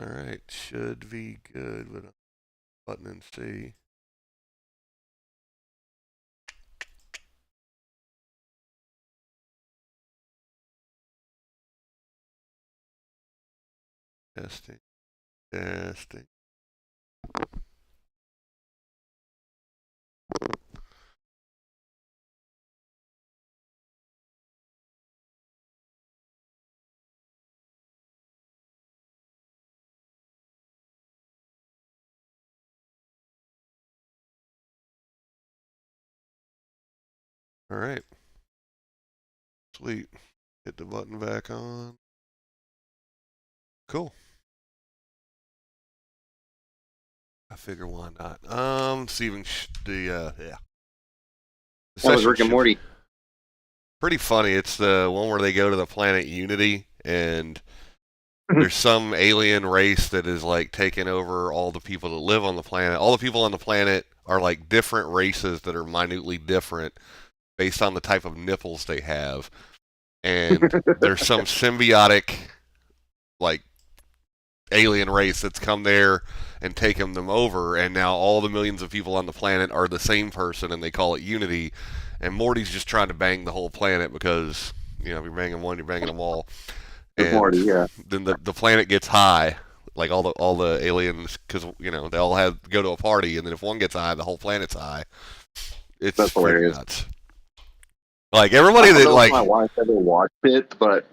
Alright, should be good with a button and C. Testing, testing. Alright. Sweet. Hit the button back on. Cool. I figure why not. Steven, yeah. The That was session Rick and should Morty. pretty funny. It's the one where they go to the planet Unity and there's some alien race that is like taking over all the people that live on the planet. All the people on the planet are like different races that are minutely different based on the type of nipples they have. And there's some symbiotic like alien race that's come there and taken them over, and now all the millions of people on the planet are the same person, and they call it Unity. And Morty's just trying to bang the whole planet because if you're banging one, you're banging them all. With And Morty, yeah. then the planet gets high, like all the aliens, because they all have go to a party, and then if one gets high, the whole planet's high. It's That's pretty hilarious. nuts. Like I everybody don't that know if like my wife ever watched it, but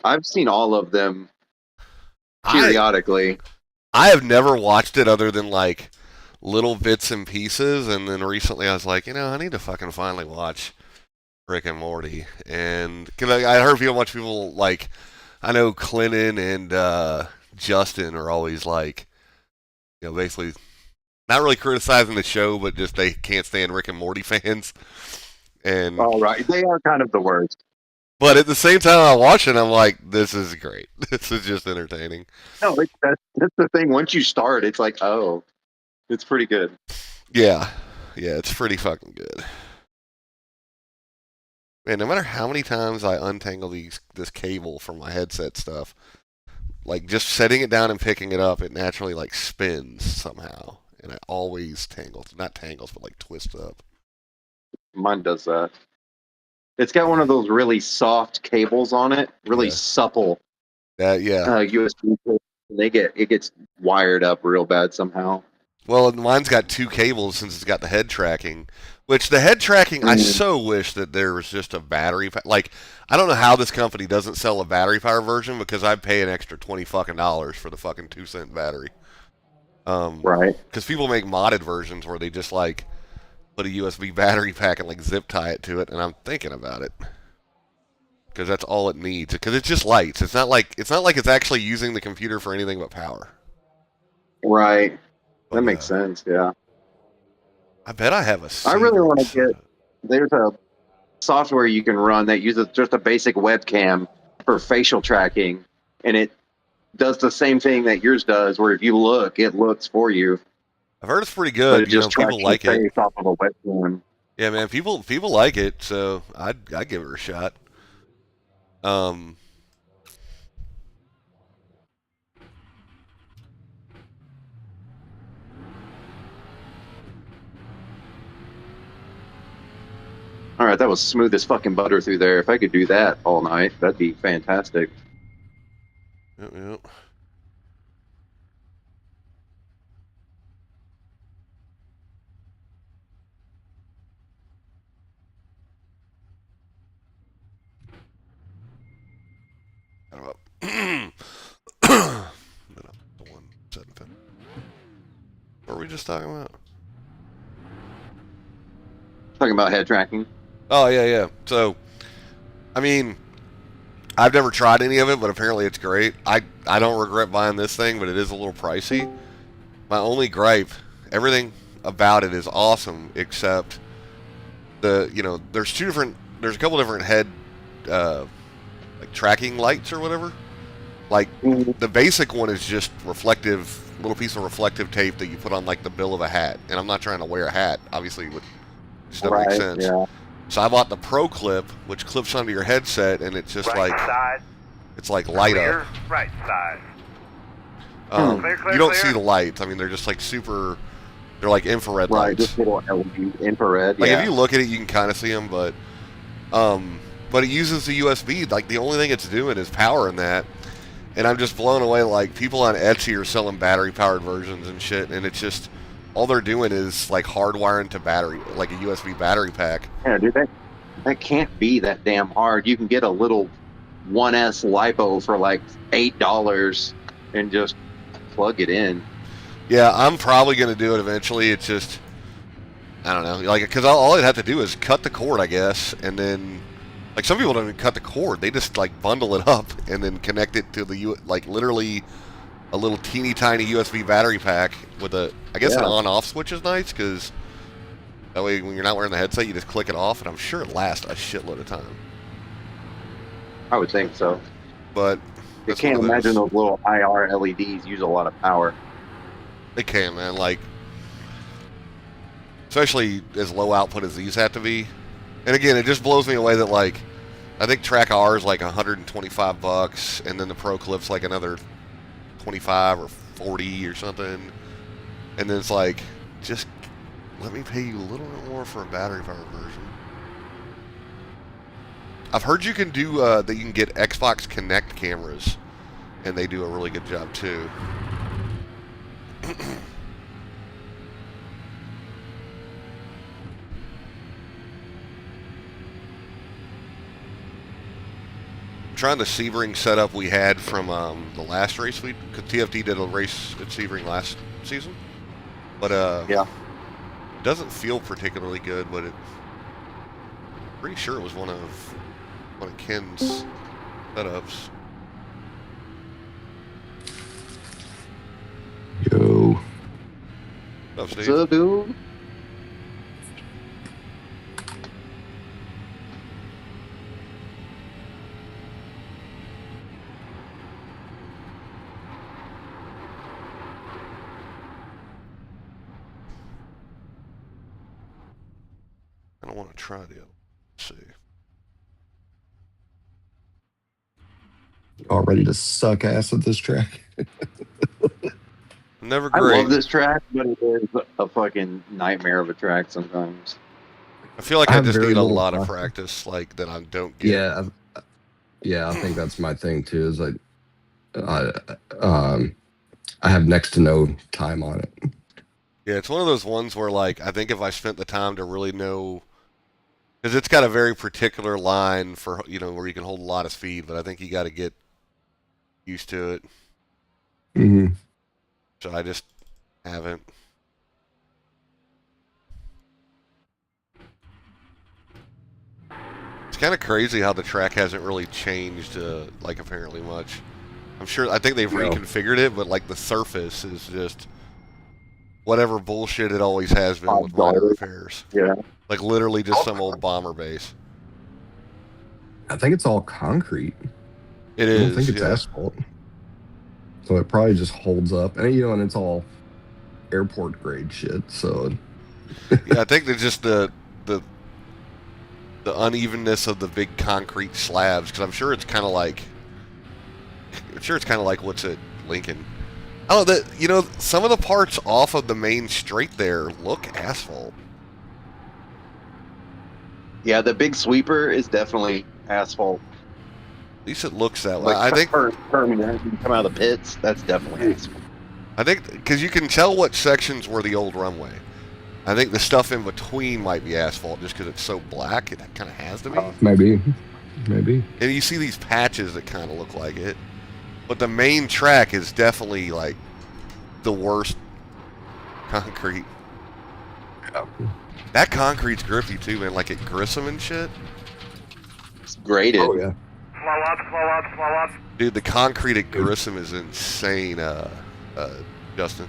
I've seen all of them I periodically. I have never watched it other than like little bits and pieces, and then recently I was like, I need to fucking finally watch Rick and Morty, and because I heard much people like, I know Clinton and Justin are always like, basically not really criticizing the show, but just they can't stand Rick and Morty fans, and All right, they are kind of the worst. but at the same time I watch it, I'm like, this is great. This is just entertaining. No, that's the thing. Once you start, it's like, oh, it's pretty good. Yeah, yeah, it's pretty fucking good. Man, no matter how many times I untangle this cable from my headset stuff, like just setting it down and picking it up, it naturally like spins somehow, and it always tangles, not tangles, but like twists up. Mine does that. It's got one of those really soft cables on it, really Yeah, supple yeah. USB. It gets wired up real bad somehow. Well, mine's got two cables since it's got the head tracking. Which the head tracking, I Mm, so wish that there was just a battery. Like, I don't know how this company doesn't sell a battery power version because I'd pay an extra $20 for the fucking 2 cent battery. right. Because people make modded versions where they just like put a USB battery pack and like zip tie it to it, and I'm thinking about it because that's all it needs. Because it's just lights. It's not like it's actually using the computer for anything but power. Right. That But makes sense. Yeah. I bet I have a I really Sebring want to set get. up. There's a software you can run that uses just a basic webcam for facial tracking, and it does the same thing that yours does. Where if you look, it looks for you, I've heard it's pretty but good. it just People tracks your like it. face off of a webcam. Yeah, man. People like it, so I'd give it a shot. Um, All right, that was smooth as fucking butter through there. If I could do that all night, that'd be fantastic. yep, yep. Got him up. The one setting pin. What were we just talking about? Talking about head tracking. Oh yeah, yeah. So, I mean, I've never tried any of it, but apparently it's great. I don't regret buying this thing, but it is a little pricey. My only gripe, everything about it is awesome except there's a couple different head uh, like tracking lights or whatever. Like Mhm. the basic one is just reflective, little piece of reflective tape that you put on like the bill of a hat. And I'm not trying to wear a hat, obviously, it just doesn't make Right? sense. Yeah. So I bought the Pro Clip, which clips onto your headset, and it's just Right like side, it's like light up. clear, right side. You don't see the lights. I mean, they're just like super. They're like infrared Right, lights. just little LED infrared. Like Yeah. if you look at it, you can kind of see them, but it uses the USB. Like the only thing it's doing is powering that, and I'm just blown away. Like people on Etsy are selling battery-powered versions and shit, and it's just all they're doing is like hardwiring to battery, like a USB battery pack. Yeah, dude, that can't be that damn hard. You can get a little 1S lipo for like $8 and just plug it in. Yeah, I'm probably gonna do it eventually. It's just I don't know, like because all I'd have to do is cut the cord, I guess, and then like some people don't even cut the cord; they just like bundle it up and then connect it to the like literally a little teeny tiny USB battery pack with a I guess an on-off switch is nice because that way when you're not wearing the headset, you just click it off, and I'm sure it lasts a shitload of time. I would think so. But You can't imagine those little IR LEDs use a lot of power. They can, man. Like especially as low output as these have to be. And again, it just blows me away that like I think Track R is like $125, and then the Pro Clip's like another 25 or 40 or something. And then it's like, just let me pay you a little bit more for a battery powered version. I've heard you can do that. You can get Xbox Connect cameras, and they do a really good job too. Trying the Sebring setup we had from the last race we, because TFT did a race at Sebring last season, but yeah, it doesn't feel particularly good. But pretty sure it was one of Ken's setups. Yo. What's up, Steve? so dude. I don't want to try the other. Let's see. All ready to suck ass at this track? Never I great. love this track, but it is a fucking nightmare of a track sometimes. I feel like I I have just very need a little lot of practice. practice, like that I don't get. Yeah, I think that's my thing too. Is like, I have next to no time on it. Yeah, it's one of those ones where, like, I think if I spent the time to really know, because it's got a very particular line for, you know, where you can hold a lot of speed, but I think you got to get used to it. Mm-hmm. So I just haven't. It's kind of crazy how the track hasn't really changed, like, apparently much. I think they've reconfigured it, but, like, the surface is just whatever bullshit it always has been with minor repairs. Yeah. Like, literally just some old bomber base. I think it's all concrete. It I is. don't think it's asphalt. So it probably just holds up. And, you know, and it's all airport grade shit. So yeah, I think they're just the unevenness of the big concrete slabs, because I'm sure it's kind of like what's at Lincoln. Oh, you know, some of the parts off of the main straight there look asphalt. Yeah, the big sweeper is definitely asphalt. At least it looks that way. Like, I think permanent, you come out of the pits, that's definitely asphalt. I think because you can tell what sections were the old runway. I think the stuff in between might be asphalt just because it's so black. It kind of has to be. Maybe. And you see these patches that kind of look like it. But the main track is definitely like the worst concrete. Yeah. That concrete's grippy too, man. Like it grissom and shit. It's graded. Oh, yeah. Slow up. Dude, the concrete at Grissom is insane, Justin.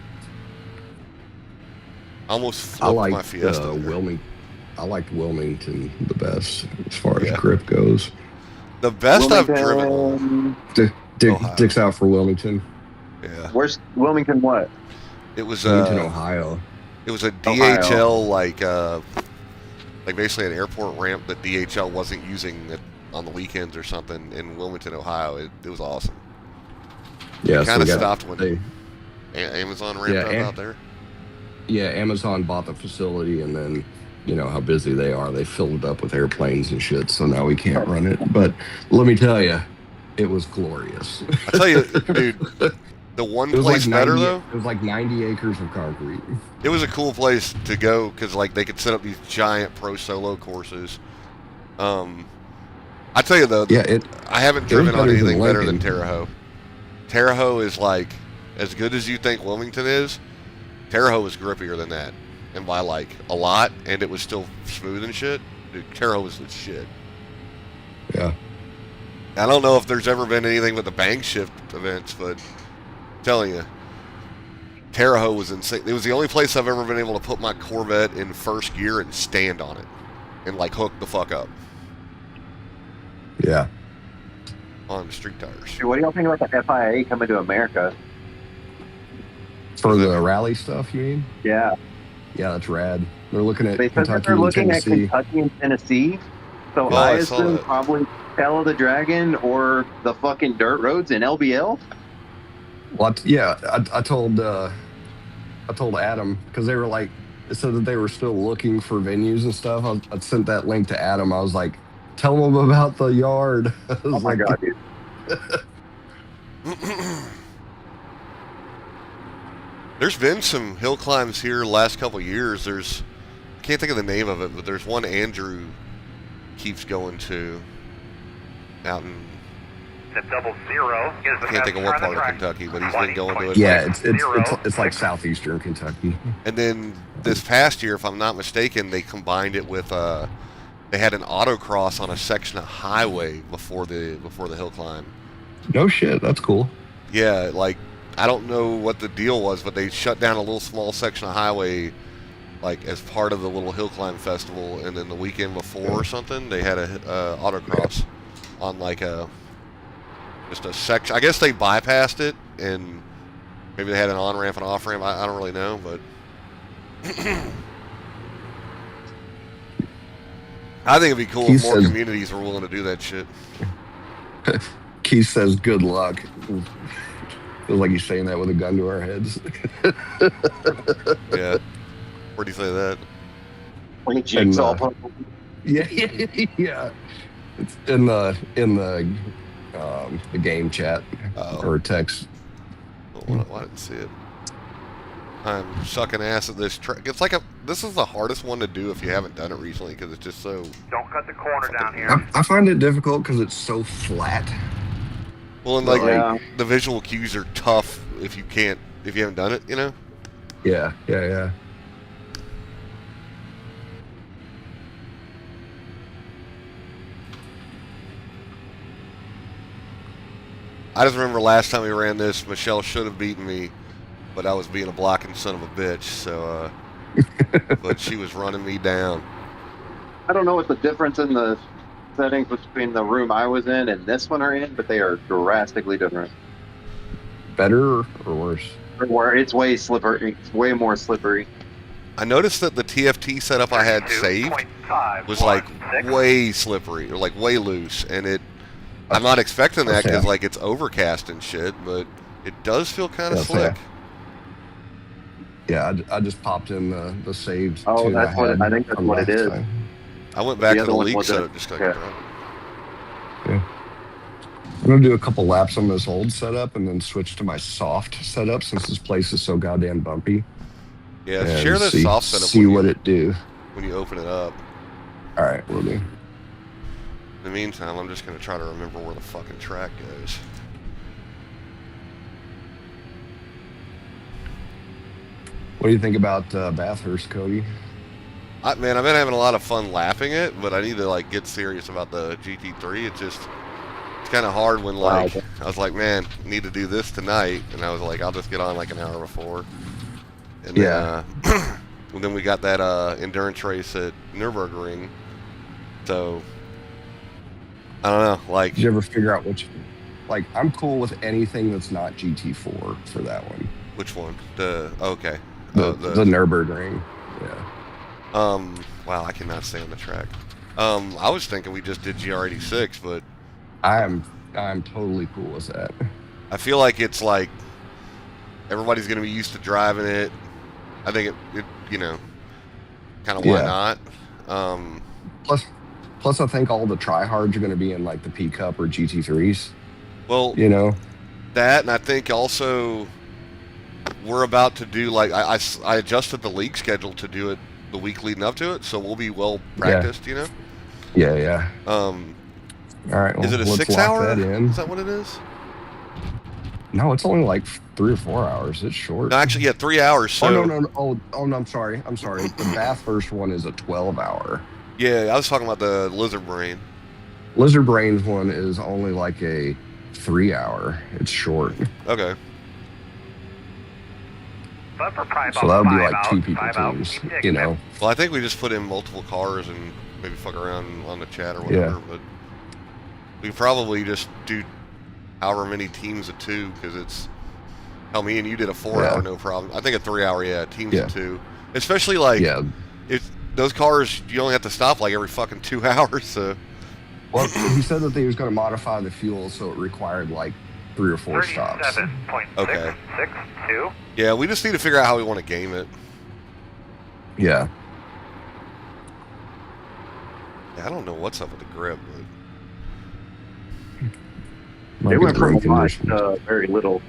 Almost flipped my Fiesta. I liked Wilmington the best as far as grip goes. The best I've driven. Dick's out for Wilmington. Yeah. Where's Wilmington? What? It was Wilmington, Ohio. It was a DHL like basically an airport ramp that DHL wasn't using on the weekends or something in Wilmington, Ohio. It was awesome. Yeah, Kind of stopped when Amazon ramped up out there. Yeah, Amazon bought the facility, and then you know how busy they are. They filled it up with airplanes and shit, so now we can't run it. But let me tell you, it was glorious. I tell you, dude, the one place better though. It was like 90 acres of concrete. It was a cool place to go because like they could set up these giant pro solo courses. I tell you though, I haven't driven on anything better than Terre Haute. Terre Haute is like as good as you think Wilmington is. Terre Haute was grippier than that, and by like a lot, and it was still smooth and shit. Dude, Terre Haute was the shit. Yeah. I don't know if there's ever been anything with the bank shift events, but I'm telling you, Terre Haute was insane. It was the only place I've ever been able to put my Corvette in first gear and stand on it and like hook the fuck up. Yeah. On street tires. Dude, what do y'all think about the FIA coming to America? For the rally stuff, you mean? Yeah. Yeah, that's rad. They're looking at Kentucky and Tennessee. So I assume probably Tail of the Dragon or the fucking dirt roads in LBL. What? Yeah, I told Adam because they were like, it said that they were still looking for venues and stuff. I sent that link to Adam. I was like, tell them about the yard. Oh my god, dude. There's been some hill climbs here the last couple of years. I can't think of the name of it, but there's one Andrew keeps going to out in The 00 is the I can't think of what part of Kentucky, but he's been going to it. Yeah, it's like southeastern Kentucky. And then this past year, if I'm not mistaken, they combined it with they had an autocross on a section of highway before the hill climb. No shit, that's cool. Yeah, like I don't know what the deal was, but they shut down a little small section of highway like as part of the little hill climb festival, and then the weekend before or something, they had a autocross on like just a section. I guess they bypassed it, and maybe they had an on-ramp and off-ramp. I don't really know, but I think it'd be cool if more communities were willing to do that shit. Keith says, good luck. Feels like he's saying that with a gun to our heads. Yeah. Where'd he say that? Jigsaw puzzle. Yeah. It's in the game chat or text. Oh, I didn't see it. I'm sucking ass at this track. It's like this is the hardest one to do if you haven't done it recently because it's just so. Don't cut the corner down here. I find it difficult because it's so flat. Well, and like the visual cues are tough if you haven't done it, you know. Yeah. I just remember last time we ran this, Michelle should have beaten me, but I was being a blocking son of a bitch. So, but she was running me down. I don't know what the difference in the settings between the room I was in and this one are in, but they are drastically different. Better or worse? Where it's way slippery. It's way more slippery. I noticed that the TFT setup I had saved was like way slippery or like way loose, and I'm not expecting that because like it's overcast and shit, but it does feel kind of slick. Yeah, I just popped in the saved. Oh, that's what I think that's what it is. Time. I went back to the leak setup just like yeah. I'm gonna do a couple laps on this old setup and then switch to my soft setup since this place is so goddamn bumpy. Yeah, share this soft setup. See what it do when you open it up. All right, we'll do. In the meantime, I'm just gonna try to remember where the fucking track goes. What do you think about Bathurst, Cody? Man, I've been having a lot of fun lapping it, but I need to like get serious about the GT3. It's kind of hard when like I was like, man, I need to do this tonight, and I was like, I'll just get on like an hour before. And then, and then we got that endurance race at Nürburgring. So I don't know. Like, did you ever figure out which? Like, I'm cool with anything that's not GT4 for that one. Which one? The Nürburgring. Yeah. Wow, I cannot stay on the track. I was thinking we just did GR86, but I'm totally cool with that. I feel like it's like Everybody's going to be used to driving it. I think it you know, kind of why Yeah. not? Plus, I think all the tryhards are going to be in like the P Cup or GT3s. Well, You know. that, and I think also we're about to do like I adjusted the league schedule to do it the week leading up to it, so we'll be well practiced. You know. Yeah. All right. Well, Is it a let's 6 lock hour? that in. Is that what it is? No, it's only like 3 or 4 hours. It's short. No, actually, yeah, 3 hours. So Oh no. Oh no. I'm sorry. The Bathurst one is a 12-hour. yeah, I was talking about the Lizard Brain. Lizard Brains one is only like a 3-hour. It's short. Okay. But for probably So that would be about like 2 people 5 out. teams. Yeah, You know. Well, I think we just put in multiple cars and maybe fuck around on the chat or whatever. Yeah. But we could probably just do however many teams of 2, because it's. Hell, me and you did a 4-hour, no problem. I think a 3-hour, yeah, teams of 2. Especially like if those cars, you only have to stop like every fucking 2 hours. So. Well, he said that he was going to modify the fuel so it required like 3 or 4 stops. 37.662. Yeah, we just need to figure out how we want to game it. Yeah. I don't know what's up with the grip, but They went from a lot to very little.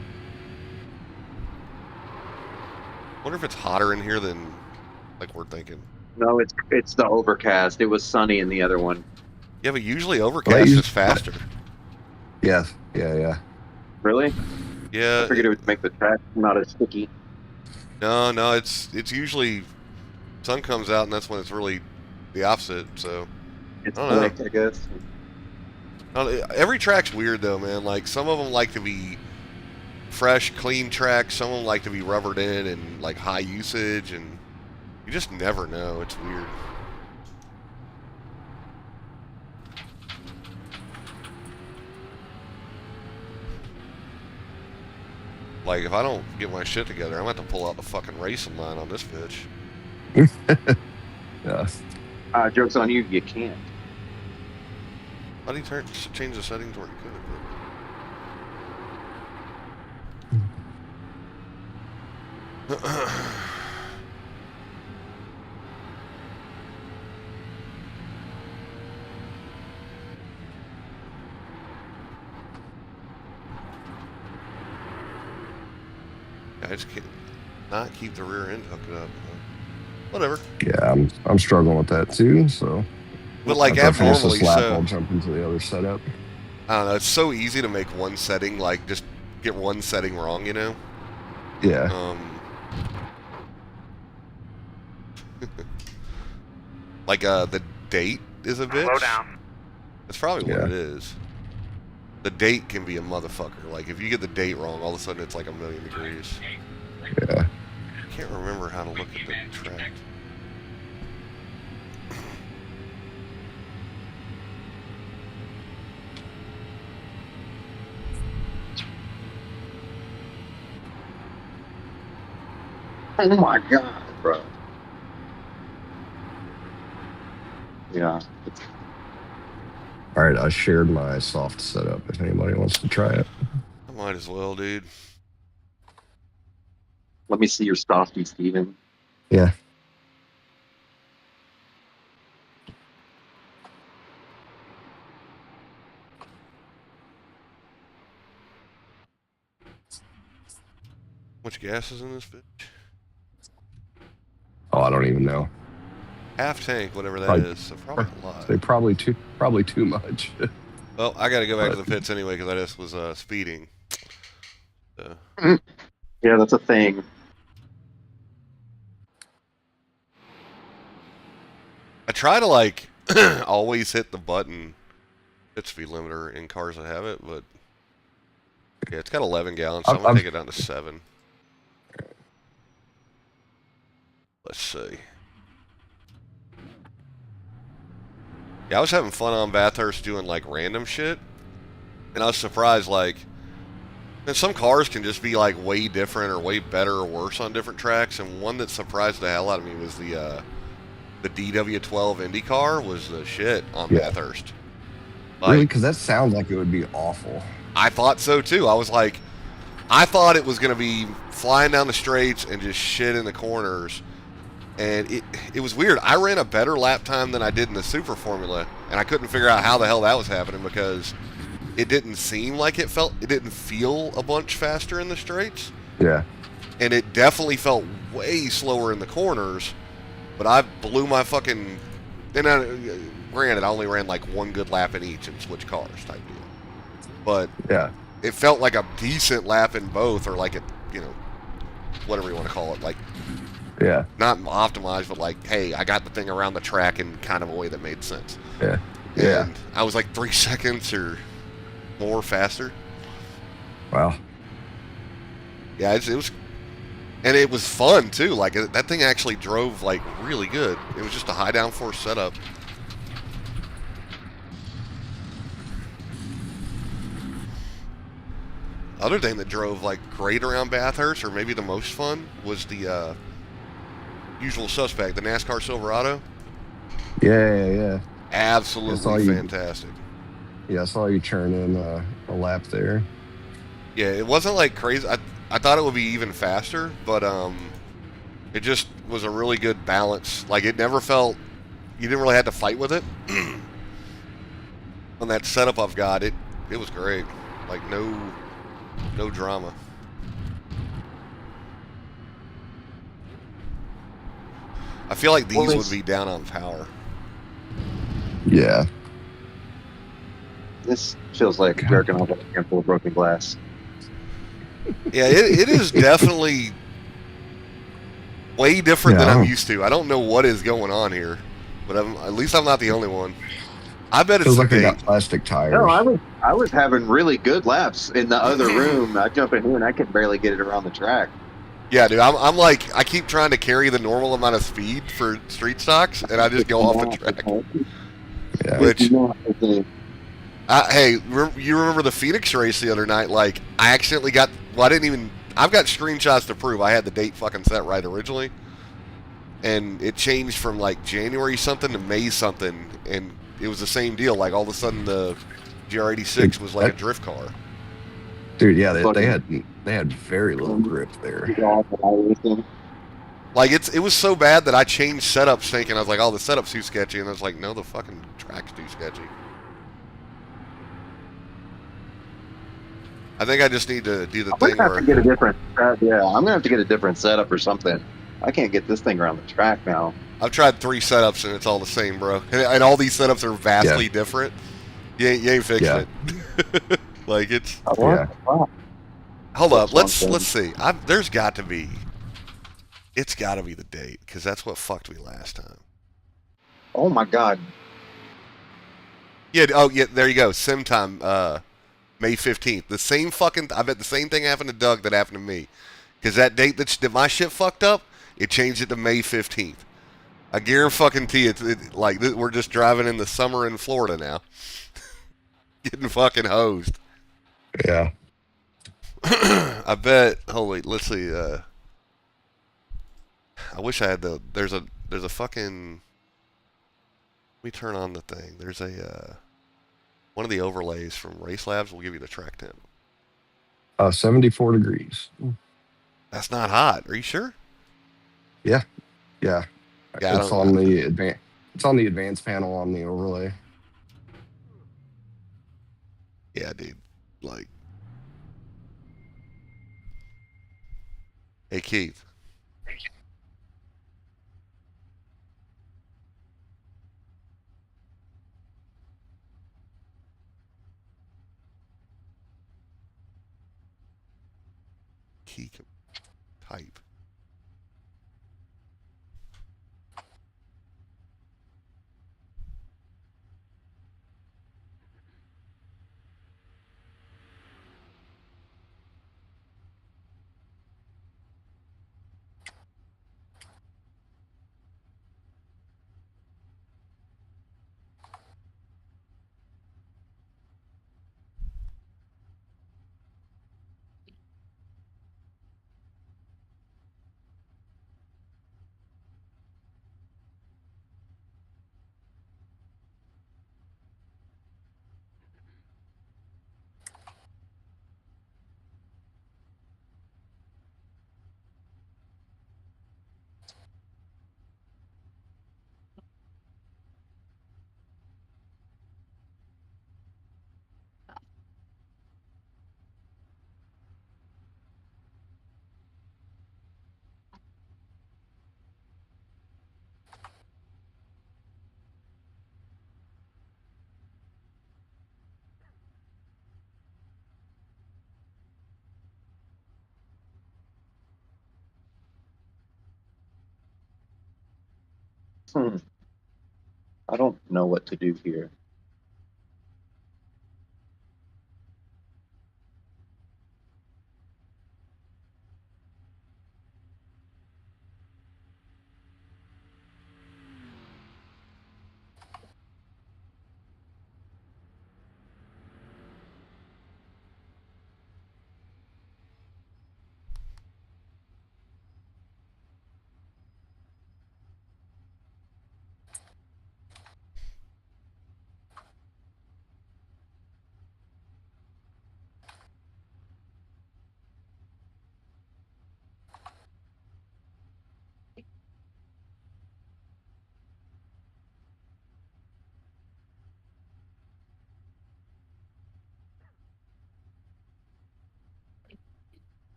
I wonder if it's hotter in here than like we're thinking. No, it's the overcast. It was sunny in the other one. Yeah, but usually overcast is faster. Yes. Yeah. Really? Yeah. I figured it would make the track not as sticky. No, it's usually sun comes out and that's when it's really the opposite. So It's I don't know. slick, I guess. Every track's weird though, man. Like some of them like to be fresh, clean tracks. Some of them like to be rubbered in and like high usage, and you just never know. It's weird. Like if I don't get my shit together, I'm gonna have to pull out the fucking racing line on this bitch. Yeah. Joke's on you. You can't. How do you change the settings where you could? I just can't not keep the rear end hooked up. Whatever. Yeah, I'm struggling with that too. So, But like after I finish abnormally this lap, so. I'll jump into the other setup. I don't know. It's so easy to make one setting, like just get one setting wrong, you know. Yeah. Like the date is a bitch. Slow down. That's probably what Yeah. it is. The date can be a motherfucker. Like if you get the date wrong, all of a sudden it's like 1,000,000 degrees. Yeah. I can't remember how to look at the track. Oh my god, bro. Yeah. All right, I shared my soft setup. If anybody wants to try it. I might as well, dude. Let me see your softy, Steven. Yeah. How much gas is in this bitch? Oh, I don't even know. Half tank, whatever that is. So probably a lot. They probably too much. Well, I got to go back to the pits anyway because I just was speeding. So. Yeah, that's a thing. I try to like always hit the button hit speed limiter in cars that have it, but yeah, it's got 11 gallons, so I'm gonna take it down to 7. Let's see. Yeah, I was having fun on Bathurst doing like random shit, and I was surprised like, and some cars can just be like way different or way better or worse on different tracks, and one that surprised the hell out of me was the DW12 IndyCar was the shit on Bathurst. Like, really? Because that sounds like it would be awful. I thought so too. I was like, I thought it was going to be flying down the straights and just shit in the corners. And it was weird. I ran a better lap time than I did in the Super Formula, and I couldn't figure out how the hell that was happening because it didn't seem like it didn't feel a bunch faster in the straights. Yeah. And it definitely felt way slower in the corners, but I blew my fucking... And granted, I only ran like one good lap in each and switched cars type deal. But Yeah. it felt like a decent lap in both, or like it, whatever you want to call it. Like, Yeah. not optimized, but like, hey, I got the thing around the track in kind of a way that made sense. Yeah. Yeah. And I was like 3 seconds or more faster. Wow. Yeah, it was, and it was fun too. Like that thing actually drove like really good. It was just a high downforce setup. Other thing that drove like great around Bathurst, or maybe the most fun, was the usual suspect, the NASCAR Silverado. Yeah. Absolutely fantastic. Yeah, I saw you churn in a lap there. Yeah, it wasn't like crazy. I thought it would be even faster, but it just was a really good balance. Like it never felt, you didn't really have to fight with it. On that setup I've got, it was great. Like no drama. I feel like these would be down on power. Yeah. This feels like jerking off a handful of broken glass. Yeah, it is definitely way different than I'm used to. I don't know what is going on here, but at least I'm not the only one. I bet it's feels like I got plastic tires. No, I was having really good laps in the other room. I jump in here and I could barely get it around the track. Yeah, dude, I'm like, I keep trying to carry the normal amount of speed for street stocks, and I just go off the track. Yeah. Which, hey, you remember the Phoenix race the other night? Like, I accidentally got, well, I've got screenshots to prove I had the date fucking set right originally. And it changed from like January something to May something, and it was the same deal. Like, all of a sudden the GR86 was like a drift car. Dude, yeah, they had very little grip there. Like it was so bad that I changed setups thinking I was like, oh, the setup's too sketchy, and I was like, no, the fucking track's too sketchy. I think I just need to do the thing where I'm gonna have to get a different setup or something. I can't get this thing around the track now. I've tried 3 setups and it's all the same, bro. And all these setups are vastly different. You ain't fixing it. Like it's. Yeah. Hold up, let's see. There's got to be. It's got to be the date because that's what fucked me last time. Oh my god. Yeah. Oh yeah. There you go. Sim time. May 15th. The same fucking. I bet the same thing happened to Doug that happened to me. Because that date that my shit fucked up, it changed it to May 15th. I guarantee it, like we're just driving in the summer in Florida now. Getting fucking hosed. Yeah. I bet. Holy, let's see. I wish I had there's a fucking. Let me turn on the thing. There's a one of the overlays from Race Labs will give you the track temp. 74 degrees. That's not hot. Are you sure? Yeah. It's on the advanced panel on the overlay. Yeah, dude. Like, hey Keith. Keith, type. I don't know what to do here.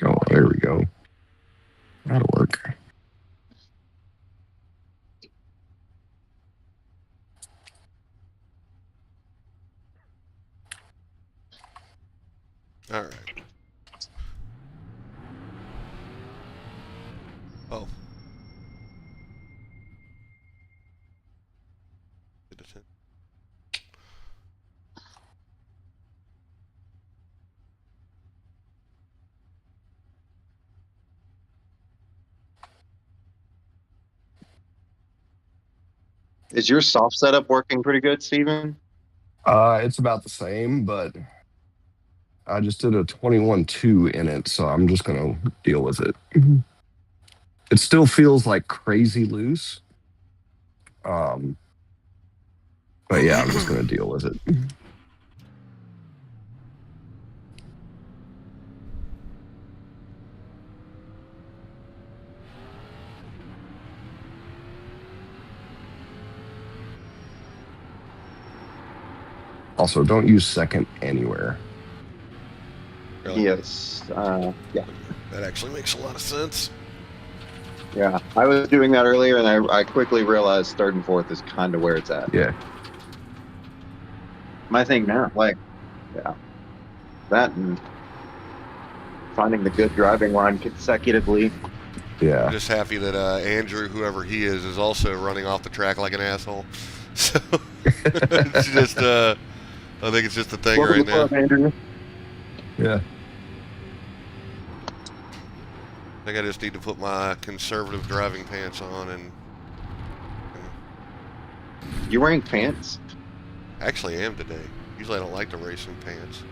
Oh, there we go. That'll work. All right. Oh. Is your soft setup working pretty good, Steven? It's about the same, but I just did a 21.2 in it, so I'm just gonna deal with it. It still feels like crazy loose. But yeah, I'm just gonna deal with it. Also, don't use second anywhere. Really? Yes. Yeah. That actually makes a lot of sense. Yeah. I was doing that earlier, and I quickly realized third and fourth is kind of where it's at. Yeah. My thing now, like, yeah, that and finding the good driving line consecutively. Yeah. I'm just happy that Andrew, whoever he is also running off the track like an asshole. So it's just, I think it's just a thing Welcome right to now. the club, Andrew. Yeah. I think I just need to put my conservative driving pants on and. You wearing pants? Actually, am today. Usually, I don't like to race in pants.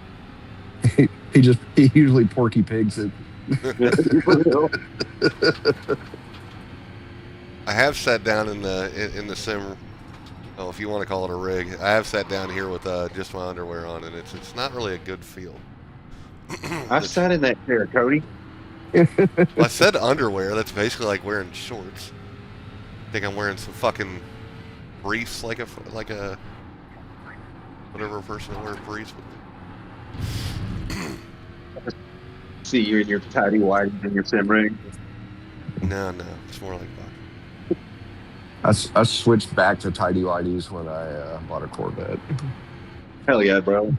He usually Porky Pigs it. I have sat down in the sim. Oh, if you want to call it a rig, I have sat down here with just my underwear on, and it's not really a good feel. I've sat in that chair, Cody. Well, I said underwear. That's basically like wearing shorts. I think I'm wearing some fucking briefs, like a whatever person that wears briefs would. See you in your tidy whities and your Sebring. No, it's more like that. I switched back to tidy whities when I bought a Corvette. Hell yeah, bro.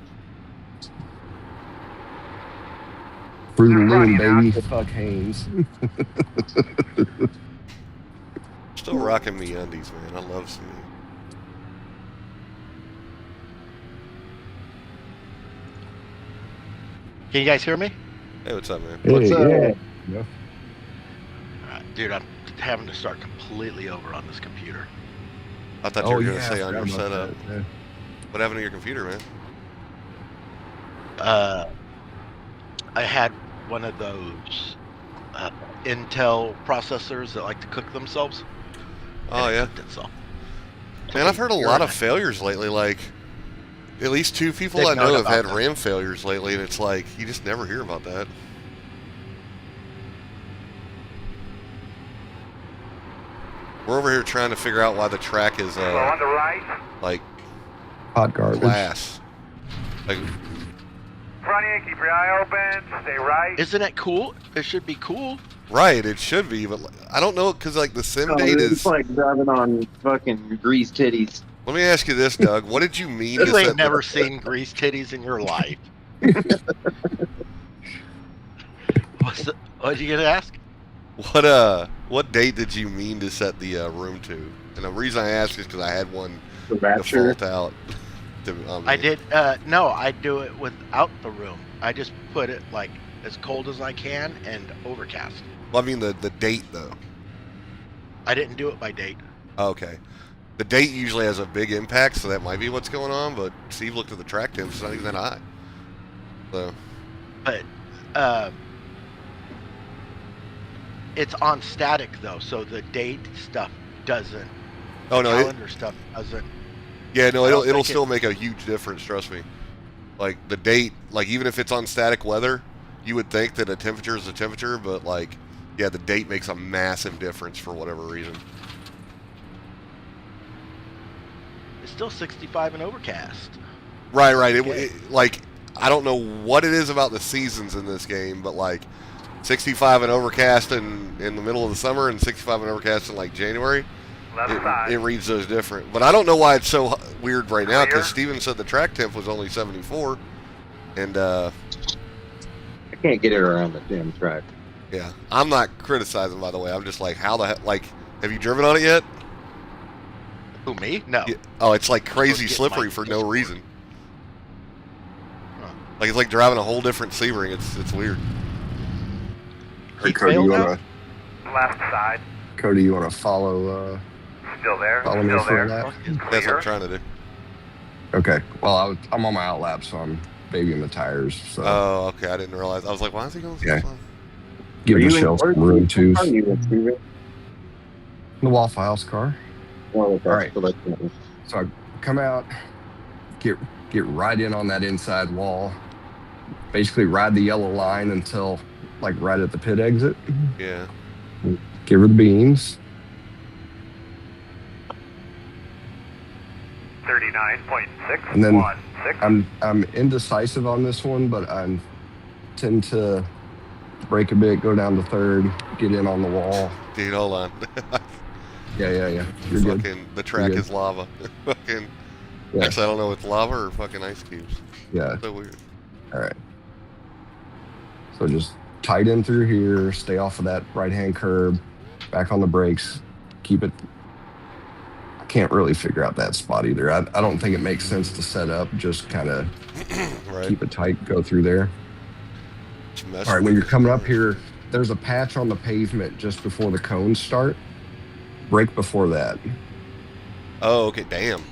Fruit of the Loom, baby. Fuck Haynes. Still rocking me undies, man. I love some. Can you guys hear me? Hey, what's up, man? Hey, What's up? Yeah. Dude, I'm having to start completely over on this computer. I thought you were going to say on your setup. Yeah. What happened to your computer, man? I had one of those Intel processors that like to cook themselves. Oh, yeah. Itself. Man, I've heard a lot of failures lately. Like, at least 2 people They've I know known have had about that. RAM failures lately, and it's like, you just never hear about that. We're over here trying to figure out why the track is, on the right. like, Hot garbage. glass. Like, Front end, keep your eye open. Stay right. Isn't it cool? It should be cool. Right, it should be, but I don't know because like the sim Oh, date it's is. like driving on fucking greased titties. Let me ask you this, Doug. What did you mean to You ain't set never seen grease titties in your life. What'd you get to ask? what date did you mean to set the room to? And the reason I ask is because I had one The Rapture. default out. I did. No, I do it without the room. I just put it like as cold as I can and overcast. Well, I mean the date though. I didn't do it by date. Okay. The date usually has a big impact, so that might be what's going on. But Steve looked at the track temps; it's not even that high. So. But it's on static though, so the date stuff doesn't. Oh no! Calendar stuff doesn't. Yeah, no, I don't it'll think still make a huge difference. Trust me. Like the date, like even if it's on static weather, you would think that a temperature is a temperature, but like, yeah, the date makes a massive difference for whatever reason. It's still 65 and overcast. Right. Okay. It like I don't know what it is about the seasons in this game, but like 65 and overcast in the middle of the summer and 65 and overcast in like January. Left side. It reads those different. But I don't know why it's so weird right now Clear. because Steven said the track temp was only 74. And, I can't get it around the damn track. yeah. I'm not criticizing, by the way. I'm just like, how the heck? Like, have you driven on it yet? Who, me? No. Yeah. Oh, it's like crazy Get slippery my for no Discord. reason. Huh. Like, it's like driving a whole different Sebring. It's weird. Hey, Heat Cody, fail you now? wanna Left side. Cody, you wanna follow Still there. follow me Still for there. that? Fuck is- That's what Clear. I'm trying to do. Okay. Well, I'm on my outlap, so I'm babying the tires. So Oh, okay. I didn't realize. I was like, why is he going so Yeah. slow? give Are you Michelle in some room too. Are you in Steven? The Waffle House car. Well, okay. All right. So let's go. So I come out, get right in on that inside wall, basically ride the yellow line until like right at the pit exit. Yeah. Give her the beans. 39.616. And then I'm indecisive on this one, but I tend to brake a bit, go down to third, get in on the wall. Dude, hold on. Yeah. You're good. Fucking, the track good. is lava. Fucking. Yeah. Actually, I don't know if it's lava or fucking ice cubes. Yeah. So weird. All right. So just tight in through here, stay off of that right-hand curb, back on the brakes, keep it. I can't really figure out that spot either. I don't think it makes sense to set up, just kind of Right. keep it tight, go through there. Just mess All right, with when you're it. coming up here, there's a patch on the pavement just before the cones start. Brake before that. Oh, okay. Damn.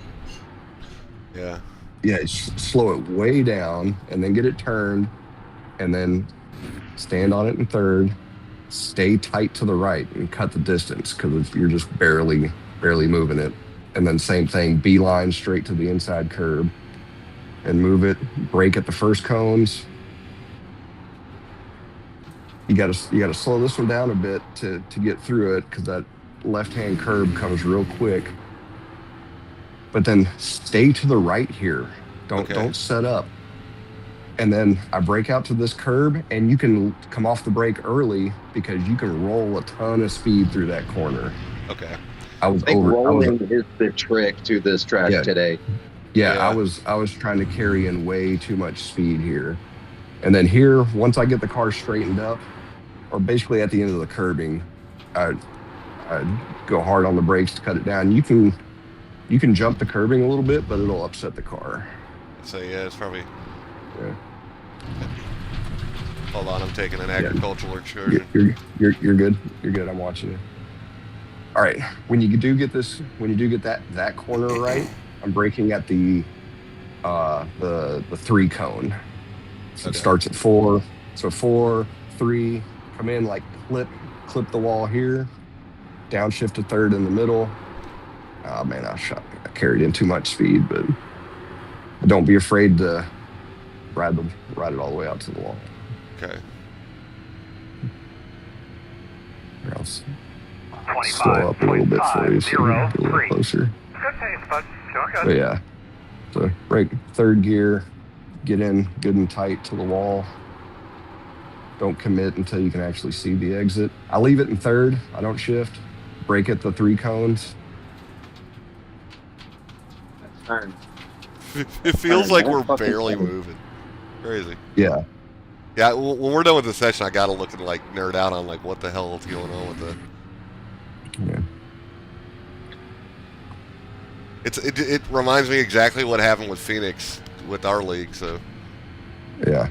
Yeah. Yeah, slow it way down and then get it turned and then stand on it in third. Stay tight to the right and cut the distance because you're just barely moving it. And then same thing, beeline straight to the inside curb and move it. Brake at the first cones. You gotta slow this one down a bit to get through it because that left-hand curb comes real quick. But then stay to the right here. Don't set up. And then I brake out to this curb, and you can come off the brake early because you can roll a ton of speed through that corner. Okay. I was I think over. rolling is the trick to this track Yeah. today. Yeah, Yeah. I was trying to carry in way too much speed here. And then here, once I get the car straightened up, or basically at the end of the curbing, I go hard on the brakes to cut it down. You can jump the curbing a little bit, but it'll upset the car. So yeah, it's probably. Yeah. Hold on, I'm taking an agricultural excursion. You're good. You're good. I'm watching you. All right. When you do get that corner right, I'm braking at the 3 cone. So Okay. it starts at 4. So 4, 3, come in like clip the wall here, downshift to third in the middle. Oh man, I carried in too much speed, but don't be afraid to ride it all the way out to the wall. Okay. Or else slow up a little bit for you so you can get a little closer. Good pace, bud. Doing good. But yeah, so brake third gear, get in good and tight to the wall. Don't commit until you can actually see the exit. I leave it in third. I don't shift. Brake at the 3 cones. Turn. It feels Turn, like man. we're Fucking barely turn. moving. Crazy. Yeah. Yeah, when we're done with the session, I gotta look and like nerd out on like what the hell is going on with the. Yeah. It reminds me exactly what happened with Phoenix with our league. So Yeah.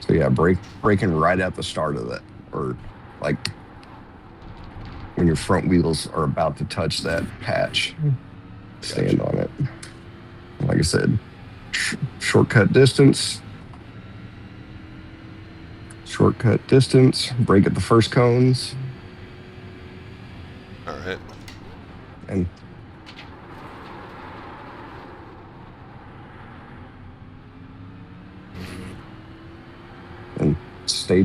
So yeah, braking right at the start of that, or like when your front wheels are about to touch that patch, stand Gotcha. on it. Like I said, shortcut distance. Shortcut distance. Brake at the first cones, all right. and stay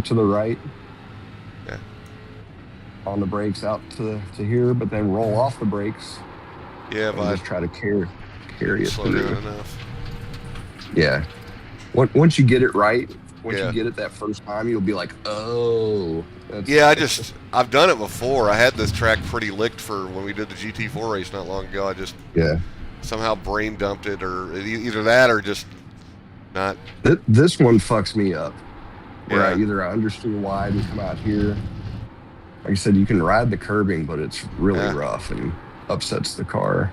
to the right. Yeah. On the brakes out to here, but then roll off the brakes. Yeah, And but just try to carry it slow down through. enough. Yeah. Once you get it right, once Yeah. you get it that first time, you'll be like, oh. Yeah, I've done it before. I had this track pretty licked for when we did the GT4 race not long ago. I just Yeah. somehow brain dumped it, or either that or just not. This one fucks me up. Where Yeah. I understeer wide and come out here. Like I said, you can ride the curbing, but it's really rough and upsets the car.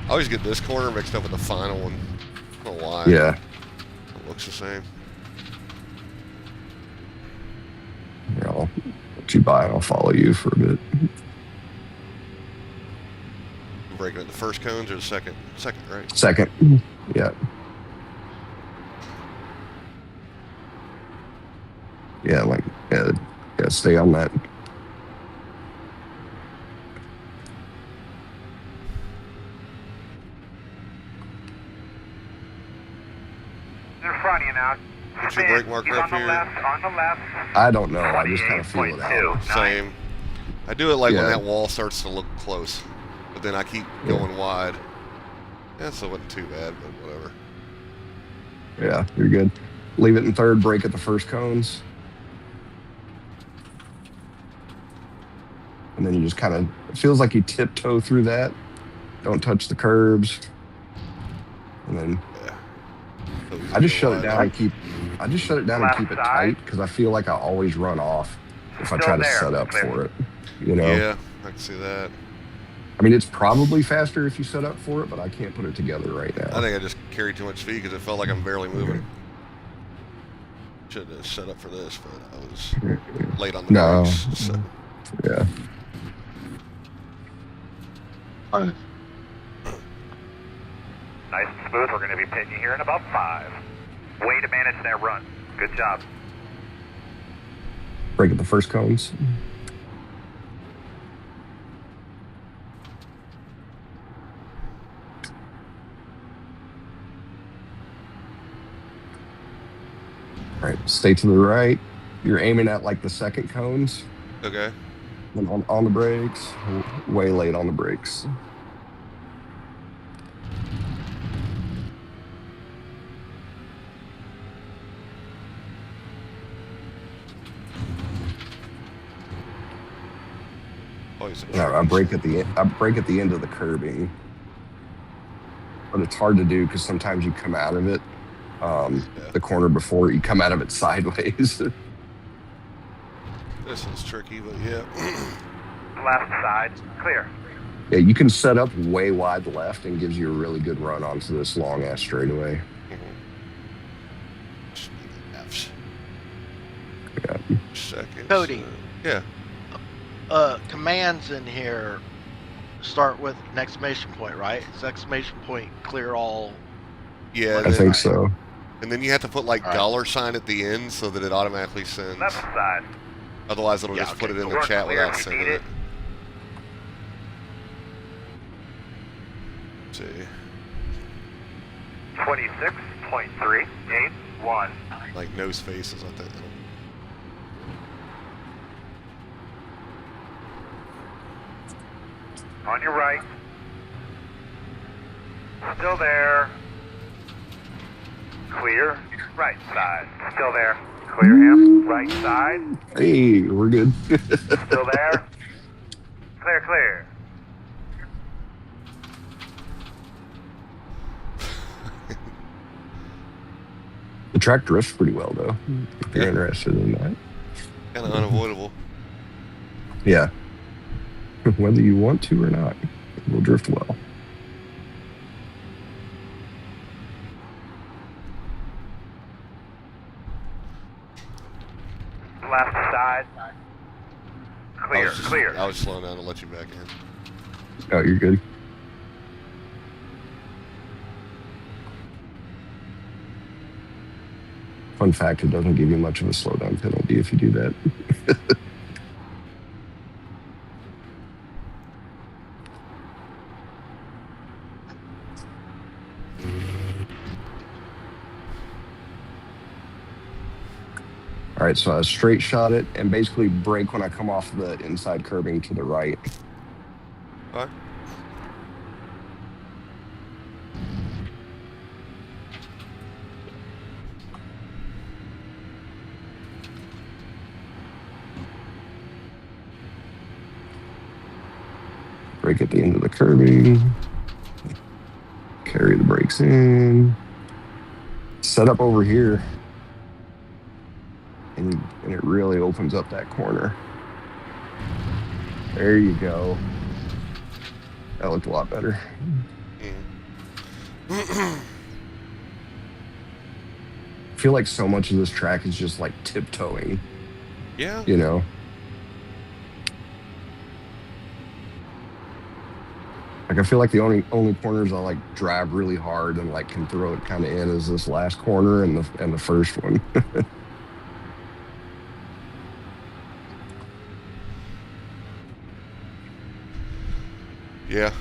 I always get this corner mixed up with the final one. I don't know why. Yeah. It looks the same. Here, I'll let you by and I'll follow you for a bit. Breaking at the first cones or the second? Second, right? Second. Yeah. Yeah, like, yeah, stay on that. In front of you now. What's your brake marker up on here? On the left. I don't know. I just kind of feel it out. 28.2. Same. I do it like when Yeah. that wall starts to look close, but then I keep going wide. Yeah, so it wasn't too bad, but whatever. Yeah, you're good. Leave it in third, brake at the first cones. And then you just kind of, it feels like you tiptoe through that. Don't touch the curbs. And then I just shut it down and keep it tight because I feel like I always run off if I try to set up for it. You know? Yeah, I can see that. I mean, it's probably faster if you set up for it, but I can't put it together right now. I think I just carried too much speed because it felt like I'm barely moving. Should have set up for this, but I was late on the brakes. So. Yeah. Nice and smooth. We're going to be pitting you here in about 5. Way to manage that run. Good job. Brake at the first cones. All right, stay to the right. You're aiming at like the second cones. Okay. And on the brakes. Way late on the brakes. I brake at the end of the curbing, but it's hard to do because sometimes you come out of it, the corner before you come out of it sideways. This one's tricky, but yeah. Left side, clear. Yeah, you can set up way wide left and gives you a really good run onto this long ass straightaway. Yeah. Second. Cody. Yeah. Commands in here start with an exclamation point, right? It's exclamation point clear all. Yeah, I think so. And then you have to put like $sign at the end so that it automatically sends. Left side. Otherwise, it'll just put it in the chat without sending it. Let's see. 26.381. Like nose faces, I think. On your right. Still there. Clear. Right side. Still there. Clear him. Right side. Hey, we're good. Still there. Clear, clear. The track drifts pretty well, though, if you're interested in that. Kind of unavoidable. Yeah. Whether you want to or not, it will drift well. Left side. Clear, clear. I was slowing down to let you back in. Oh, you're good. Fun fact, it doesn't give you much of a slowdown penalty if you do that. All right, so I straight shot it and basically brake when I come off the inside curbing to the right. All right. Brake at the end of the curbing. Carry the brakes in. Set up over here. And it really opens up that corner. There you go. That looked a lot better. I feel like so much of this track is just like tiptoeing. Yeah. You know? Like I feel like the only corners I like drive really hard and like can throw it kind of in is this last corner and the first one. Yeah.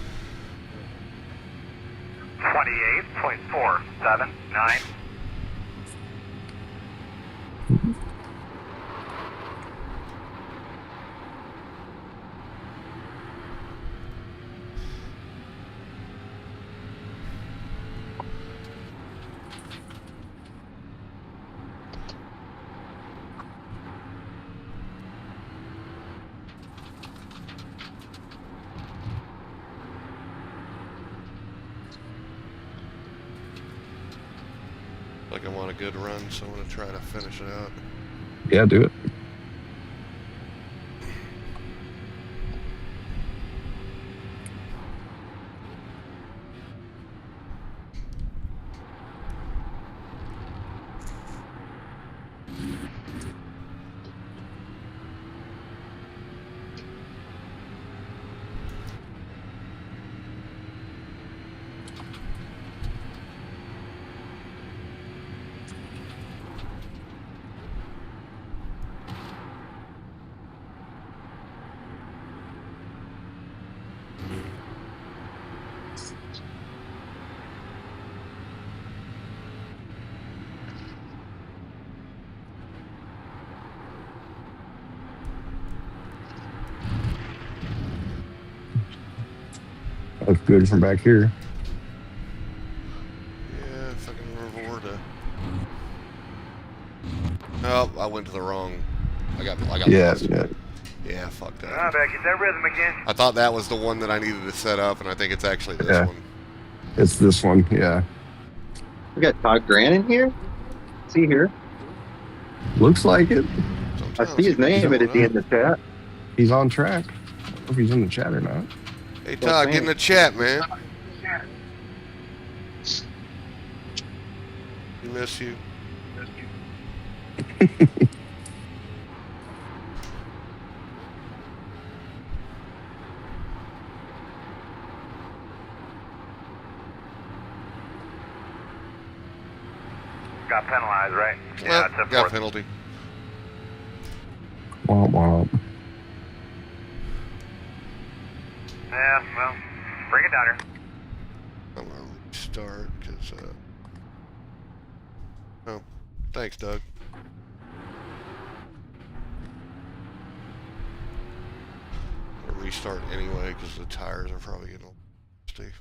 28.479. Like I'm on a good run, so I'm gonna try to finish it out. Yeah, do it. Looks good from back here. Yeah, if I can remember where to. Oh, I went to the wrong. I got Yeah, lost. yeah. Yeah, fuck that. Ah, better get that rhythm again. I thought that was the one that I needed to set up, and I think it's actually this Yeah. one. It's this one, yeah. We got Todd Grant in here. Is he here? Looks like it. I see his name at the end of the chat. He's on track. I don't know if he's in the chat or not. Hey Todd, get in the chat, man. We miss you. Got penalized, right? Well, it's a got fourth. penalty. Womp womp. Yeah, well, bring it down here. I'm gonna restart because. Oh, thanks, Doug. I'm gonna restart anyway because the tires are probably getting rusty.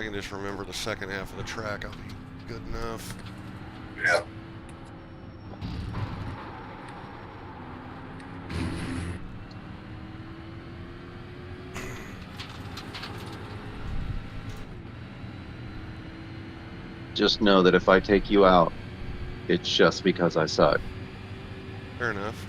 I can just remember the second half of the track, I'll be good enough. Yeah. Just know that if I take you out, it's just because I suck. Fair enough.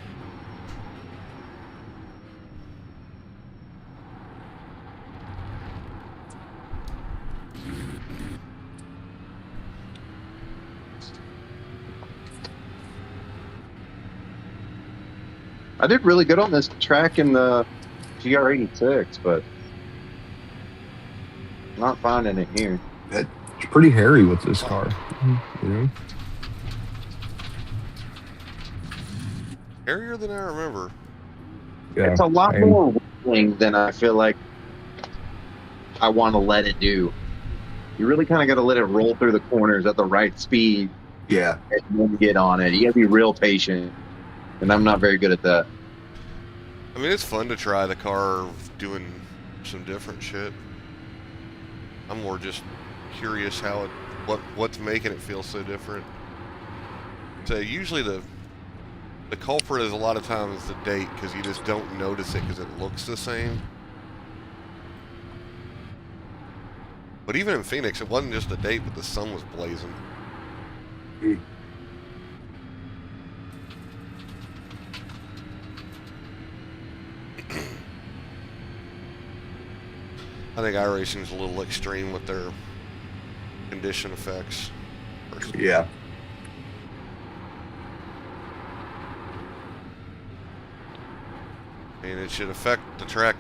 I did really good on this track in the GR86, but I'm not finding it here. It's pretty hairy with this car. You know? Hairier than I remember. Yeah. It's a lot same. more rolling than I feel like I want to let it do. You really kind of got to let it roll through the corners at the right speed Yeah. and then get on it. You got to be real patient, and I'm not very good at that. I mean, it's fun to try the car doing some different shit. I'm more just curious how what's making it feel so different. So usually the culprit is a lot of times the date, because you just don't notice it because it looks the same. But even in Phoenix, it wasn't just the date, but the sun was blazing. I think iRacing's a little extreme with their condition effects. Yeah. I mean, it should affect the track.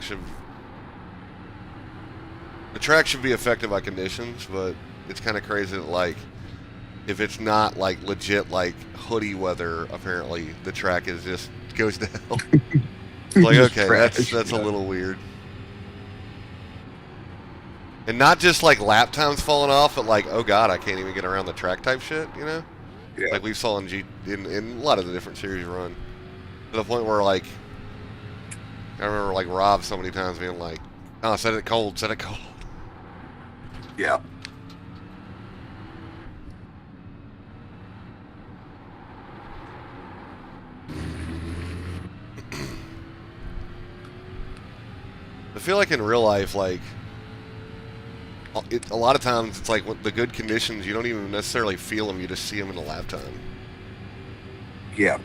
The track should be affected by conditions, but it's kind of crazy that, like, if it's not like legit like hoodie weather, apparently the track is just goes to hell. Like, okay, that's a little weird. And not just like lap times falling off, but like, oh god, I can't even get around the track type shit, you know? Yeah. Like we saw in a lot of the different series run. To the point where, like, I remember like Rob so many times being like, oh, set it cold, set it cold. Yeah. I feel like in real life, like, a lot of times it's like with the good conditions, you don't even necessarily feel them, you just see them in the lap time. Yeah.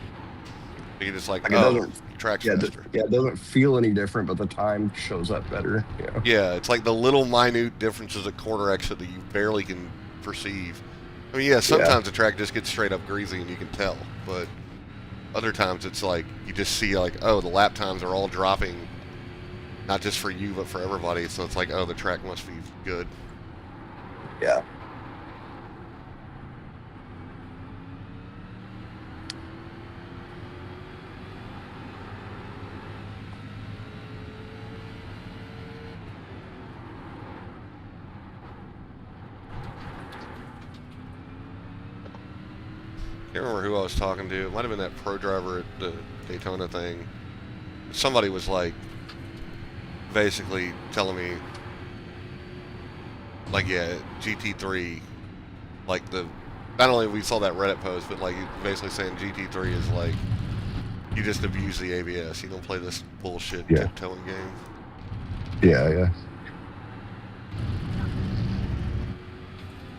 You're just like, Like, it oh, doesn't- track's Yeah, faster. it doesn't feel any different, but the time shows up better. Yeah. Yeah, it's like the little minute differences at corner exit that you barely can perceive. I mean, yeah, sometimes the track just gets straight up greasy and you can tell, but other times it's like you just see like, oh, the lap times are all dropping, not just for you but for everybody. So it's like, oh, the track must be good. Yeah. Can't remember who I was talking to. It might have been that pro driver at the Daytona thing. Somebody was like, basically telling me, like, yeah, GT3, like not only we saw that Reddit post, but like basically saying GT3 is like, you just abuse the ABS. You don't play this bullshit tiptoeing game. Yeah, yeah.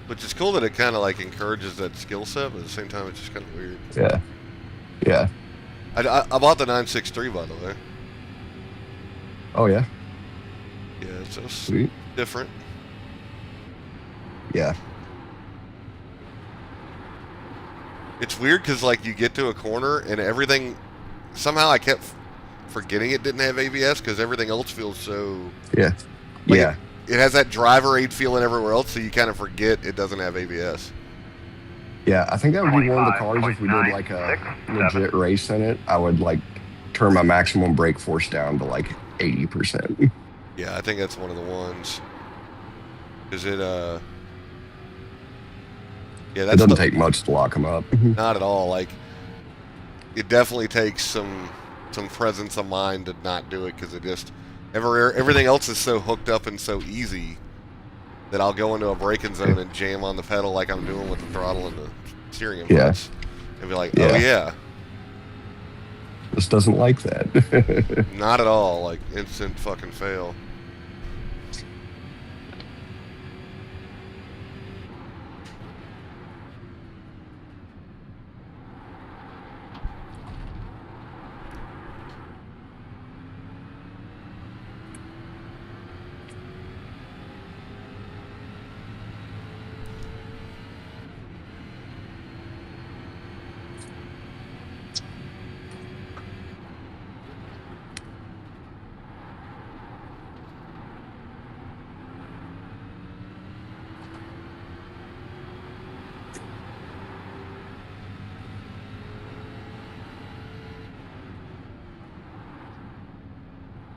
Which is cool that it kind of like encourages that skill set, but at the same time, it's just kind of weird. Yeah. Yeah. I bought the 963, by the way. Oh, yeah. Yeah, it's just Sweet. different. Yeah. It's weird because like you get to a corner and everything. Somehow I kept forgetting it didn't have ABS because everything else feels so. Yeah. Like Yeah. It has that driver aid feeling everywhere else, so you kind of forget it doesn't have ABS. Yeah, I think that would be one of the cars if we did like a legit race in it. I would like turn my maximum brake force down to like 80%. Yeah, I think that's one of the ones. Is it yeah, that's It doesn't take much to lock them up. not at all. Like, it definitely takes some presence of mind to not do it because it just everything else is so hooked up and so easy that I'll go into a braking zone and jam on the pedal like I'm doing with the throttle and the steering inputs, and be like, oh yeah. This doesn't like that. Not at all. Like, instant fucking fail.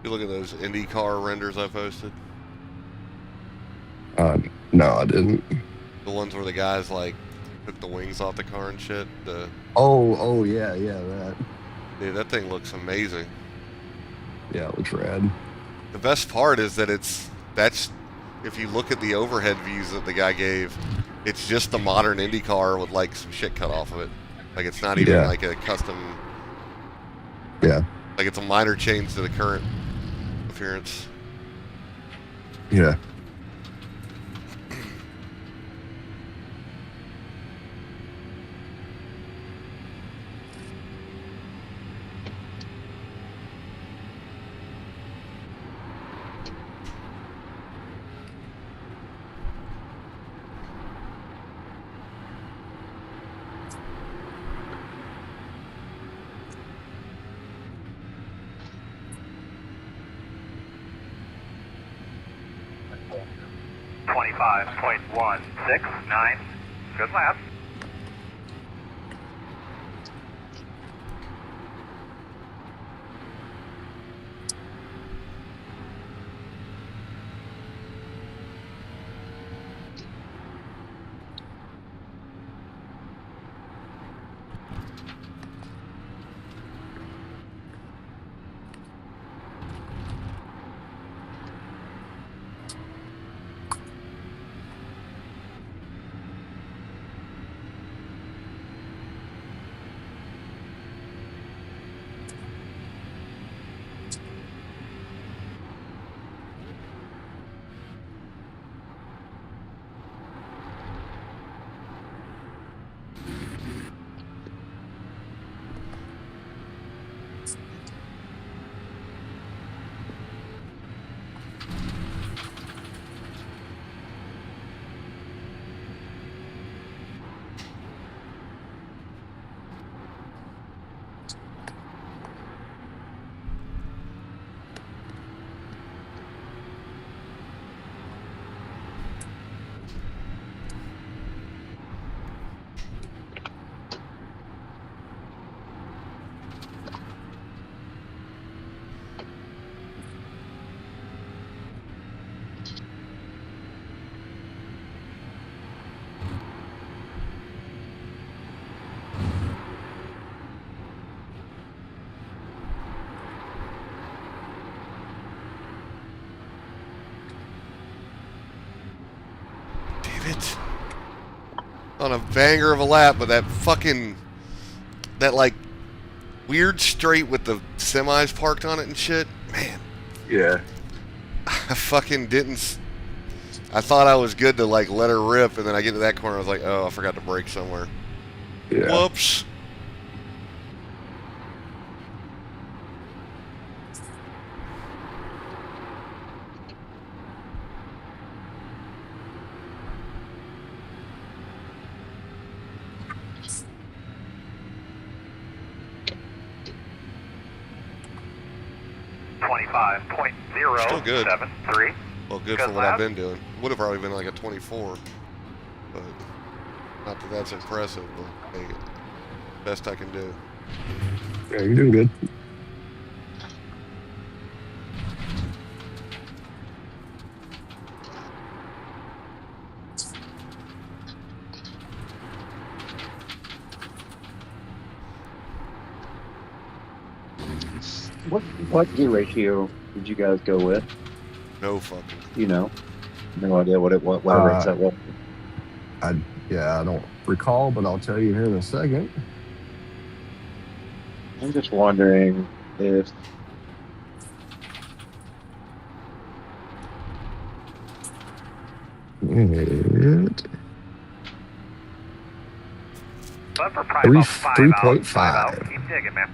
You look at those IndyCar renders I posted. No, I didn't. The ones where the guys like took the wings off the car and shit. Oh yeah, that. Dude, that thing looks amazing. Yeah, it looks rad. The best part is that that's if you look at the overhead views that the guy gave, it's just the modern IndyCar with like some shit cut off of it. Like it's not even like a custom. Yeah. Like it's a minor change to the current appearance. Yeah. .169. Good lap. It on a banger of a lap, but that like weird straight with the semis parked on it and shit, man. Yeah. I fucking didn't. I thought I was good to like let her rip, and then I get to that corner, I was like, oh, I forgot to brake somewhere. Yeah. Whoops. Still good. 25.073. Well, good for what I've been doing. Would have probably been like a 24, but not that that's impressive. But hey, best I can do. Yeah, you're doing good. What gear ratio did you guys go with? No fucking. You know, No idea what race that was. I don't recall, but I'll tell you here in a second. I'm just wondering if But for probably about 5 out. 3.5. Keep digging, man.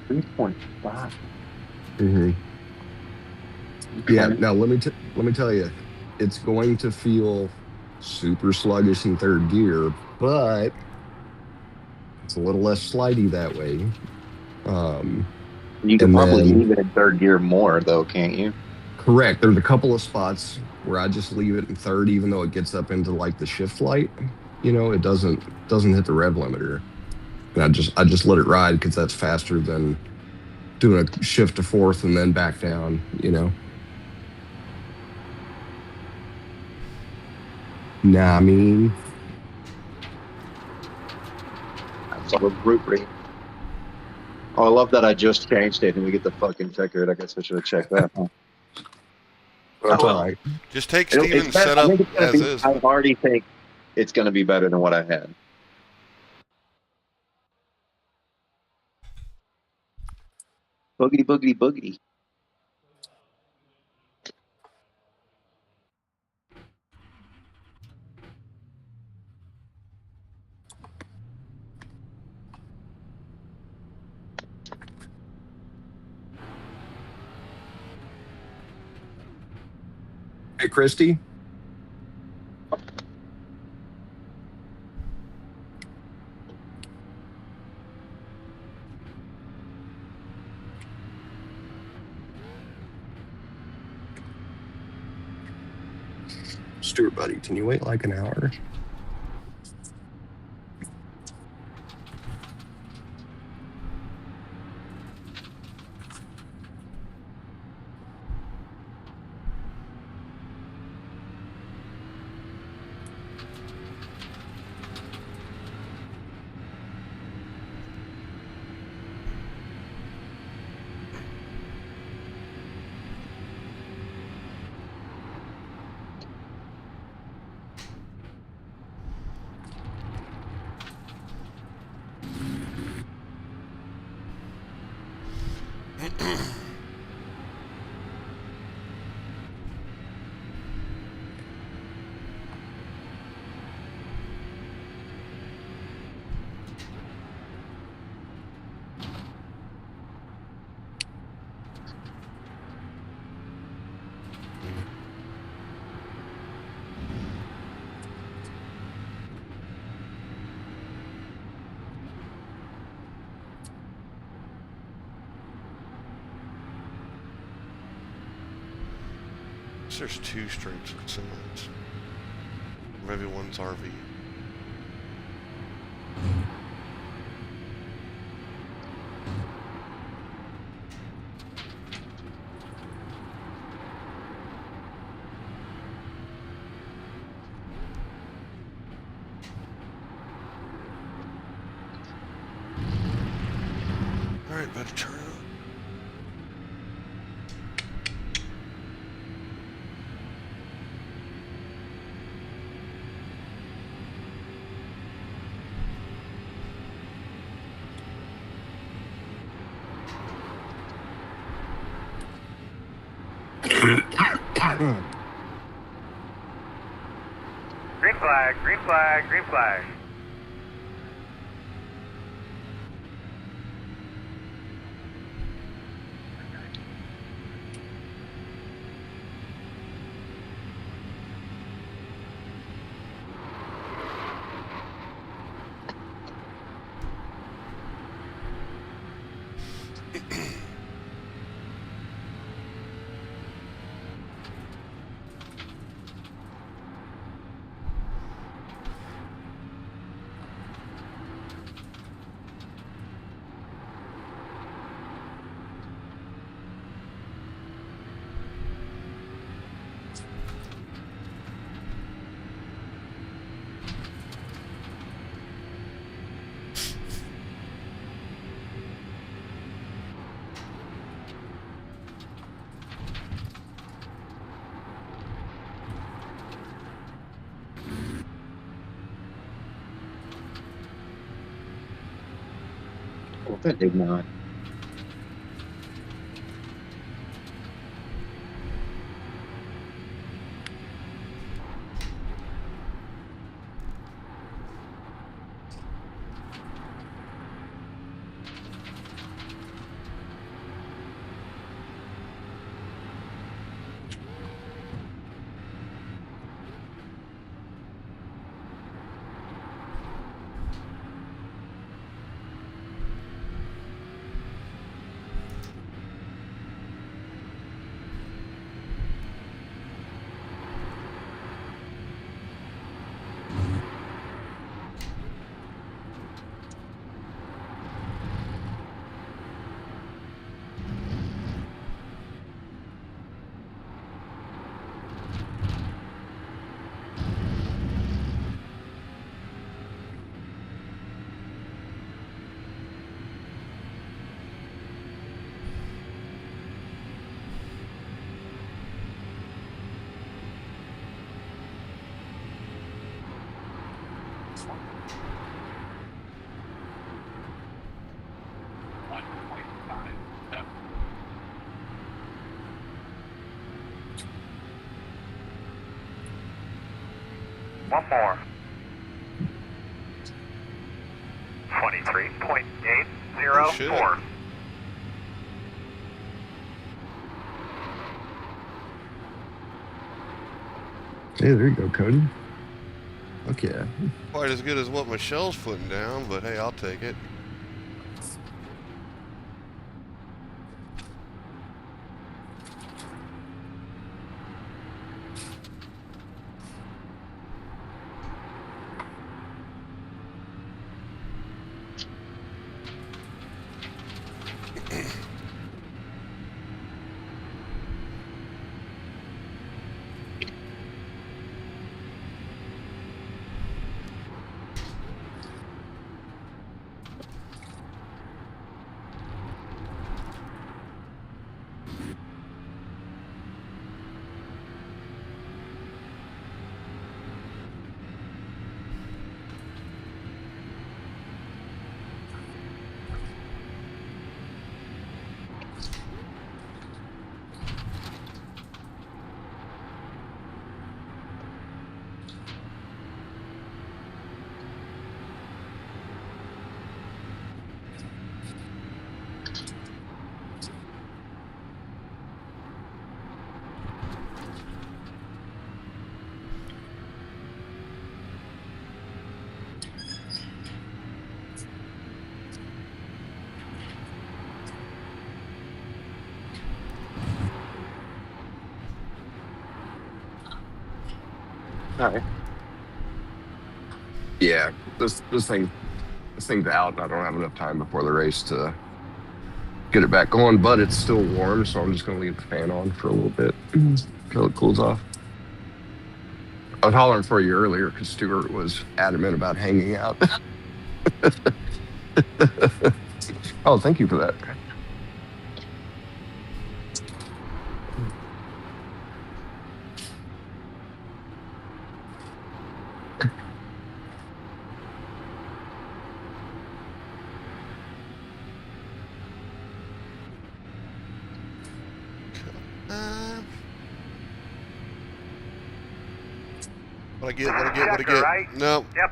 3.5. Mm-hmm. Yeah. Now let me tell you, it's going to feel super sluggish in third gear, but it's a little less slidey that way. You could And probably then leave it in third gear more, though, can't you? correct. There's a couple of spots where I just leave it in third, even though it gets up into like the shift light. It doesn't hit the rev limiter. And I just let it ride because that's faster than doing a shift to fourth and then back down. Nah, I mean, That's all root rate. Oh, I love that I just changed it and we get the fucking ticker. I guess I should have checked that. Huh? that's Oh, all well. right. Just take It's Steven's better. I setup think it's gonna as be. is. I already think it's gonna be better than what I had. Boogity boogity boogity. Hey, Christy. Stuart, buddy, can you wait like an hour? There's two streams of similes. Maybe one's RV. Alright, better turn it on. Green flag, green flag, green flag. That did not. One more. 23.804. Hey, there you go, Cody. Fuck yeah. Quite as good as what Michelle's putting down, but hey, I'll take it. All right. Yeah, this thing's out, and I don't have enough time before the race to get it back going. But it's still warm, so I'm just gonna leave the fan on for a little bit until it cools off. I was hollering for you earlier because Stuart was adamant about hanging out. Oh, thank you for that. What I get? Right? No. Yep.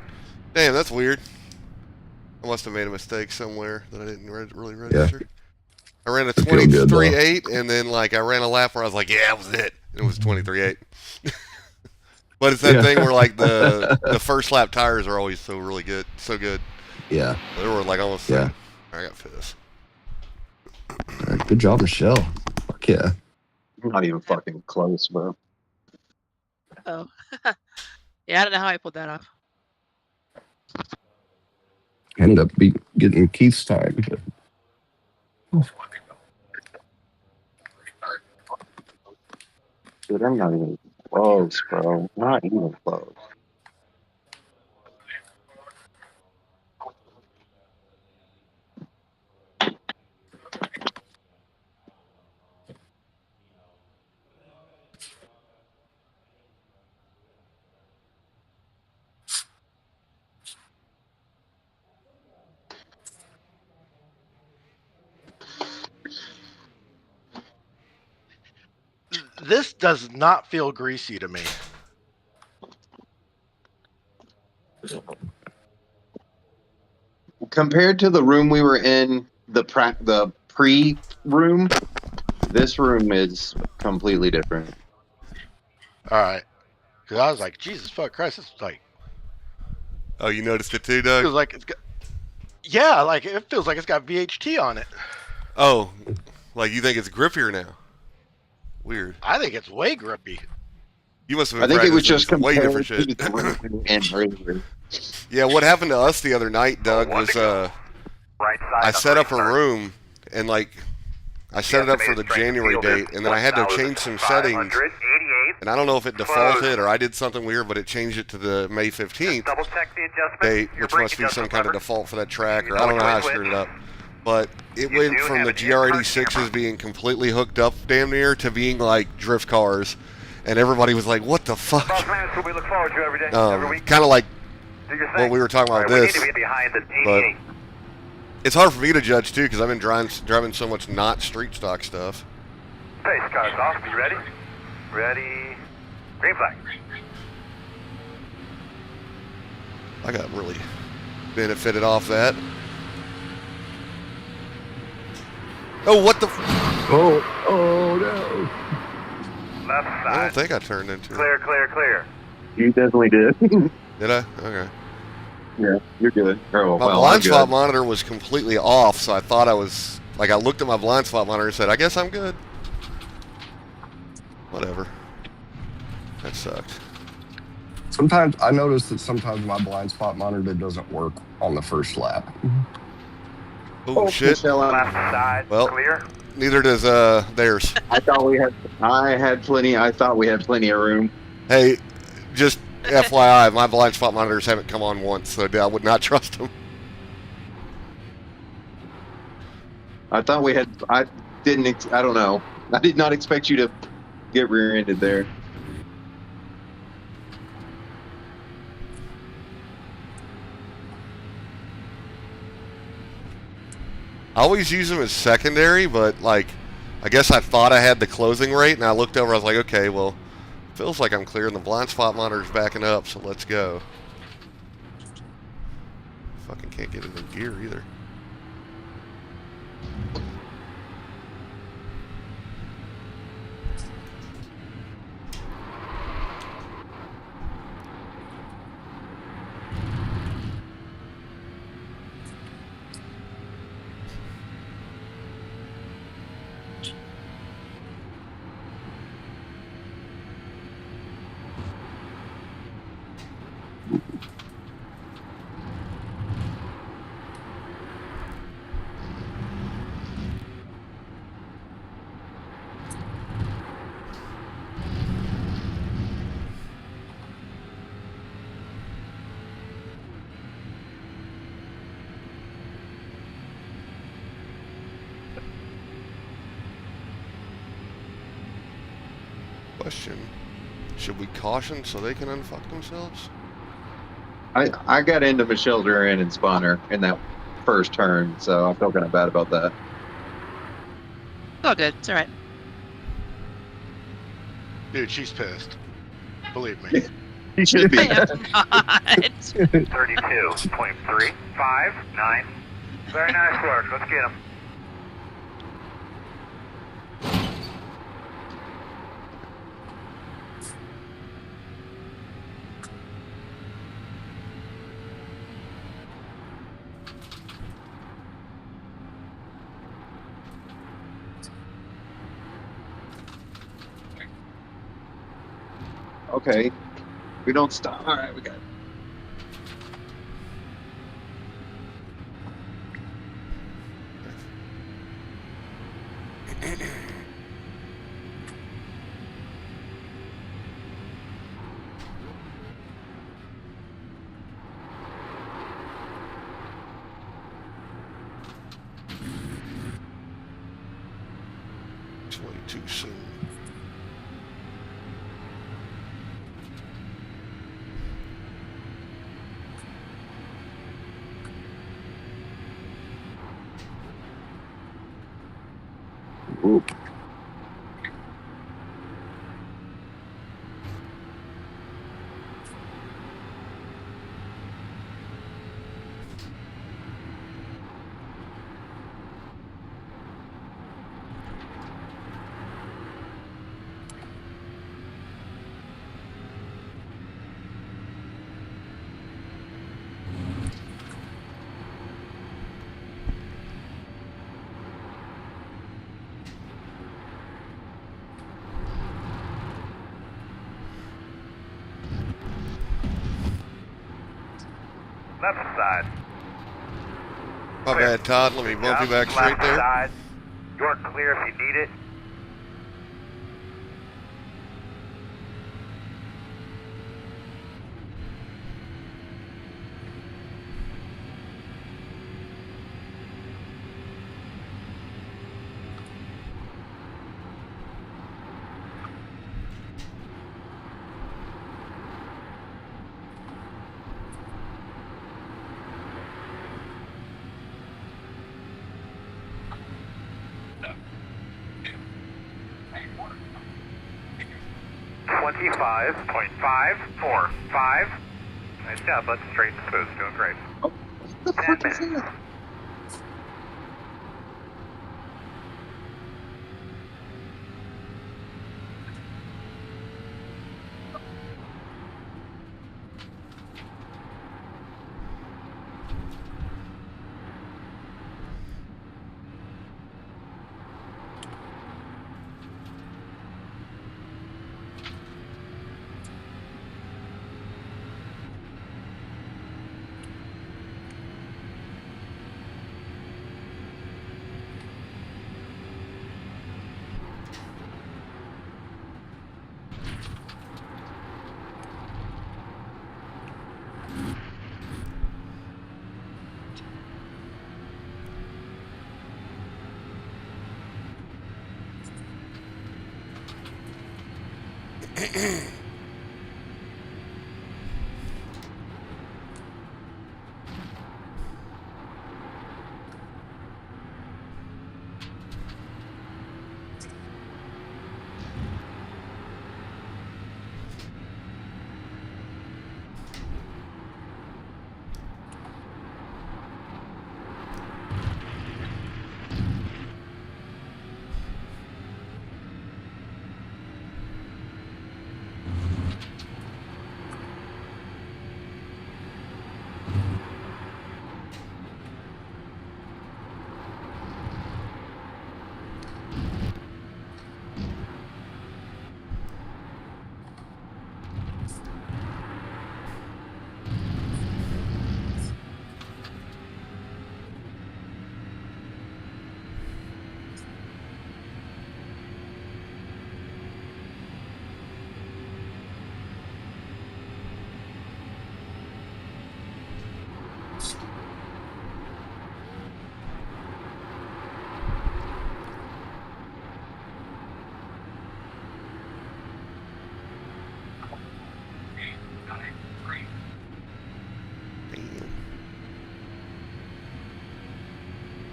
Damn, that's weird. I must have made a mistake somewhere that I didn't really register. I ran a I feel good, though. 23.8, and then like I ran a lap where I was like, yeah, that was it. And it was 23.8. But it's that thing where like the first lap tires are always so good. Yeah. They were like almost. Yeah. I got pissed. Good job, Michelle. Fuck yeah. Not even fucking close, bro. Oh. Yeah, I don't know how I pulled that off. Ended up getting Keith's time. Dude, I'm not even close, bro. Not even close. This does not feel greasy to me. Compared to the room we were in, the pre room, this room is completely different. All right. Because I was like, Jesus fuck Christ, it's like Oh, you noticed it too, Doug? feels like it's got. Yeah, like it feels like it's got VHT on it. Oh, like you think it's grippier now? Weird. I think it's way grippy. You must have I been think it was practicing just some way compared different to shit. the room we were in earlier. Yeah, what happened to us the other night, Doug, One was to go. Right side I on set the up a restart. room and like I set it up for the estimated strength January field is date, and then I had to change some settings. 588. And I don't know if it defaulted or I did something weird, but it changed it to the May 15th Double check the adjustment. date, Your which brake must be some adjustment kind of lever. default for that track, You or I don't know how I know which screwed it way. up. But it You went do from have the an in-car GR86s camera. being completely hooked up damn near to being like drift cars. And everybody was like, what the fuck? Boss man, so we look forward to every day, every week. Kind of like Do your what thing. we were talking about All right, this. we need to be behind the but 88. it's hard for me to judge too because I've been driving so much not street stock stuff. Pace car's off. You ready? Ready. Green flag. I got really benefited off that. Oh, what the? Oh no. Left I side. don't think I turned into it. Clear, clear, clear. You definitely did. Did I? Okay. Yeah, you're good. Oh, My well, blind I'm spot good. monitor was completely off, so I thought I was like I looked at my blind spot monitor and said, "I guess I'm good." Whatever. That sucked. Sometimes I notice that sometimes my blind spot monitor doesn't work on the first lap. Oh shit. Michelle, Left side. Well- Clear. Neither does theirs. I thought we had. I thought we had plenty of room. Hey, just FYI, my blind spot monitors haven't come on once, so I would not trust them. I thought we had. I didn't. I don't know. I did not expect you to get rear-ended there. I always use them as secondary, but like, I guess I thought I had the closing rate, and I looked over. I was like, okay, well, feels like I'm clear, and the blind spot monitor's backing up, so let's go. Fucking can't get it in gear either. Question: should we caution so they can unfuck themselves? I got into Michelle's rear end and spun her in that first turn, so I felt kind of bad about that. It's all good. It's all right. Dude, she's pissed. Believe me. He should be. I am not. 32.359. Very nice work. Let's get him. Okay. We don't stop. All right, we got it. It's way too soon. Ooh. Left side. My Clear. bad, Todd. Let me Good bump you job. back straight Left there. side. You're clear if you need it. .545. Nice job, bud. Straight and smooth. Doing great. What the 10 fuck is minutes. that? Damn.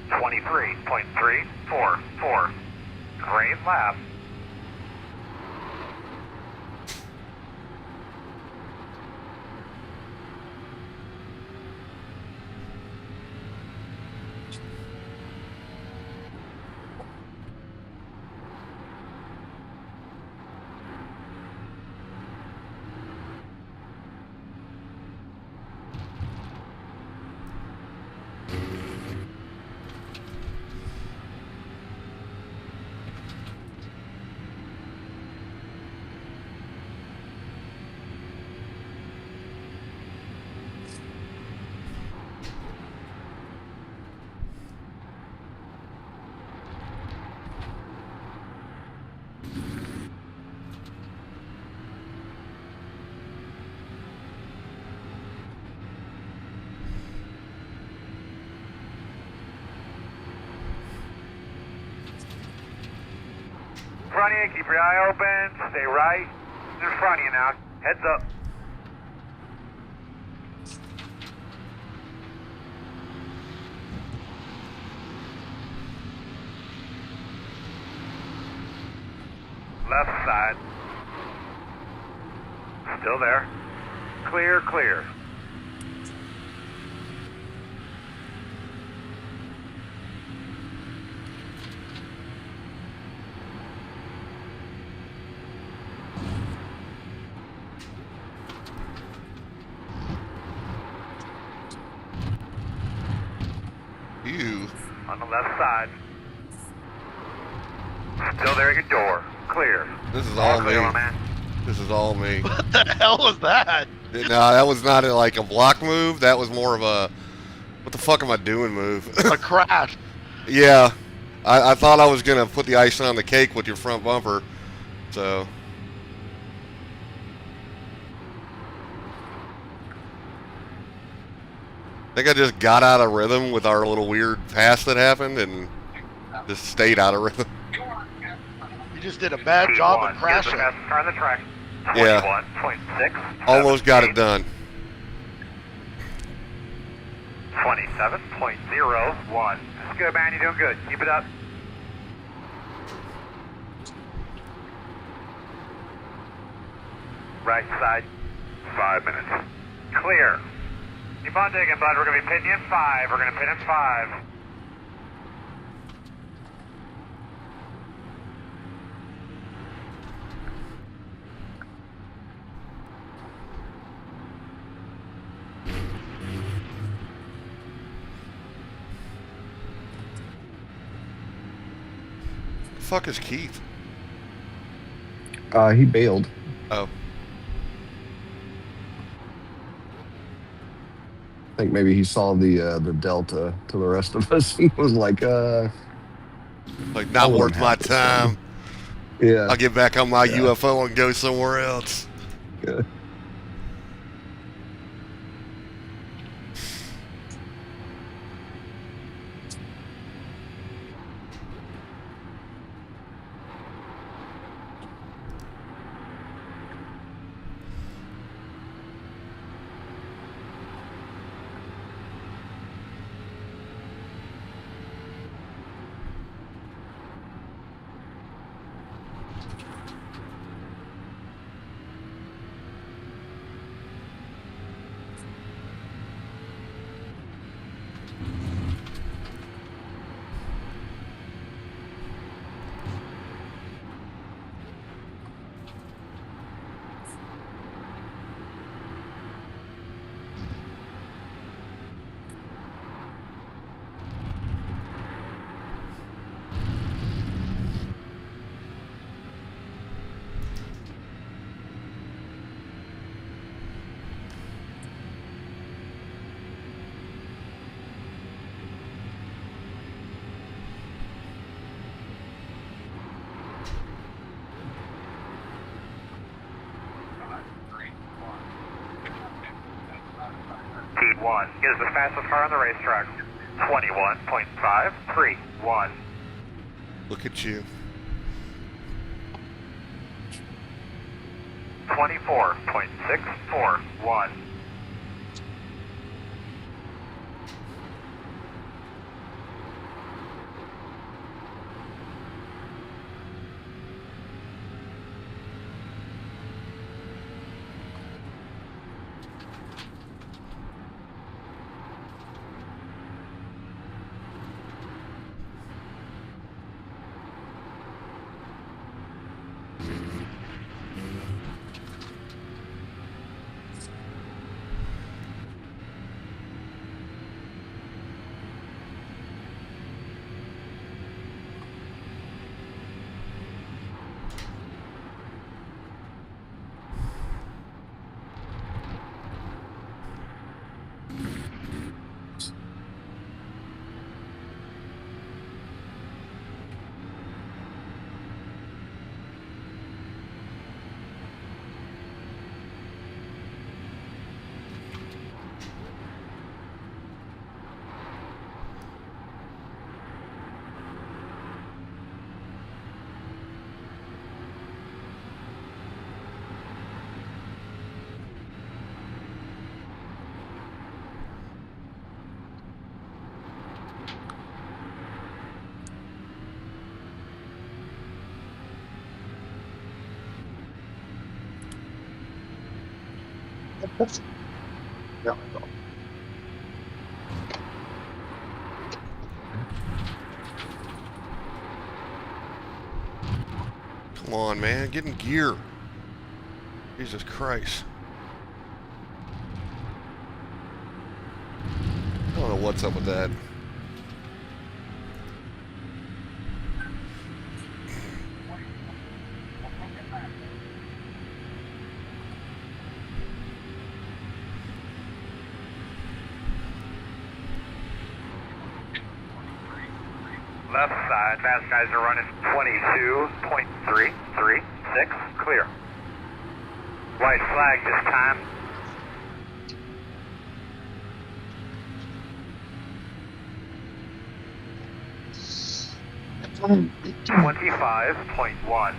23.344. Great lap. Front of you, keep your eye open, stay right. In front of you now, heads up. Left side. Still there. Clear, clear. You. On the left side. Still there at your door. Clear. This is all me. clear, my man. This is all me. What the hell was that? No, that was not like a block move. That was more of a what the fuck am I doing move. A crash. Yeah, I thought I was gonna put the icing on the cake with your front bumper, so. I think I just got out of rhythm with our little weird pass that happened and just stayed out of rhythm. You just did a bad job of crashing. Car on the track. Yeah. 21.6. Almost got it done. 27.01. That's good, man. You're doing good. Keep it up. Right side. 5 minutes. Clear. Keep on digging, bud. We're going to be pitting you in 5. We're going to pit in 5. The fuck is Keith? He bailed. Oh. I think maybe he saw the delta to the rest of us and was like, Like, not worth my time. Yeah. I'll get back on my UFO and go somewhere else. Yeah. T1 is the fastest car on the racetrack. 21.531. Look at you. 24.641. Come on, man. Get in gear. Jesus Christ. I don't know what's up with that. left side. Fast guys are running 22.336. Clear. White flag this time. 25.1.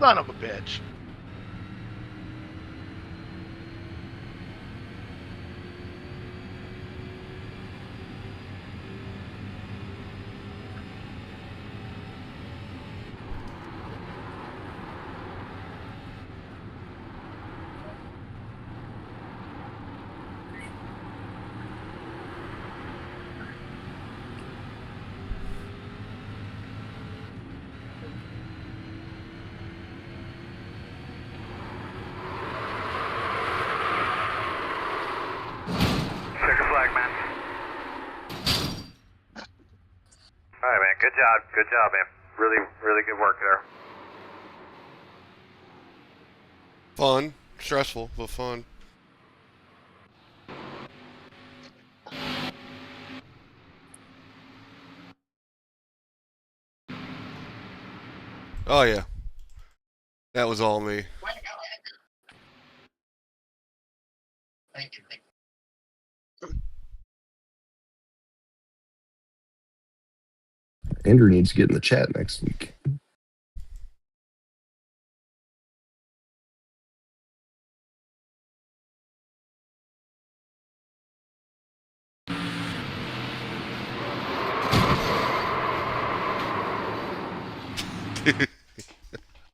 Son of a bitch. Checker flag, man. Alright, man. Good job. Good job, man. Really, really good work there. Fun, stressful, but fun. Oh yeah, that was all me. Andrew needs to get in the chat next week.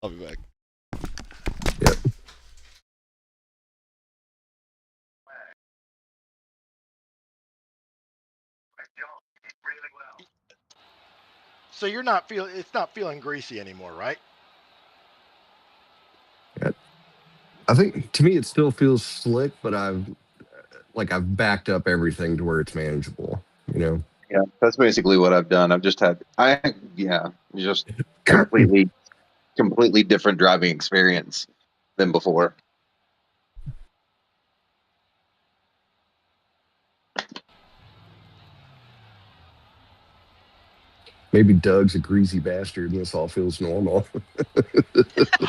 I'll be back. Yep. So it's not feeling greasy anymore, right? I think to me it still feels slick, but I've backed up everything to where it's manageable. You know. Yeah, that's basically what I've done. I've just had, just completely different driving experience than before. Maybe Doug's a greasy bastard and this all feels normal.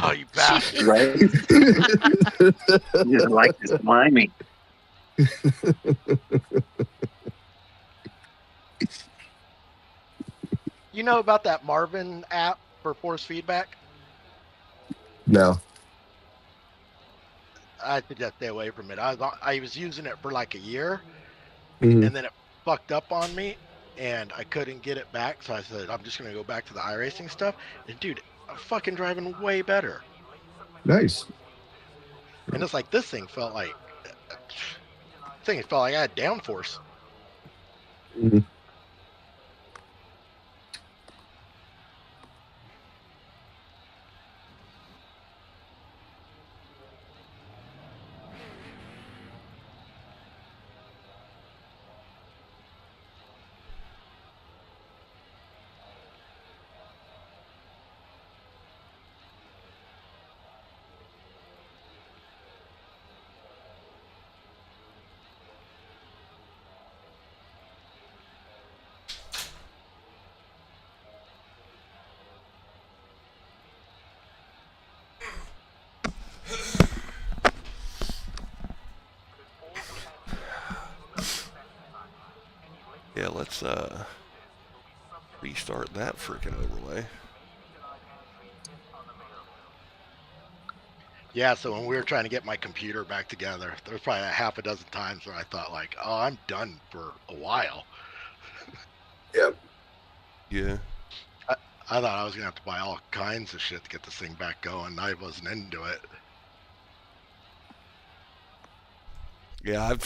Oh, you bastard. Right? You just like to slimy. You know about that Marvin app for force feedback? No. I suggest stay away from it. I was using it for like a year, Mhm. and then it fucked up on me, and I couldn't get it back. So I said, I'm just gonna go back to the iRacing stuff. And dude, I'm fucking driving way better. Nice. And it's like this thing felt like thing. It felt like I had downforce. Mhm. Yeah, let's restart that freaking overlay. Yeah, so when we were trying to get my computer back together, there was probably a half a dozen times where I thought like, oh, I'm done for a while. Yeah. I thought I was gonna have to buy all kinds of shit to get this thing back going. I wasn't into it. Yeah, I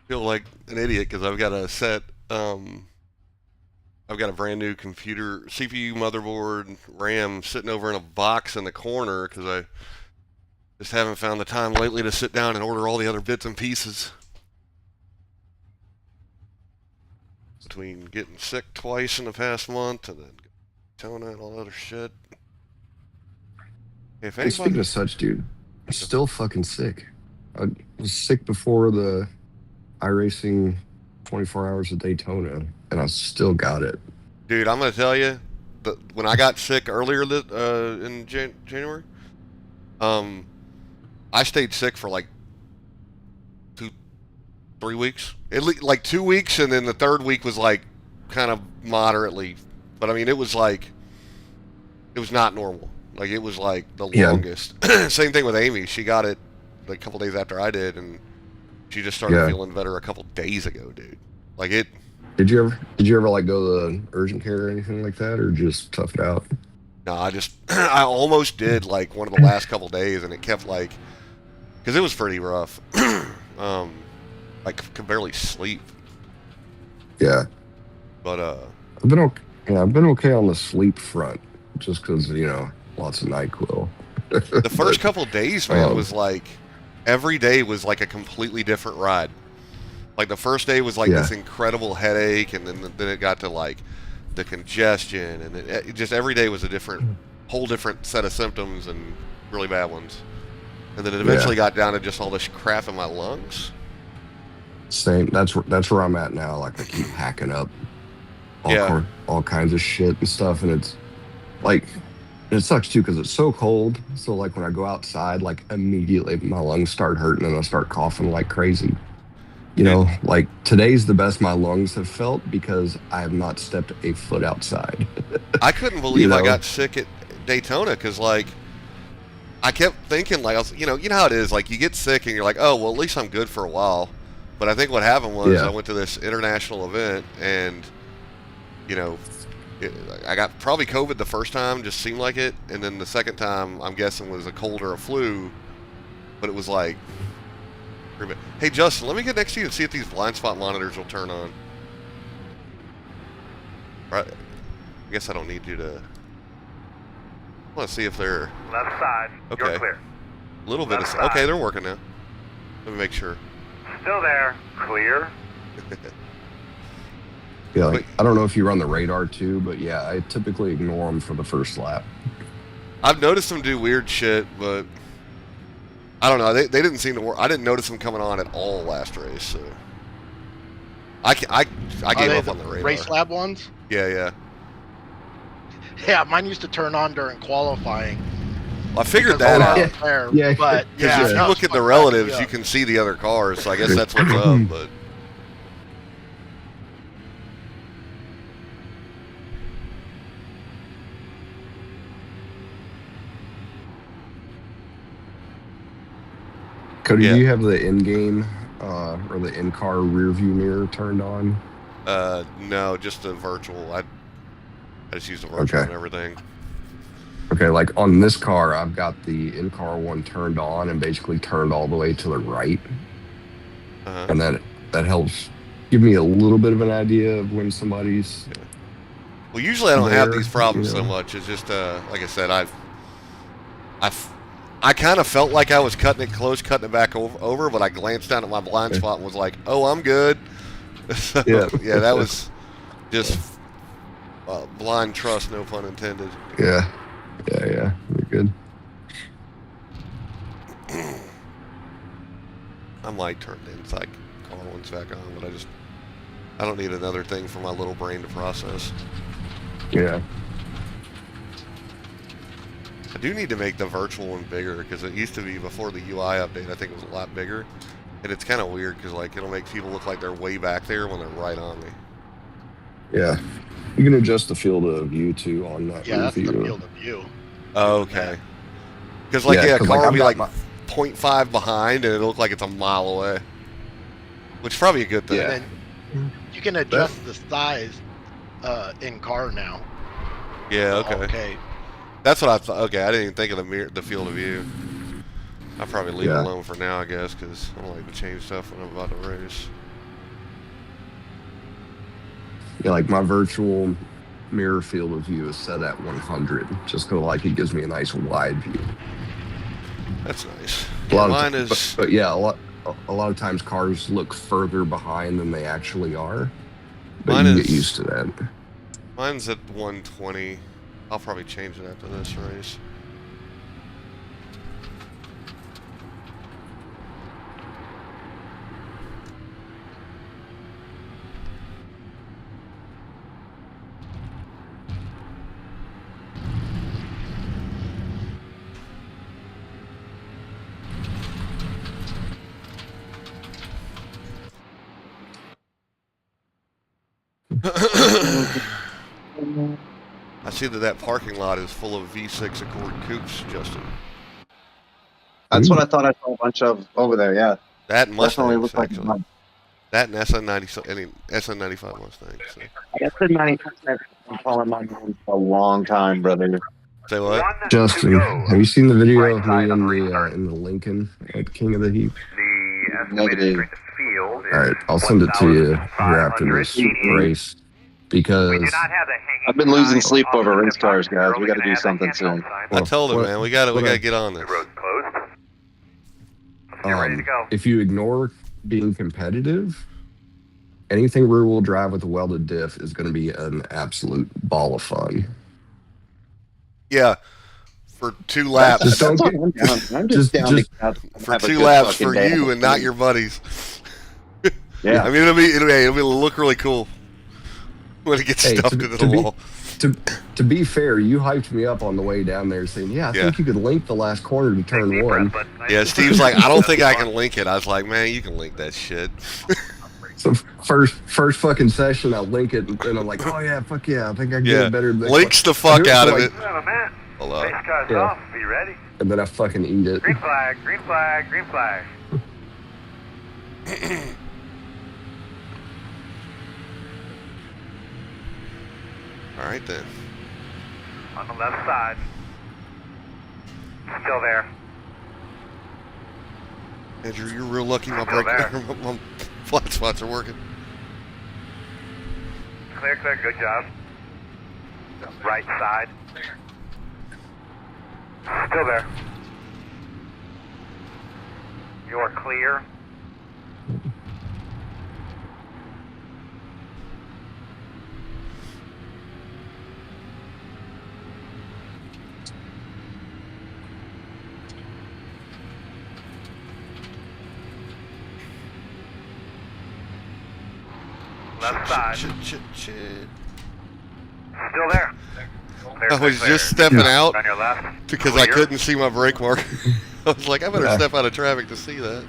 feel like an idiot because I've got a set. I've got a brand new computer, CPU, motherboard, RAM sitting over in a box in the corner because I just haven't found the time lately to sit down and order all the other bits and pieces. Between getting sick twice in the past month and then Tona and all that other shit. If Hey, speaking anybody, of such, dude, I'm still fucking sick. I was sick before the iRacing 24 hours of Daytona, and I still got it. dude, I'm gonna tell you, when I got sick earlier in January, I stayed sick for like 3 weeks, like 2 weeks, and then the third week was like kind of moderately, but I mean it was not normal. Like it was like the longest. Same thing with Amy. She got it like a couple days after I did, and she just started feeling better a couple days ago, dude. Like it. Did you ever like go to urgent care or anything like that, or just tough it out? No, I almost did like one of the last couple days, and it kept like, because it was pretty rough. Like could barely sleep. Yeah. But I've been okay. Yeah, I've been okay on the sleep front, just because lots of NyQuil. The first couple days, man, was like every day was like a completely different ride. Like the first day was like this incredible headache, and then it got to like the congestion, and it just every day was a whole different set of symptoms and really bad ones. And then it eventually got down to just all this crap in my lungs. Same. That's where I'm at now. Like I keep hacking up all kinds of shit and stuff, and it's like it sucks too because it's so cold. So like when I go outside, like immediately my lungs start hurting and I start coughing like crazy. Like today's the best my lungs have felt because I have not stepped a foot outside. I couldn't believe I got sick at Daytona because like I kept thinking like I was, you know how it is, like you get sick and you're like, oh well, at least I'm good for a while. But I think what happened was I went to this international event and I got probably COVID the first time, just seemed like it, and then the second time I'm guessing was a cold or a flu, but it was like. Hey Justin, let me get next to you and see if these blind spot monitors will turn on. Right. I guess I don't need you to. I want to see if they're left side. Okay. You're clear. A little bit of. Okay, they're working now. Let me make sure. Still there. Clear. Yeah, like, I don't know if you run the radar too, but yeah, I typically ignore them for the first lap. I've noticed them do weird shit, but I don't know. They didn't seem to work. I didn't notice them coming on at all last race. So I gave up on the radar. Race lab ones? Yeah. Yeah, mine used to turn on during qualifying. Well, I figured that out. But if you look at the relatives, you can see the other cars. So I guess that's what's up. But Cody, do you have the in-game or the in-car rear view mirror turned on? No, just the virtual. I just use the virtual and everything. Okay, like on this car, I've got the in-car one turned on and basically turned all the way to the right. and that helps give me a little bit of an idea of when somebody's. Yeah. Well, usually I don't have there, these problems you know. so much. It's just like I said, I kind of felt like I was cutting it close, cutting it back over, but I glanced down at my blind spot and was like, "Oh, I'm good." So, Yeah. yeah, that was just blind trust, no pun intended. Yeah. You're good. I might turn the inside car ones back on, but I don't need another thing for my little brain to process. Yeah. I do need to make the virtual one bigger because it used to be before the UI update. I think it was a lot bigger, and it's kind of weird because like it'll make people look like they're way back there when they're right on me. Yeah. You can adjust the field of view too on that. Yeah, that's the review. field of view. Oh, okay. Because like a car will be like 0.5 behind, and it'll look like it's a mile away, which is probably a good thing. Yeah. And then you can adjust the size in car now. Yeah. So, Okay. That's what I thought. Okay, I didn't even think of the field of view. I'll probably leave it alone for now, I guess, because I don't like to change stuff when I'm about to race. Yeah, like my virtual mirror field of view is set at 100, just because like it gives me a nice wide view. That's nice. Mine is, but yeah, a lot of times cars look further behind than they actually are. But you get used to that. Mine's at 120. I'll probably change it after this race. I see that parking lot is full of V6 Accord coupes, Justin. That's what I thought I saw a bunch of over there. Yeah, that Mustangs looks actually. Like that and SN95 Mustang. So. SN95. I'm calling my name for a long time, brother. Say what? Justin, have you seen the video of me in the Lincoln at King of the Heap? Negative. All right, I'll send it to you here after this race because I've been losing sleep over race cars, guys. We got to do something soon. I told him, man, we got to get on this. If you ignore being competitive, anything rear-wheel drive with a welded diff is going to be an absolute ball of fun. Yeah, for 2 laps. Just don't get, I'm just down for 2 laps for you and not your buddies. Yeah, I mean it'll look really cool when it gets stuffed into the wall. To be fair, you hyped me up on the way down there, saying, "Yeah, I think you could link the last corner to turn 1." Yeah, Steve's like, "I don't think I can link it." I was like, "Man, you can link that shit." So first fucking session, I'll link it, and I'm like, "Oh yeah, fuck yeah, I think I can get it better." Links the fuck out of it. Hello. Race car's off. Be ready. And then I fucking eat it. Green flag. Green flag. Green flag. All right then. On the left side. Still there. Andrew, you're real lucky my flat spots are working. Clear, clear, good job. Right side. Still there. You're clear. Left side. Shit. Still there. Clear, I was just stepping out because I couldn't see my brake mark. I was like, I better step out of traffic to see that.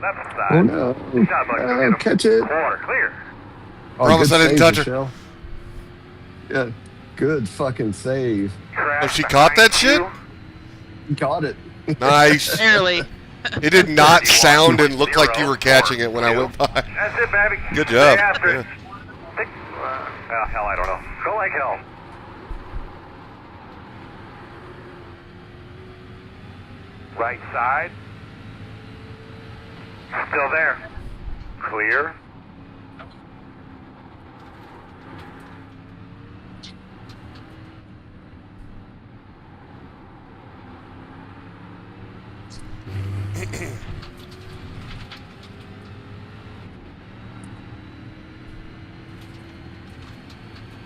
Left side. Oh no! Good job, Buck. Go get him. Catch it! Quarter, clear. Oh, Promise good I didn't save, touch her. Michelle. Yeah, good fucking save. Crash Oh, she caught that shit? behind You caught it. Nice. Barely. It did not sound and look like you were catching it when I went by. That's it, baby. Good job. Stay after Yeah. it. Hell, I don't know. Go like hell. Right side. Still there. Clear.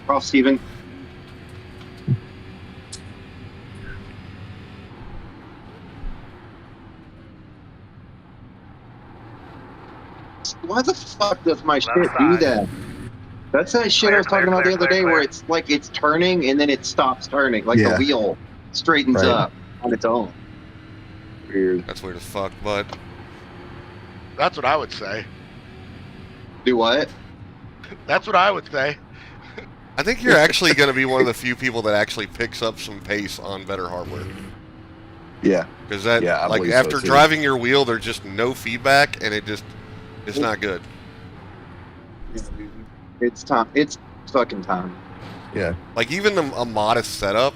Off, Steven. Why the fuck does my shit do side. that? That's that shit I was talking about the other day where it's like it's turning and then it stops turning. Like the Yeah. wheel straightens Right. up on its own. Weird. That's weird as fuck, but That's what I would say. Do what? That's what I would say. I think you're actually going to be one of the few people that actually picks up some pace on better hardware. Yeah. Because that, Yeah, I like, believe so, after too. driving your wheel, there's just no feedback, and it's not good. It's time. It's fucking time. Yeah. Like, even a modest setup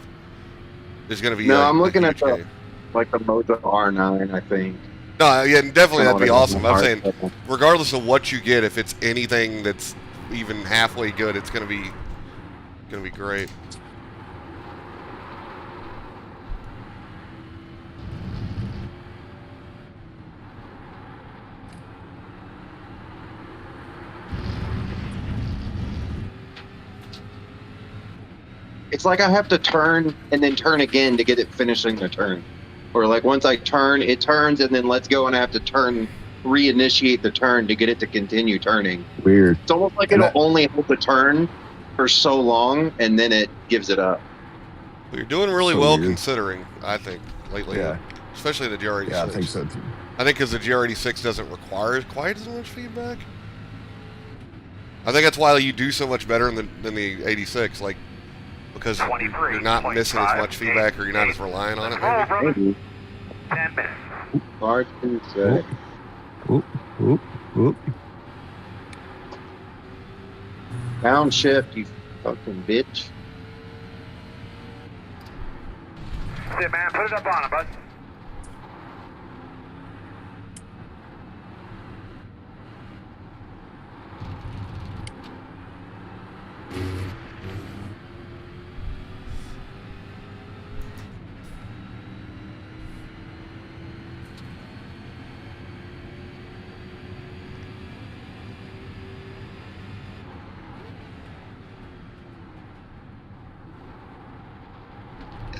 is going to be No, a, I'm looking a at huge the game. like the Moto R9, I think. No, yeah, definitely that'd be I don't know awesome. what I'm it saying, is. regardless of what you get, if it's anything that's even halfway good, it's going to be great. It's like I have to turn and then turn again to get it finishing the turn. Or like once I turn, it turns and then lets go and I have to turn, reinitiate the turn to get it to continue turning. Weird. It's almost like And it'll that- only hold the turn for so long and then it gives it up. Well, you're doing really So well weird. considering, I think, lately. Yeah. Especially the GR86. Yeah, I think so too. I think because the GR86 doesn't require quite as much feedback. I think that's why you do so much better than the 86, like because you're not missing as much feedback or you're not as reliant on it. Roll, Maybe. brother. Maybe. 10 minutes. Hard to say. Oop, oop, oop. Downshift, you fucking bitch. Sit, man. Put it up on him, bud.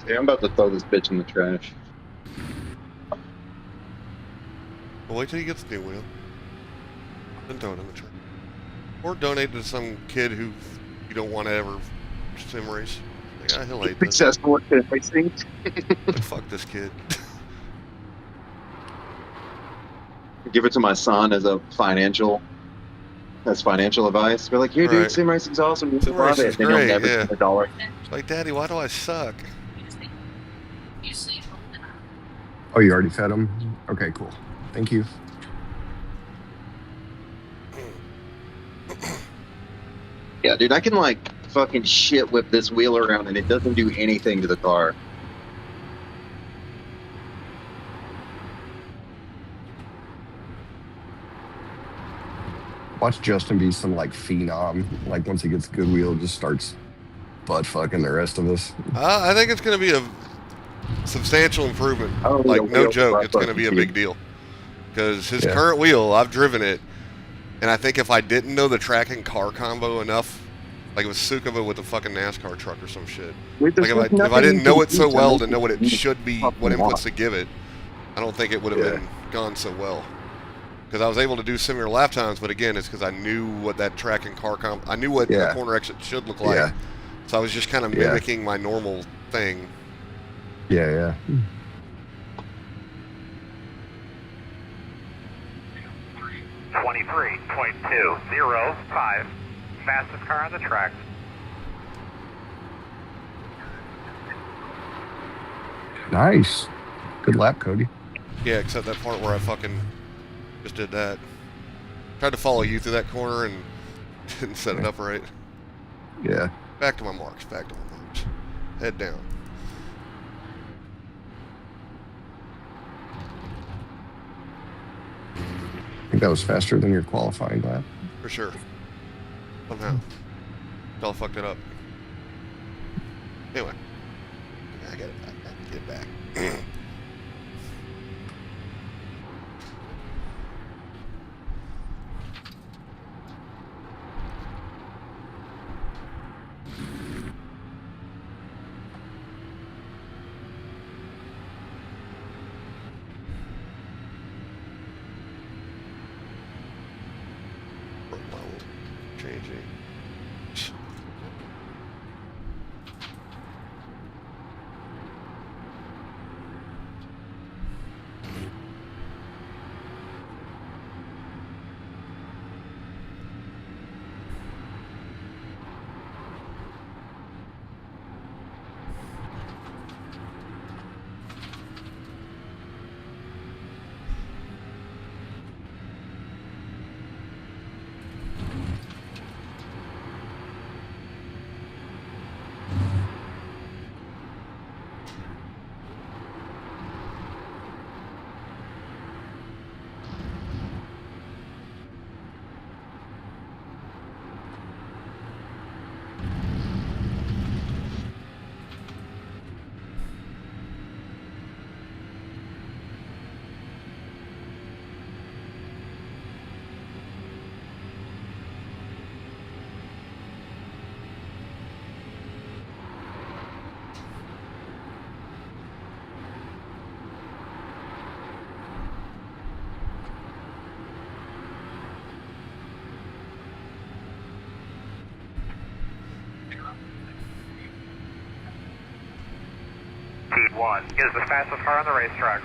Yeah, I'm about to throw this bitch in the trash. Well, wait till you get the new wheel. Then throw it in the truck. Or donate to some kid who you don't want to ever sim race. Like, he'll hate this. Successful at racing. Like, fuck this kid. Give it to my son as financial advice. Be like, here, dude, Right. sim racing's awesome. You Sim should love racing's it. Then he'll great, never yeah. spend $1. It's like, Daddy, why do I suck? Oh, you already fed him? Okay, cool. Thank you. Yeah, dude, I can like fucking shit whip this wheel around and it doesn't do anything to the car. Watch Justin be some like phenom. Like once he gets a good wheel, just starts butt fucking the rest of us. I think it's going to be a substantial improvement. Oh, Like, the no wheel joke, butt it's going to be a fucking big huge. deal. Because his Yeah. current wheel, I've driven it, and I think if I didn't know the track and car combo enough, like it was Sukova with a fucking NASCAR truck or some shit. Wait, Like there's if I nothing didn't you know can it do so to well make to know what it it should be, fucking what inputs walk. to give it, I don't think it would have Yeah. been gone so well. Because I was able to do similar lap times, but again, it's because I knew what that track and car I knew what Yeah. a corner exit should look like. Yeah. So I was just kind of Yeah. mimicking my normal thing. Yeah, yeah. 23.205. Fastest car on the track. Nice. Good lap, Cody. Yeah, except that part where I fucking just did that. Tried to follow you through that corner and didn't set it up right. Yeah. Back to my marks. Back to my marks. Head down. I think that was faster than your qualifying lap. For sure. Somehow. Y'all fucked it up. Anyway. I gotta get back. Changing. T1 is the fastest car on the racetrack.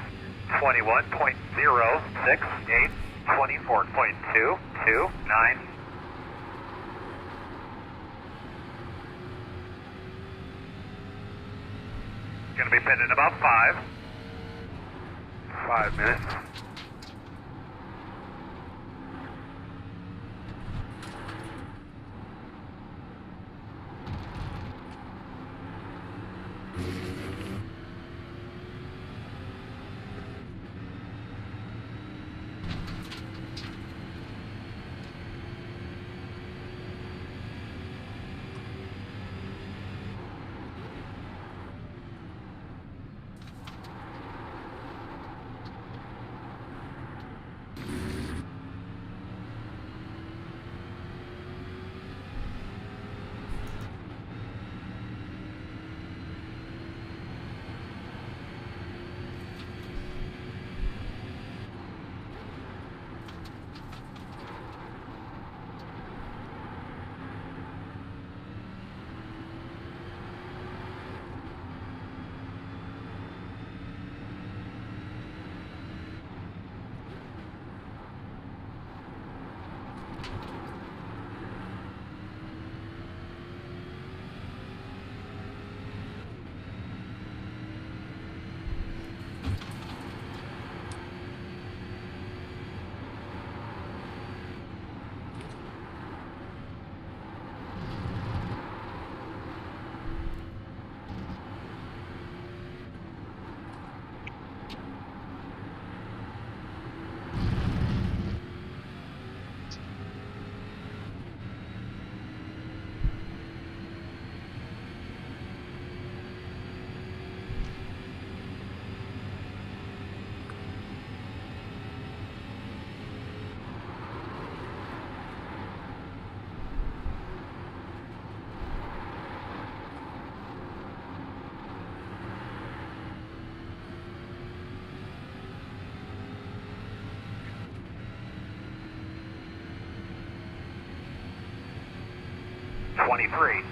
21.068, 24.229. Gonna be pitting in about 5 minutes.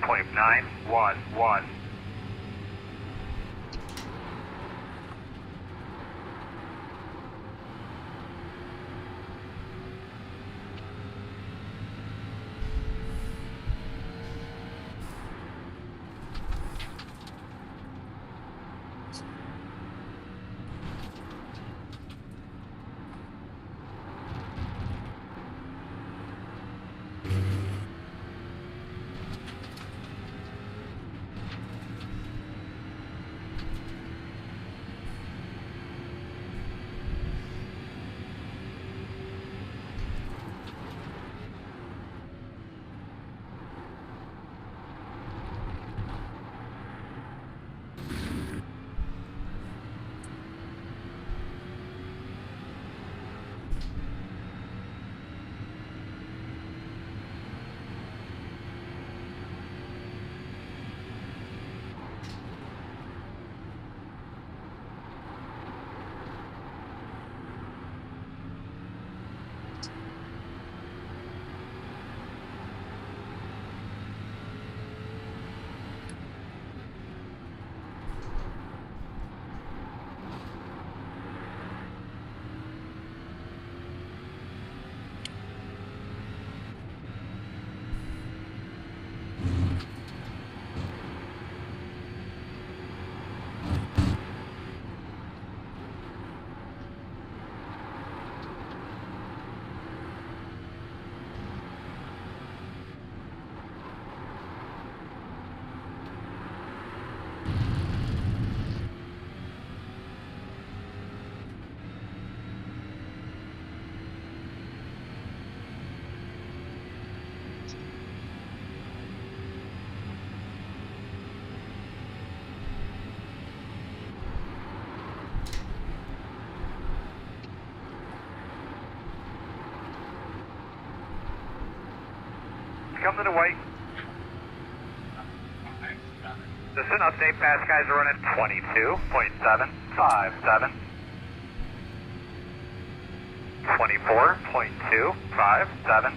.911. Come to the white. Just an update, fast guys are running 22.757. 24.257.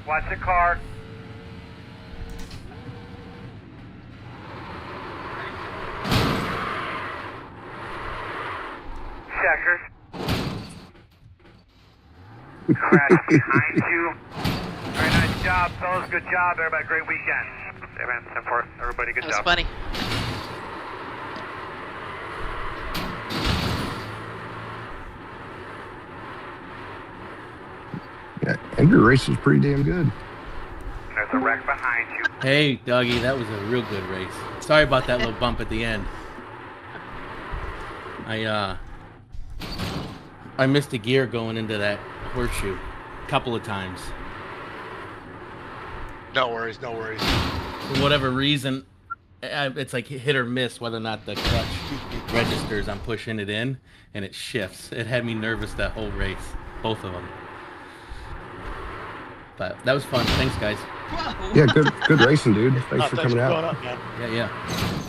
Watch the car. Checkers. Crash behind you. Very nice job, fellas. Good job. Everybody, great weekend. Hey, man, 10-4. Everybody, good That was job. funny. Yeah, Andrew race was pretty damn good. There's a wreck behind you. Hey, doggy, that was a real good race. Sorry about that little bump at the end. I missed a gear going into that horseshoe a couple of times. No worries, no worries. For whatever reason, it's like hit or miss whether or not the clutch registers. I'm pushing it in, and it shifts. It had me nervous that whole race, both of them. But that was fun. Thanks, guys. Whoa. Yeah, good racing, dude. Thanks for coming going out. up, man.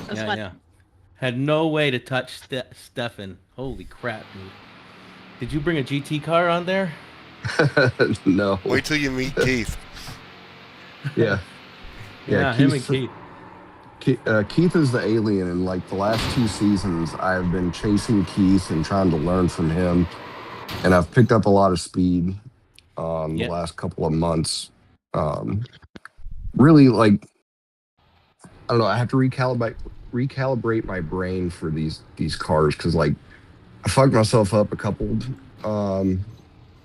That's fun. Yeah. Had no way to touch Stefan. Holy crap, dude. Did you bring a GT car on there? No. Wait till you meet Keith. Yeah. Yeah, him and Keith. Keith is the alien, and like the last 2 seasons, I've been chasing Keith and trying to learn from him, and I've picked up a lot of speed the last couple of months. Really, like, I don't know. I have to recalibrate my brain for these cars because, like, I fucked myself up a couple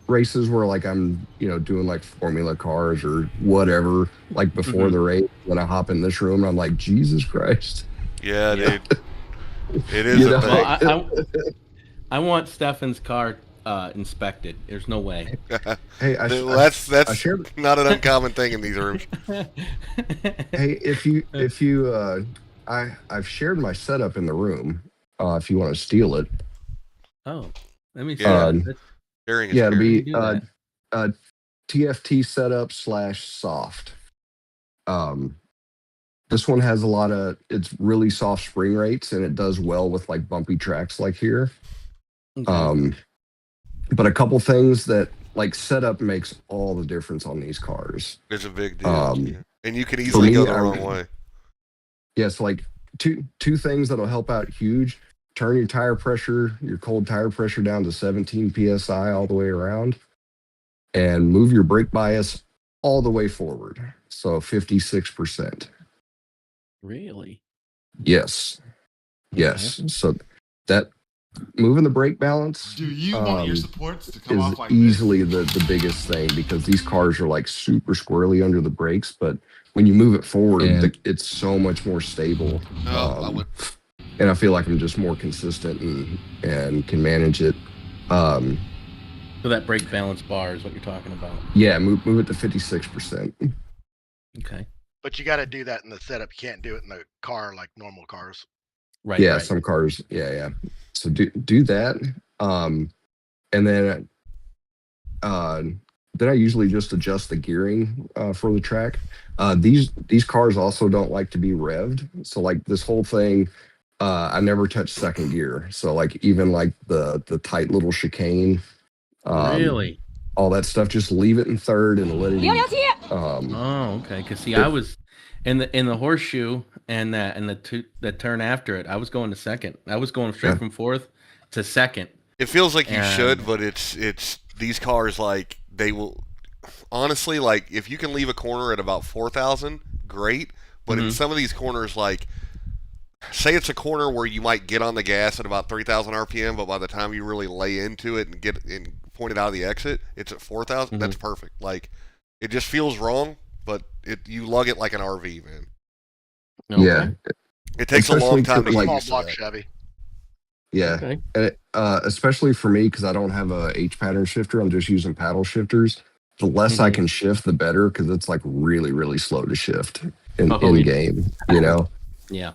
races where, like, I'm doing like formula cars or whatever, like before the race. When I hop in this room, I'm like, Jesus Christ. Yeah, dude. It is a thing. Well, I want Stefan's car inspected. There's no way. Hey, that's I shared, not an uncommon thing in these rooms. hey, I've shared my setup in the room. If you want to steal it. Oh, let me see. Yeah. Sharing is Yeah, it'll caring. be TFT setup /soft. This one has it's really soft spring rates, and it does well with like bumpy tracks like here. Okay. But a couple things that like setup makes all the difference on these cars. It's a big deal. And you can easily me, go the wrong way. Yes, like two things that'll help out huge. Turn your tire pressure, your cold tire pressure down to 17 psi all the way around, and move your brake bias all the way forward. So 56%. Really? Yes. Yes. So that moving the brake balance Do you want your supports to come is off like easily this? the biggest thing, because these cars are like super squirrely under the brakes, but when you move it forward, it's so much more stable. And I feel like I'm just more consistent and can manage it. So that brake balance bar is what you're talking about. Yeah, move it to 56%. Okay. But you got to do that in the setup. You can't do it in the car like normal cars. Right. Yeah, right. some cars. Yeah. So do that. And then I usually just adjust the gearing for the track. These cars also don't like to be revved. So like this whole thing, I never touch second gear. So like even like the tight little chicane, Really? all that stuff, just leave it in third and let it eat. Oh, okay. Because see, I was in the horseshoe and the turn after it. I was going to second. I was going straight from fourth to second. It feels like you should, but it's these cars, like, they will honestly, like, if you can leave a corner at about 4,000, great. But in some of these corners, like, say it's a corner where you might get on the gas at about 3,000 RPM, but by the time you really lay into it and get and point it out of the exit, it's at 4,000. That's perfect. Like, it just feels wrong, but you lug it like an RV, man. Okay. Yeah, it takes a long time to get Small used to block that. Chevy. Yeah, Okay. and especially for me, because I don't have a H pattern shifter, I'm just using paddle shifters. The less I can shift, the better, because it's like really, really slow to shift in game, you know? Yeah.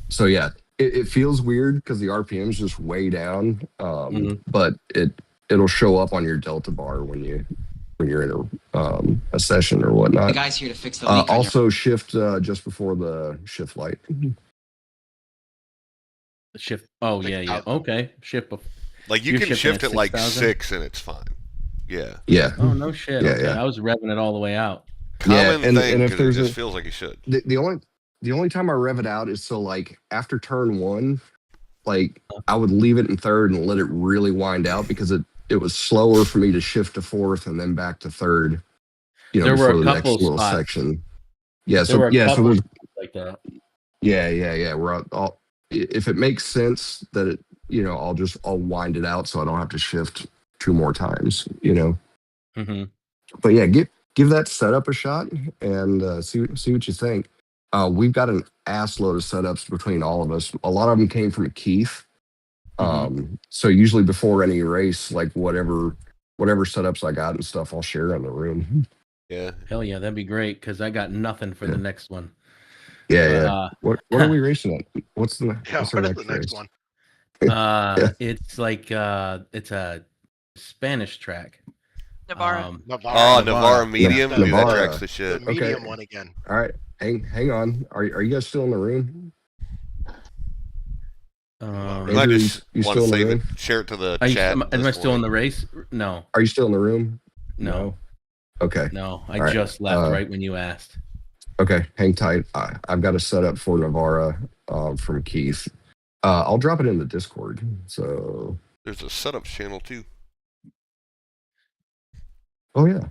So yeah, it feels weird because the RPM is just way down, but it'll show up on your delta bar when you're in a session or whatnot. The guy's here to fix the leak. Also shift just before the shift light. The shift. Oh yeah. Okay. Shift. Like you can shift it like 6 and it's fine. Yeah. Yeah. Oh no shit. Yeah, Okay. yeah. I was revving it all the way out. Common thing, and if because there's it just feels like you should. The only time I rev it out is so like after turn 1, like I would leave it in third and let it really wind out, because it was slower for me to shift to fourth and then back to third. You know, There were before a the next couple little spots. section. Yeah. There were So a couple there's like that. Yeah. If it makes sense that it, I'll wind it out so I don't have to shift 2 more times, you know. But yeah, give that setup a shot and see what you think. We've got an ass load of setups between all of us. A lot of them came from Keith. So usually before any race, like whatever setups I got and stuff, I'll share in the room. Yeah. Hell yeah, that'd be great, because I got nothing for the next one. Yeah. What are we racing at? What's our What is the next one? It's like it's a Spanish track. Navarra. Navarra medium. Dude, that Navarra. track's the shit. The medium one again. All right, hang on. Are you guys still in the room? You might just want to save it, share it to the chat. Am I still in the race? No. Are you still in the room? No. Okay. No, I just left right when you asked. Okay, hang tight. I've got a setup for Navarra from Keith. I'll drop it in the Discord. So there's a setup channel too. Oh yeah.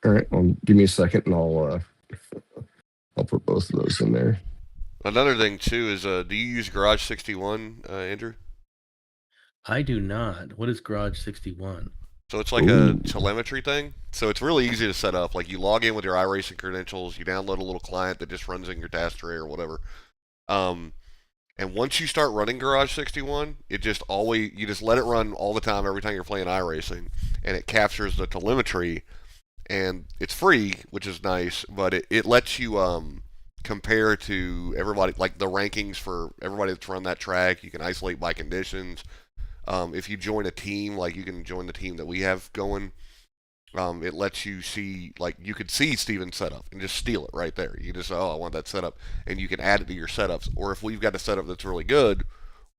All right. Well, give me a second, and I'll put both of those in there. Another thing too is, do you use Garage 61, Andrew? I do not. What is Garage 61? So it's like a telemetry thing. So it's really easy to set up. Like you log in with your iRacing credentials, you download a little client that just runs in your task tray or whatever. And once you start running Garage 61, you just let it run all the time every time you're playing iRacing, and it captures the telemetry, and it's free, which is nice, but it lets you compare to everybody, like the rankings for everybody that's run that track. You can isolate by conditions. If you join a team, like you can join the team that we have going, it lets you see, like you could see Steven's setup and just steal it right there. You just say, I want that setup, and you can add it to your setups. Or if we've got a setup that's really good,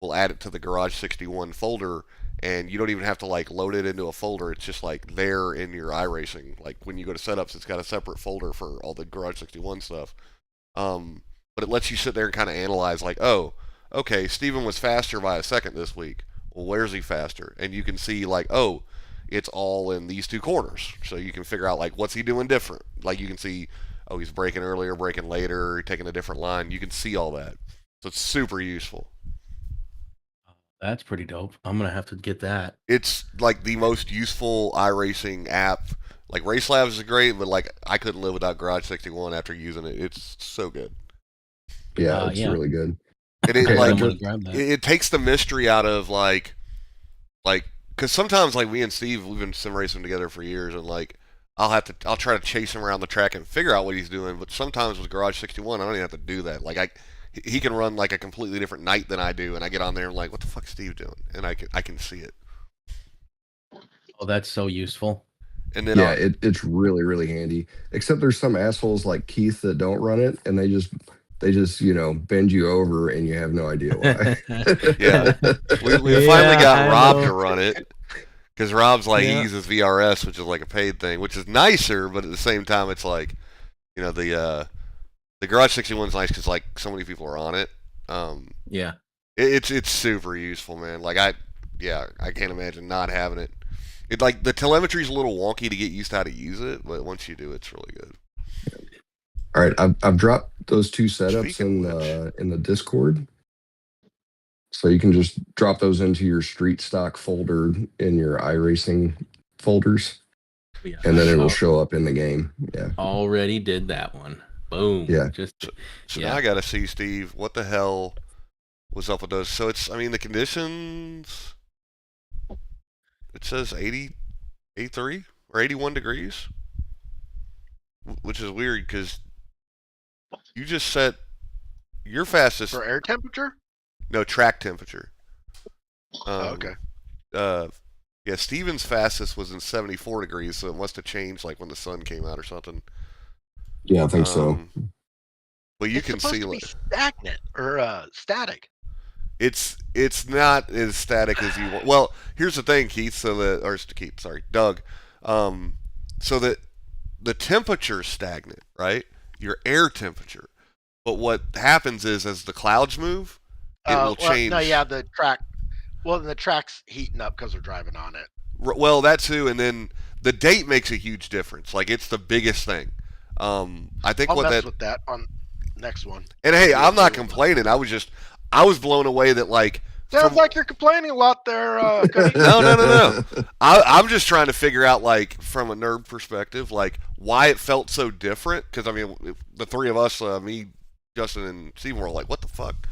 we'll add it to the Garage 61 folder, and you don't even have to like load it into a folder. It's just like there in your iRacing. Like when you go to setups, it's got a separate folder for all the Garage 61 stuff. But it lets you sit there and kind of analyze, like, oh, okay, Steven was faster by a second this week. Well, where's he faster? And you can see, like, oh, it's all in these two corners. So you can figure out, like, what's he doing different? Like, you can see, oh, he's braking earlier, braking later, taking a different line. You can see all that. So it's super useful. That's pretty dope. I'm going to have to get that. It's, like, the most useful iRacing app. Like, Race Labs is great, but, like, I couldn't live without Garage 61 after using it. It's so good. Yeah, it's really good. And it, Okay, like, I'm gonna grab that. it takes the mystery out of, like, because sometimes, like, me and Steve, we've been sim racing together for years, and, like, I'll try to chase him around the track and figure out what he's doing, but sometimes with Garage 61, I don't even have to do that. Like, he can run, like, a completely different night than I do, and I get on there and, like, what the fuck's Steve doing? And I can see it. Oh, that's so useful. And then yeah, it's really, really handy. Except there's some assholes like Keith that don't run it, and they just bend you over, and you have no idea why. Yeah, we finally got Rob to run it, because Rob's like, he uses VRS, which is like a paid thing, which is nicer, but at the same time, it's like, the Garage 61 is nice because like so many people are on it. Yeah, it's super useful, man. Like I can't imagine not having it. It like the telemetry's a little wonky to get used to how to use it, but once you do, it's really good. All right, I've dropped those two setups in the Discord, so you can just drop those into your street stock folder in your iRacing folders, and then it will show up in the game. Yeah, already did that one. Boom. Yeah. So now I got to see, Steve, what the hell was up with those. So the conditions. It says 83 or 81 degrees, which is weird because you just set your fastest For air temperature? No, track temperature. Okay. Yeah, Steven's fastest was in 74 degrees, so it must have changed like when the sun came out or something. Yeah, I think so. But you it's can supposed see to be stagnant or static. It's not as static as you want. Well, here's the thing, Keith. Doug. So that the temperature's stagnant, right? Your air temperature. But what happens is, as the clouds move, it will change. No, yeah, the track. Well, the track's heating up because we're driving on it. Well, that too, and then the date makes a huge difference. Like it's the biggest thing. I think I'll mess with that on next one. And hey, I'm not complaining. I was blown away that like. Sounds like you're complaining a lot there. No. I'm just trying to figure out, like, from a nerd perspective, like, why it felt so different. Because, I mean, the three of us, me, Justin, and Steven were like, what the fuck?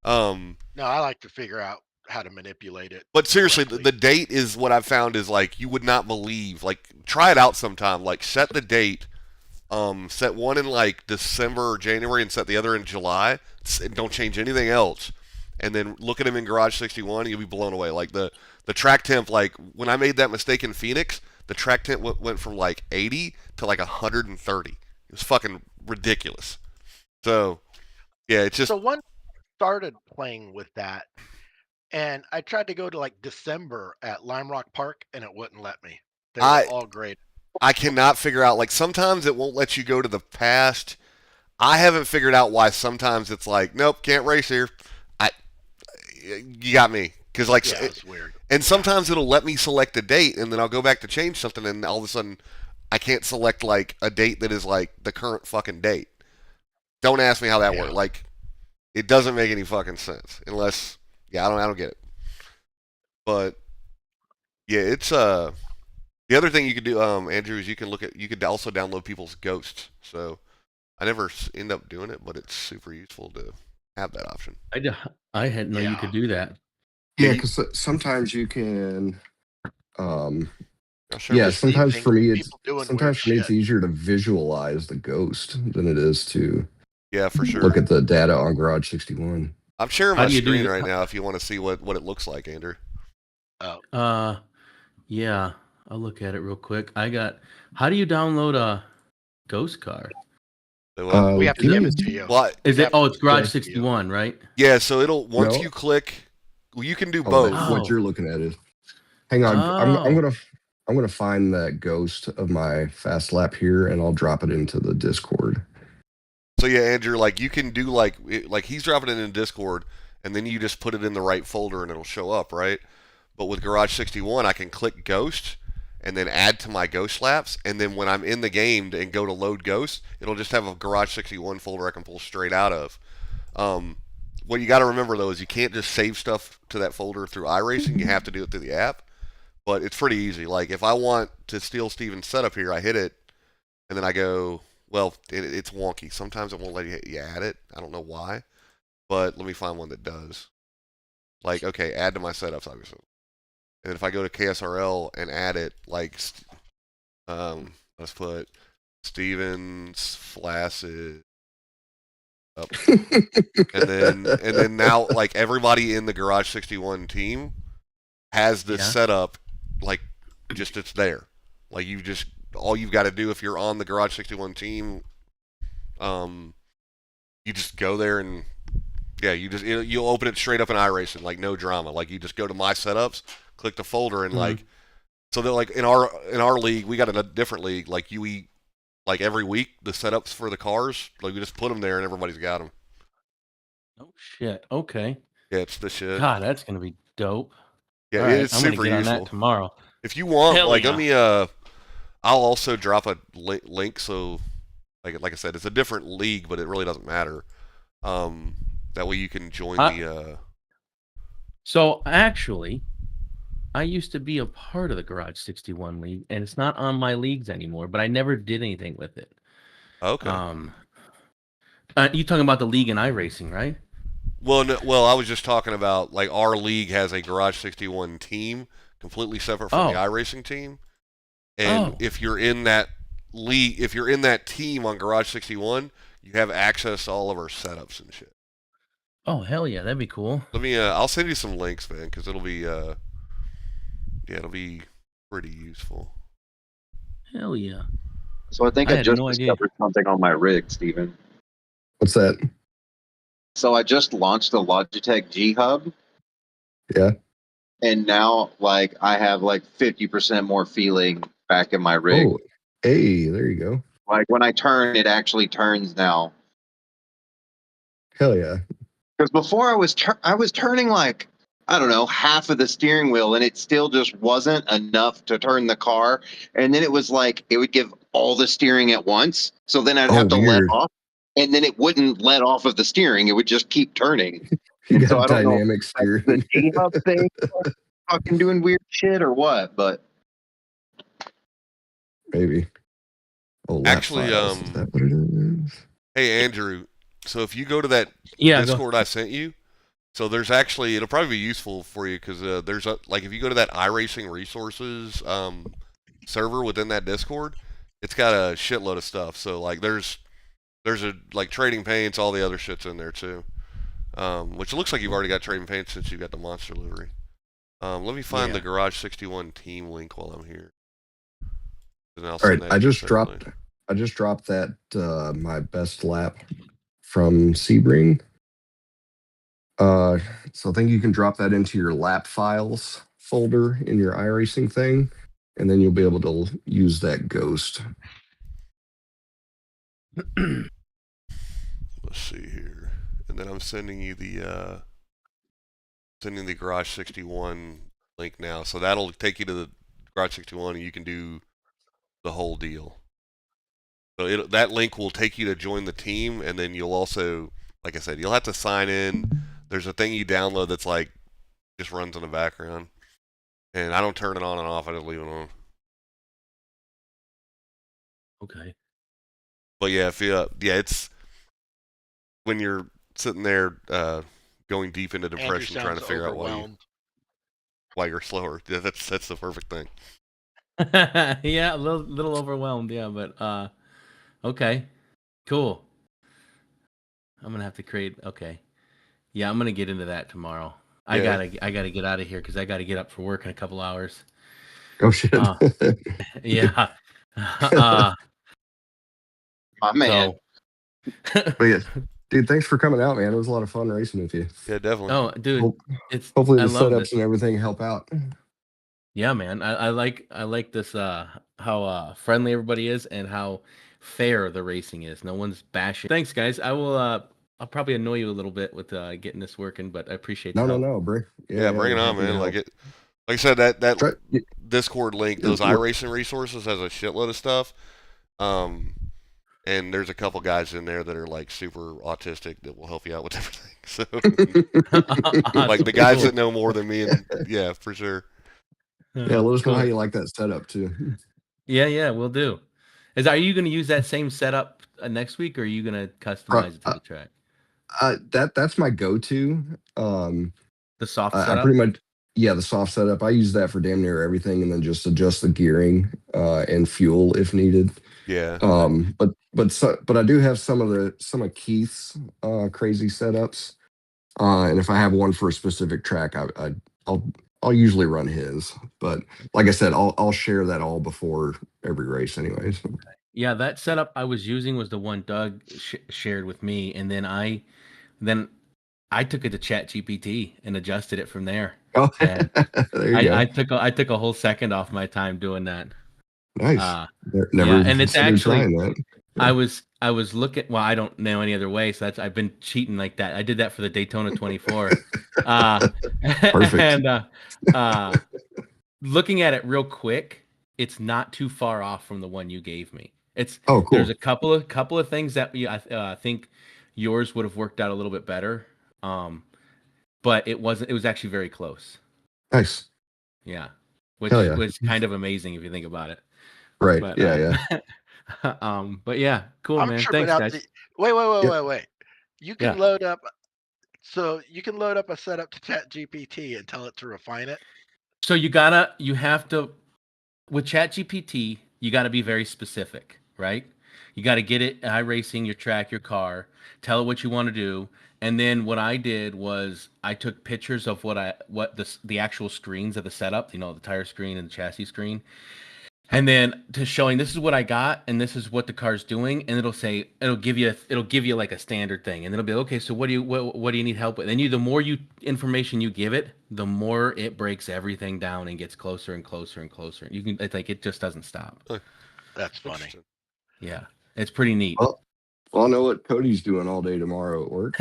No, I like to figure out how to manipulate it. But seriously, the date is what I've found is, like, you would not believe. Like, try it out sometime. Like, set the date. Set one in, like, December or January and set the other in July. Don't change anything else. And then look at him in Garage 61, you'll be blown away. Like the track temp, like when I made that mistake in Phoenix, the track temp went from like 80 to like 130. It was fucking ridiculous. So, yeah, it's just. So one started playing with that, and I tried to go to like December at Lime Rock Park, and it wouldn't let me. They were all great. I cannot figure out, like sometimes it won't let you go to the past. I haven't figured out why sometimes it's like, nope, can't race here. You got me, because like, yeah, it's weird. And sometimes it'll let me select a date, and then I'll go back to change something, and all of a sudden, I can't select like a date that is like the current fucking date. Don't ask me how that works. Like, it doesn't make any fucking sense unless, I don't get it. But yeah, it's the other thing you could do, Andrew, is you could also download people's ghosts. So I never end up doing it, but it's super useful to have that option. I hadn't known you could do that. Yeah, because sometimes you can. Sure. Sometimes for me it's easier to visualize the ghost than it is to. Yeah, for sure. Look at the data on Garage 61. I'm sharing my screen right now if you want to see what it looks like, Andrew. Oh. Yeah, I'll look at it real quick. How do you download a ghost car? We have to give it to you. Well, it's Garage 61, right? Yeah, so once you click, well, you can do both. What you're looking at is. Hang on. Oh. I'm gonna find that ghost of my fast lap here, and I'll drop it into the Discord. So yeah, Andrew, like you can do like he's dropping it in Discord, and then you just put it in the right folder and it'll show up, right? But with Garage 61, I can click Ghost and then add to my Ghost laps, and then when I'm in the game and go to load Ghost, it'll just have a Garage 61 folder I can pull straight out of. What you got to remember though is you can't just save stuff to that folder through iRacing. You have to do it through the app. But it's pretty easy. Like if I want to steal Steven's setup here, I hit it, and then I go. Well, it's wonky. Sometimes it won't let you add it. I don't know why, but let me find one that does. Like, okay, add to my setups, obviously. And if I go to KSRL and add it, like, let's put Stevens Flaccid up, and then now like everybody in the Garage 61 team has this setup, like just it's there. Like you just all you've got to do if you're on the Garage 61 team, you just go there and yeah, you'll open it straight up in iRacing, like no drama. Like you just go to my setups, click the folder, and like so they're like in our league, we got a different league. Like like every week the setups for the cars, like we just put them there and everybody's got them. Oh shit. Okay. Yeah, it's the shit. God, that's gonna be dope. Yeah, All right, it's I'm super gonna get useful. on that tomorrow. If you want, Hell like, yeah. let me. I'll also drop a link. So, like I said, it's a different league, but it really doesn't matter. That way you can join the. So actually, I used to be a part of the Garage 61 league, and it's not on my leagues anymore. But I never did anything with it. Okay. You talking about the league in iRacing, right? Well, no, well, I was just talking about like our league has a Garage 61 team completely separate from the iRacing team, and if you're in that league, if you're in that team on Garage 61, you have access to all of our setups and shit. Oh hell yeah, that'd be cool. Let me. I'll send you some links, man, because it'll be. Yeah, it'll be pretty useful. Hell yeah. So I think I just discovered something on my rig, Steven. What's that? So I just launched the Logitech G Hub. Yeah. And now, like, I have like 50% more feeling back in my rig. Oh, hey, there you go. Like when I turn, it actually turns now. Hell yeah. Because before I was turning like, I don't know, half of the steering wheel, and it still just wasn't enough to turn the car. And then it was like it would give all the steering at once. So then I'd have to let off, and then it wouldn't let off of the steering. It would just keep turning. You got so I don't dynamic know steering. the G-Hub thing fucking doing weird shit or what, but maybe. Oh, actually, is that what it is? Hey Andrew, so if you go to that Discord I sent you, so there's actually it'll probably be useful for you because there's like if you go to that iRacing resources server within that Discord, it's got a shitload of stuff. So like there's a like trading paints, all the other shit's in there too. Which looks like you've already got trading paints since you got the monster livery. Let me find the Garage 61 team link while I'm here. All right, I just dropped that my best lap from Sebring. So I think you can drop that into your lap files folder in your iRacing thing, and then you'll be able to use that ghost. Let's see here, and then I'm sending you the Garage 61 link now, so that'll take you to the Garage 61, and you can do the whole deal. So that link will take you to join the team, and then you'll also, like I said, you'll have to sign in. There's a thing you download that's like just runs in the background, and I don't turn it on and off. I just leave it on. Okay. But yeah, it's when you're sitting there going deep into depression, trying to figure out why you're slower. Yeah, that's the perfect thing. Yeah, a little overwhelmed. Yeah, but okay, cool. I'm gonna have to create. Okay, yeah, I'm gonna get into that tomorrow. I gotta get out of here because I gotta get up for work in a couple hours. Oh shit. Yeah. My man. But yeah, dude, thanks for coming out, man. It was a lot of fun racing with you. Yeah, definitely. Oh, dude, hopefully the setups and everything help out. Yeah, man. I like this how friendly everybody is and how fair the racing is. No one's bashing. Thanks, guys. I'll probably annoy you a little bit with getting this working, but I appreciate the No, help. bring. Yeah, bring it on, Happy to man. help. Like I said, that Try, Discord link, those iRacing resources has a shitload of stuff. And there's a couple guys in there that are like super autistic that will help you out with everything. So, Awesome. like the guys Cool. that know more than me, and yeah, for sure. yeah, let us know Cool. how you like that setup too. Yeah, we'll do. Are you going to use that same setup next week, or are you going to customize it to the track? That's my go-to. The soft I setup. pretty much the soft setup. I use that for damn near everything, and then just adjust the gearing and fuel if needed. Yeah. But I do have some of Keith's crazy setups, and if I have one for a specific track, I'll usually run his. But like I said, I'll share that all before every race, anyways. Yeah, that setup I was using was the one Doug shared with me, and then I took it to ChatGPT and adjusted it from there. Oh, And there you go. I took a whole second off my time doing that. Nice. Never yeah, and it's considered actually trying that. I was looking. Well, I don't know any other way, so I've been cheating like that. I did that for the Daytona 24. Perfect. And looking at it real quick, it's not too far off from the one you gave me. It's Oh, cool. There's a couple of things that I think yours would have worked out a little bit better. But it wasn't. It was actually very close. Nice. Yeah, which Hell yeah. was kind of amazing if you think about it. Right. But, yeah. but yeah, cool, I'm man. tripping Thanks, out. guys. Wait. You can Yeah. load up. So you can load up a setup to ChatGPT and tell it to refine it. So you have to, with ChatGPT, you got to be very specific, right? You got to get it iRacing, your track, your car, tell it what you want to do. And then what I did was I took pictures of what the actual screens of the setup, the tire screen and the chassis screen. And then to showing this is what I got and this is what the car's doing, and it'll give you like a standard thing, and it'll be okay. So what do you need help with? And the more information you give it, the more it breaks everything down and gets closer and closer and closer. It's like it just doesn't stop. That's funny. Yeah, it's pretty neat. Well, I know what Cody's doing all day tomorrow at work.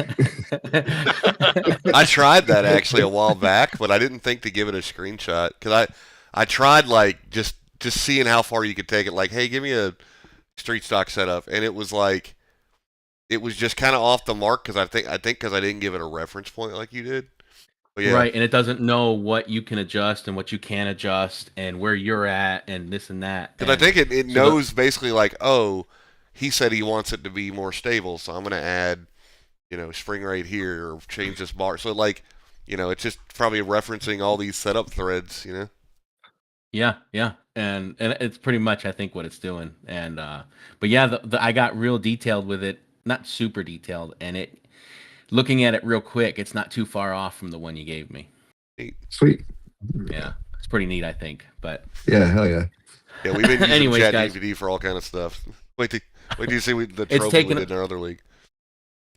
I tried that actually a while back, but I didn't think to give it a screenshot because I tried like just seeing how far you could take it. Like, hey, give me a street stock setup, and it was like it was just kind of off the mark because I think because I didn't give it a reference point like you did. But yeah. Right, and it doesn't know what you can adjust and what you can't adjust and where you're at and this and that. Because I think it knows basically like, oh, he said he wants it to be more stable, so I'm going to add, spring rate here or change this bar. So like, it's just probably referencing all these setup threads, Yeah, and it's pretty much I think what it's doing. And but yeah, I got real detailed with it, not super detailed, and looking at it real quick, it's not too far off from the one you gave me. Sweet. Yeah, it's pretty neat, I think. But yeah, hell yeah. Yeah, we've been using anyways, ChatGPT for all kind of stuff. Wait till you see the trophy we did in our other league.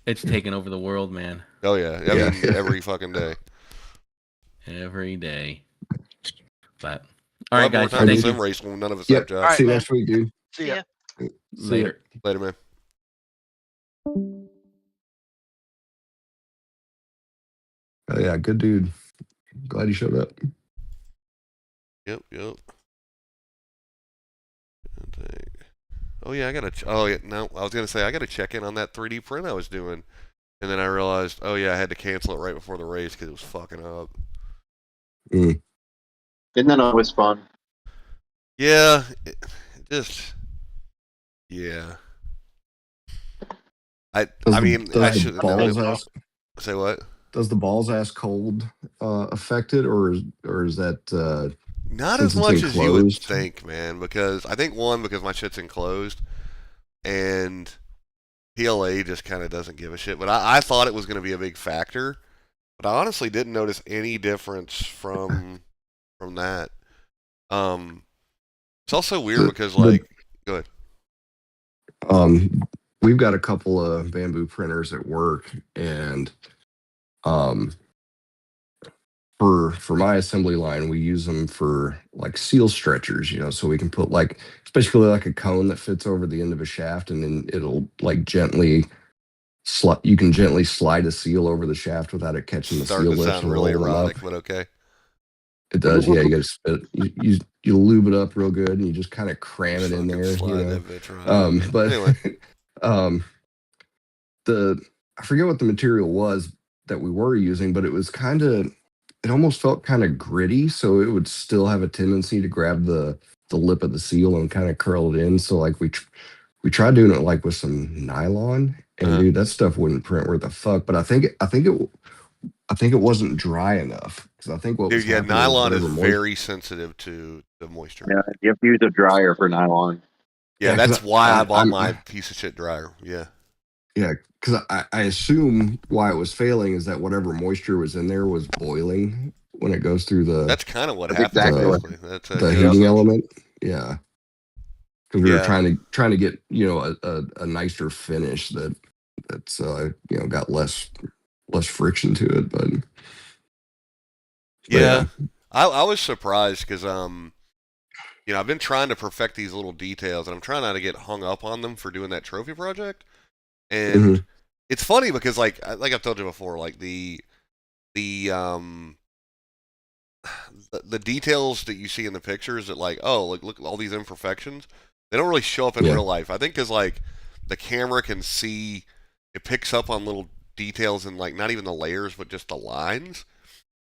It's taken over the world, man. Oh yeah, I mean every fucking day. Every day. But all right, guys. Thank you. Race when none of us have jobs. All right, see you man. next week, dude. See ya. Later. Later, man. Oh yeah, good dude. Glad he showed up. Yep. Oh yeah, I gotta. Oh yeah, no, I was gonna say I gotta check in on that 3D print I was doing, and then I realized, oh yeah, I had to cancel it right before the race because it was fucking up. Isn't that always fun? Yeah, yeah. I mean, I should say what? Does the balls ass cold affect it, or is that not as much as you would think, man? Because I think because my shit's enclosed, and PLA just kind of doesn't give a shit. But I thought it was going to be a big factor, but I honestly didn't notice any difference from that. It's also weird because go ahead. We've got a couple of bamboo printers at work, and for my assembly line, we use them for like seal stretchers, so we can put like, it's basically like a cone that fits over the end of a shaft, and then it'll like gently you can gently slide a seal over the shaft without it catching the Starting seal to lips sound and really rolling them up. erotic, but okay. It does, yeah. You got to spit. You lube it up real good, and you just kind of cram Just it in fucking there, slide that bitch right on. But Anyway, um, I forget what the material was that we were using, but it was it almost felt kind of gritty, so it would still have a tendency to grab the lip of the seal and kind of curl it in. So like we tried doing it like with some nylon, and dude, that stuff wouldn't print worth a fuck. But I think it wasn't dry enough, because I think what was dude, yeah, happening was nylon is whatever moisture. very sensitive to the moisture. Yeah, you have to use a dryer for nylon. Yeah, Yeah, 'cause that's why I bought I'm- my piece of shit dryer. Yeah. Yeah, because I assume why it was failing is that whatever moisture was in there was boiling when it goes through That's kind of what That's happens, exactly what- basically. That's the good heating assumption. element. Yeah, because we were Yeah. trying to get a nicer finish that's got less friction to it, but Yeah. I was surprised because I've been trying to perfect these little details, and I'm trying not to get hung up on them for doing that trophy project. And it's funny because like I've told you before, like the details that you see in the pictures that like, oh, like look at all these imperfections, they don't really show up in real life. I think because like the camera can see, it picks up on little details in like not even the layers but just the lines,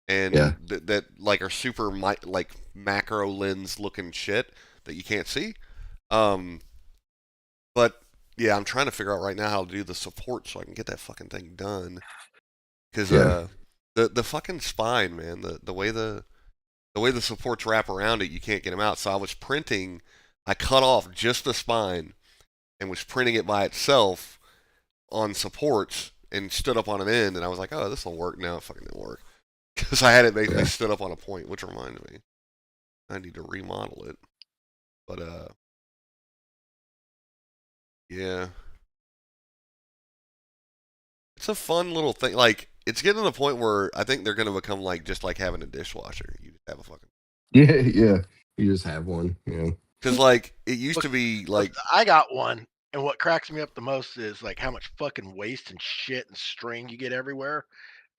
and that like are super like macro lens looking shit that you can't see. But yeah, I'm trying to figure out right now how to do the support so I can get that fucking thing done. Because the fucking spine, man, the way the supports wrap around it, you can't get them out. So I was printing, I cut off just the spine and was printing it by itself on supports and stood up on an end, and I was like, oh, this will work. Now it fucking didn't work. Because I had it basically stood up on a point, which reminds me, I need to remodel it. But, yeah. It's a fun little thing. Like, it's getting to the point where I think they're going to become like just like having a dishwasher. You just have a fucking. Yeah. You just have one, Because like it used to be like. I got one, and what cracks me up the most is like how much fucking waste and shit and string you get everywhere,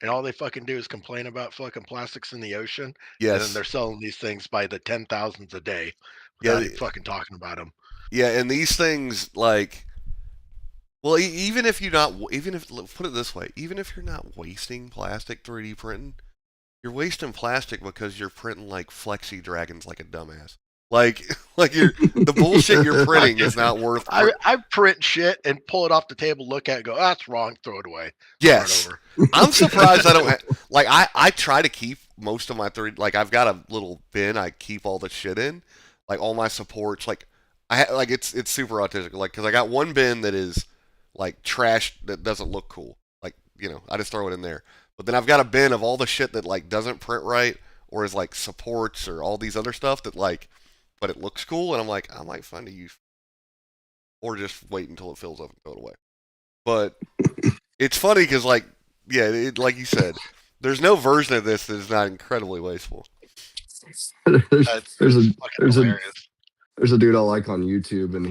and all they fucking do is complain about fucking plastics in the ocean. Yes. And then they're selling these things by the 10,000s a day without even fucking talking about them. Yeah, and these things like. Well, even if put it this way, even if you're not wasting plastic 3D printing, you're wasting plastic because you're printing like flexi dragons like a dumbass. Like the bullshit you're printing is not worth. I print shit and pull it off the table, look at it, and go, oh, that's wrong, throw it away. Yes, I'm surprised I don't like. I try to keep most of my 3D. Like I've got a little bin I keep all the shit in, like all my supports. Like it's super autistic. Like because I got one bin that is like trash that doesn't look cool. Like I just throw it in there. But then I've got a bin of all the shit that like doesn't print right or is like supports or all these other stuff that like, but it looks cool, and I'm like, I might find a use, or just wait until it fills up and throw it away. But it's funny because like, yeah, like you said, there's no version of this that is not incredibly wasteful. there's a dude I like on YouTube, and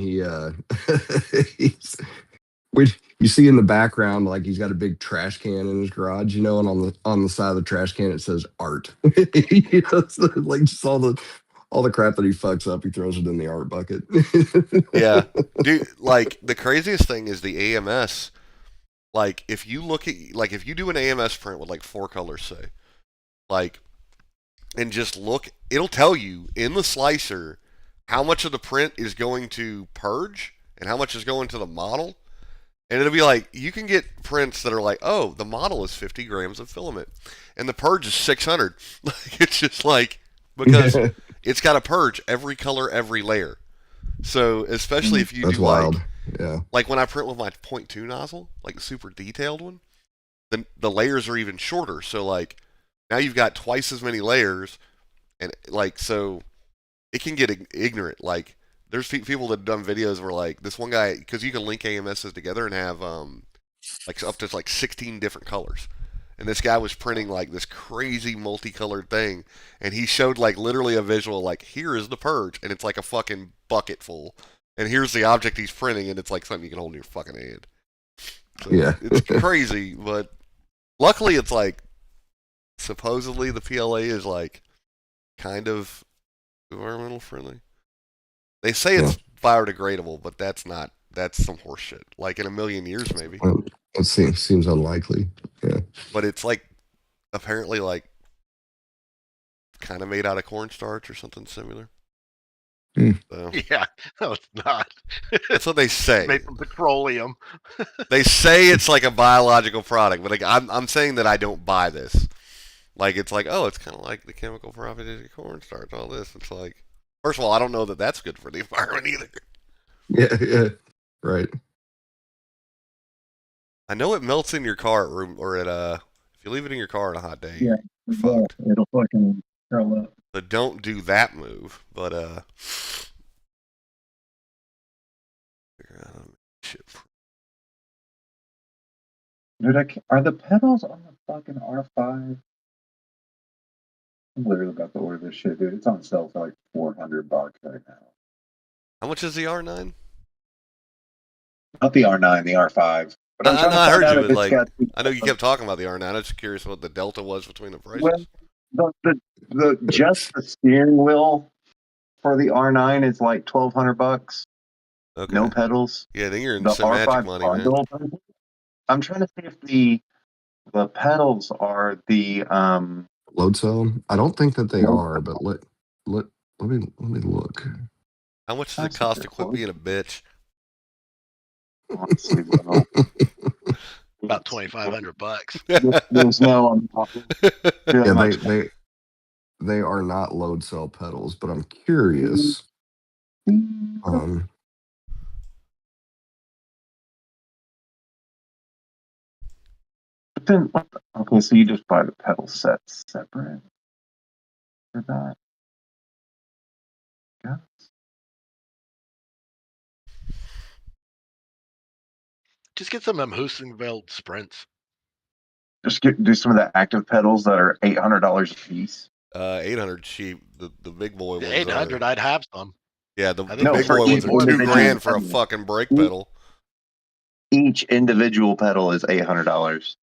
you see in the background, like he's got a big trash can in his garage, and on the side of the trash can it says art. So, like just all the crap that he fucks up, he throws it in the art bucket. Yeah, dude. Like the craziest thing is the AMS. Like if you do an AMS print with like 4 colors, say, like, and just look, it'll tell you in the slicer how much of the print is going to purge and how much is going to the model. And it'll be like, you can get prints that are like, oh, the model is 50 grams of filament, and the purge is 600. Like, it's just like, because it's got to purge every color, every layer. So, especially if you That's do wild. Yeah. Like when I print with my 0.2 nozzle, like the super detailed one, then the layers are even shorter. So, like, now you've got twice as many layers, and like, so it can get ignorant. Like, there's people that have done videos where like this one guy, because you can link AMSs together and have like up to like 16 different colors, and this guy was printing like this crazy multicolored thing, and he showed like literally a visual like, here is the purge, and it's like a fucking bucket full, and here's the object he's printing, and it's like something you can hold in your fucking hand. So Yeah. it's crazy, but luckily it's like supposedly the PLA is like kind of environmental friendly. They say it's biodegradable, but that's not. That's some horse shit. Like in a million years, maybe. It seems unlikely. Yeah. But it's like apparently like kind of made out of cornstarch or something similar. So, Yeah, no, it's not. that's what they say. Made from petroleum. They say it's like a biological product, but like, I'm saying that I don't buy this. Like it's like, oh, it's kind of like the chemical properties of cornstarch. All this. It's like, first of all, I don't know that that's good for the environment either. Yeah. Right. I know it melts in your car at room or at if you leave it in your car on a hot day. Yeah, you're fucked. It'll fucking curl up. So don't do that move. But figure out how to make shit. Dude, are the pedals on the fucking R5? I'm literally about to order this shit, dude. It's on sale for like $400 right now. How much is the R9? Not the R9, the R5. But I heard you with like. I know you kept talking about the R9. I was just curious what the delta was between the prices. Well, just the steering wheel for the R9 is like $1,200. Okay. No pedals. Yeah, then you're in The some R5 magic money, man. bundle, I'm trying to see if the pedals are the Load cell? I don't think that they are, but let me look. How much does it cost to quit being a bitch? Honestly, About $2,500. There's no. Yeah, they are not load cell pedals, but I'm curious. But then, okay, so you just buy the pedal sets separate for that. Yeah. Just get some of them Hussenfeld sprints. Just do some of the active pedals that are $800 a piece. 800 cheap. The big boy ones. 800, I'd have some. Yeah, the No, big boy ones are $2,000 for a fucking brake pedal. Each individual pedal is $800.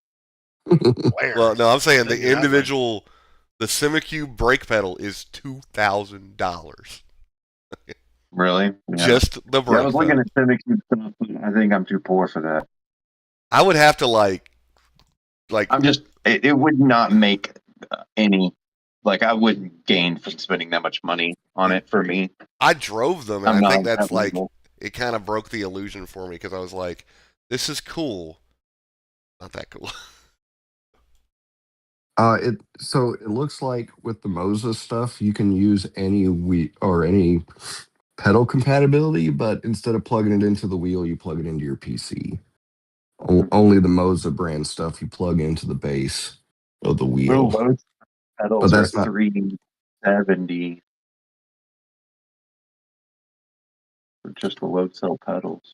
Well, no, I'm saying the individual, the Simicube brake pedal is $2,000. Really? Yeah. Just the brake. Yeah, I was looking at Simicube stuff, but I think I'm too poor for that. I would have to like. I'm just. It would not make any. Like I wouldn't gain from spending that much money on it for me. I drove them, and I think that's like it kind of broke the illusion for me because I was like, "This is cool." Not that cool. So it looks like with the Moses stuff, you can use any any pedal compatibility, but instead of plugging it into the wheel, you plug it into your PC. Only the Moza brand stuff you plug into the base of the wheel. Those pedals but that's are $370 for just the load cell pedals.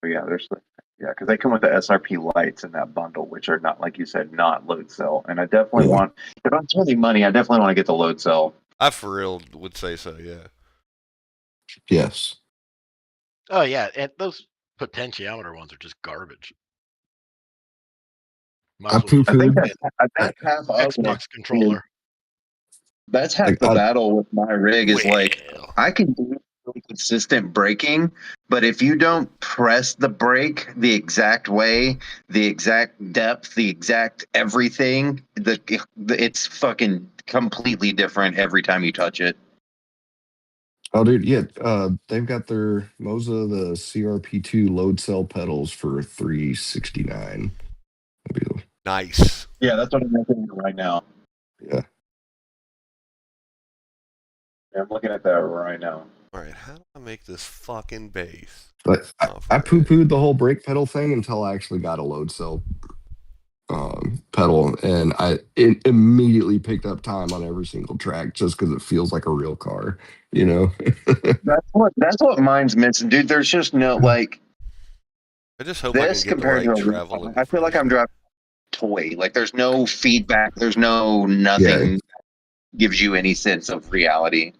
Oh yeah, because they come with the SRP lights in that bundle, which are not, like you said, not load cell. And I definitely want, if I'm spending money, I definitely want to get the load cell. I for real would say so, yeah. Yes. Oh yeah, and those potentiometer ones are just garbage. I think that's half Xbox controller. That's half the battle with my rig is I can do consistent braking, but if you don't press the brake the exact way, the exact depth, the exact everything, it's fucking completely different every time you touch it. Oh, dude, yeah. They've got their Moza, the CRP2 load cell pedals for $369. Nice. Yeah, that's what I'm looking at right now. Yeah. I'm looking at that right now. All right, how do I make this fucking bass? But I poo-pooed the whole brake pedal thing until I actually got a load cell pedal, and it immediately picked up time on every single track just because it feels like a real car, you know. That's what mine's missing, dude. There's just no I just hope I can This get the compared right to travel I feel like I'm information. driving a toy. Like there's no feedback. There's no Yeah. nothing gives you any sense of reality.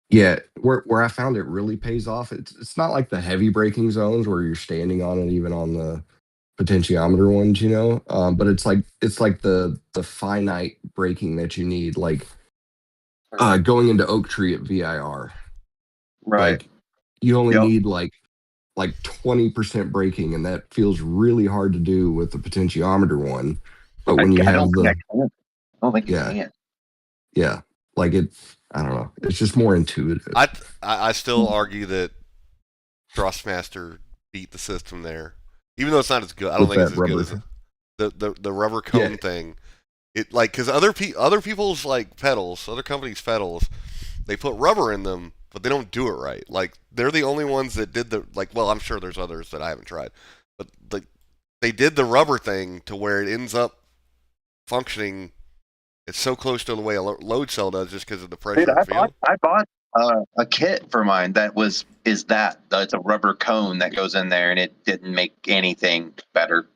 Yeah, where I found it really pays off. It's not like the heavy braking zones where you're standing on it, even on the potentiometer ones, you know. But it's like the finite braking that you need, like going into Oak Tree at VIR. Right. Like you only Yep. need like 20% braking, and that feels really hard to do with the potentiometer one. But when you I have don't think the I can. I don't think you yeah can. yeah like it, I don't know. It's just more intuitive. I still argue that Thrustmaster beat the system there, even though it's not as good. I don't With think it's that as good rubber. as the rubber Yeah, cone thing. It like because other people's like pedals, other companies' pedals, they put rubber in them, but they don't do it right. Like they're the only ones that did the like. Well, I'm sure there's others that I haven't tried, but like they did the rubber thing to where it ends up functioning. It's so close to the way a load cell does, just because of the pressure Dude, and feel. I bought a kit for mine that is that it's a rubber cone that goes in there, and it didn't make anything better.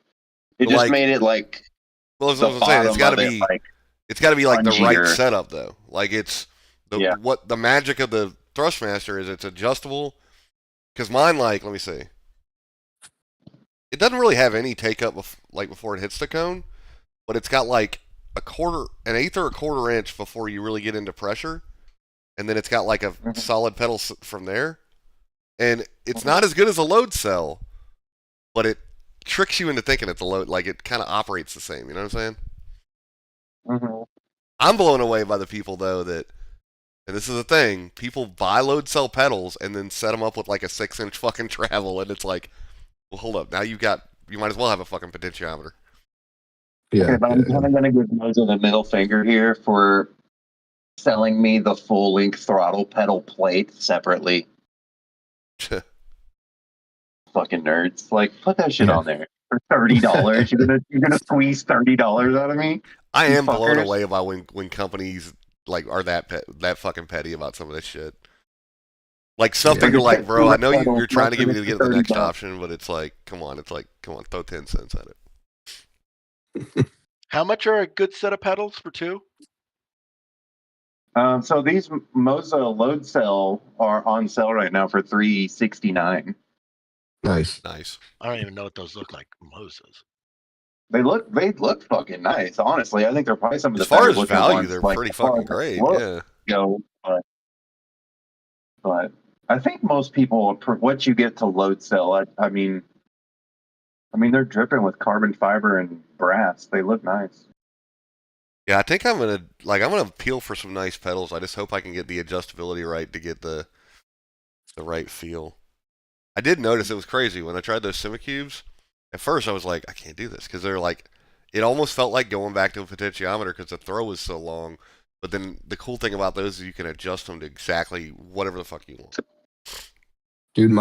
It But just like, made it like well, that's the what I'm saying. bottom of it like It's got to be like the right punchier. setup though. Like it's Yeah. what the magic of the Thrustmaster is. It's adjustable. Because mine, like, let me see. It doesn't really have any take up like before it hits the cone, but it's got like an eighth or a quarter inch before you really get into pressure, and then it's got like a solid pedal from there. And it's not as good as a load cell, but it tricks you into thinking it's a load. Like it kind of operates the same. You know what I'm saying? Mm-hmm. I'm blown away by the people though that, and this is the thing, people buy load cell pedals and then set them up with like a 6-inch fucking travel, and it's like, well, hold up, now you might as well have a fucking potentiometer. yeah. Okay, but I'm kind of gonna give Mozo the middle finger here for selling me the full length throttle pedal plate separately. Fucking nerds! Like, put that shit Yeah. on there for $30. You're gonna squeeze $30 out of me? I You am blown fuckers. away by when companies like are that fucking petty about some of this shit. Like stuff that Yeah. you're like, bro, I know you're trying to get me to get the next $30. option, but it's like, come on, throw 10 cents at it. How much are a good set of pedals for two? So these Mozo load cell are on sale right now for $369. Nice. I don't even know what those look like. Moses. They look fucking nice. Honestly, I think they're probably some of As the far better as looking value, ones. they're Like, pretty as far fucking as great. look Yeah. Go, but I think most people, what you get to load cell, I mean, they're dripping with carbon fiber and brass. They look nice. Yeah, I think I'm gonna appeal for some nice pedals. I just hope I can get the adjustability right to get the right feel. I did notice it was crazy when I tried those Simicubes. At first, I was like, I can't do this because they're like, it almost felt like going back to a potentiometer because the throw was so long. But then the cool thing about those is you can adjust them to exactly whatever the fuck you want. Dude,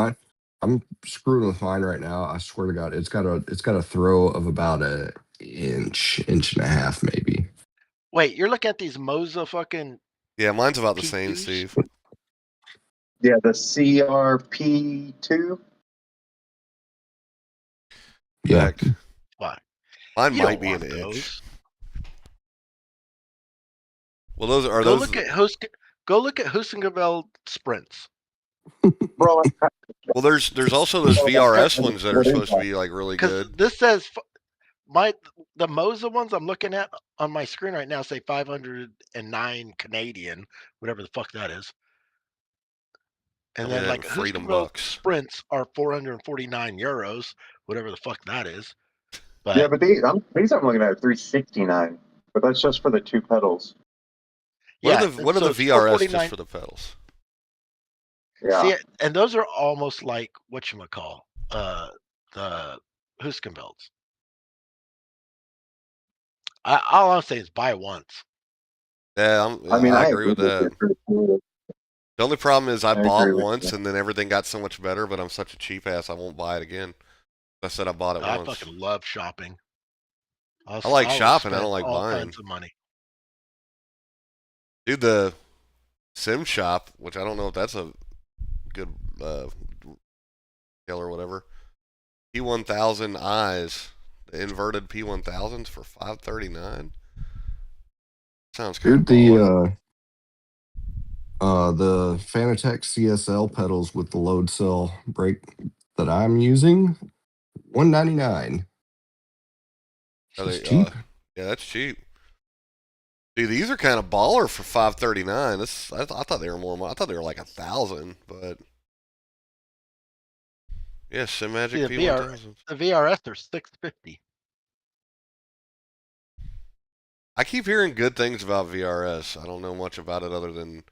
I'm screwing with mine right now. I swear to God, it's got a throw of about an inch and a half, maybe. Wait, you're looking at these Moza fucking Yeah, mine's about the same, P2s? Steve. Yeah, the CRP2. Yeah. Heck, Fuck. mine You might don't be an want inch. those. Well, those are Go those. look at Husengeveld sprints. Bro, Well, there's also those VRS ones that are supposed to be like really Because good. this says the Moza ones I'm looking at on my screen right now say 509 Canadian, whatever the fuck that is. And then like Freedom Husengeveld bucks. sprints are 449 euros, whatever the fuck that is. But yeah, but these I'm looking at 369, but that's just for the two pedals. What yeah, are the it's VRS just 449. for the pedals? Yeah. See, and those are almost like whatchamacall, the Huskenvelds. All I'm saying is buy once. Yeah, I agree with that. The only problem is I bought once and then everything got so much better, but I'm such a cheap ass I won't buy it again. I said I bought it I once. fucking love shopping. I like shopping, I don't like all buying. kinds of money. Dude, the Sim Shop, which I don't know if that's a good deal or whatever. P1000 eyes, the inverted P1000s for $539. Sounds kind of Dude, baller. the Fanatec CSL pedals with the load cell brake that I'm using, $199. Are It's they? cheap. Yeah, that's cheap. Dude, these are kind of baller for $539. I thought they were more. I thought they were like 1,000, but yeah, Magic See, P1000. the VRS are $650. I keep hearing good things about VRS. I don't know much about it other than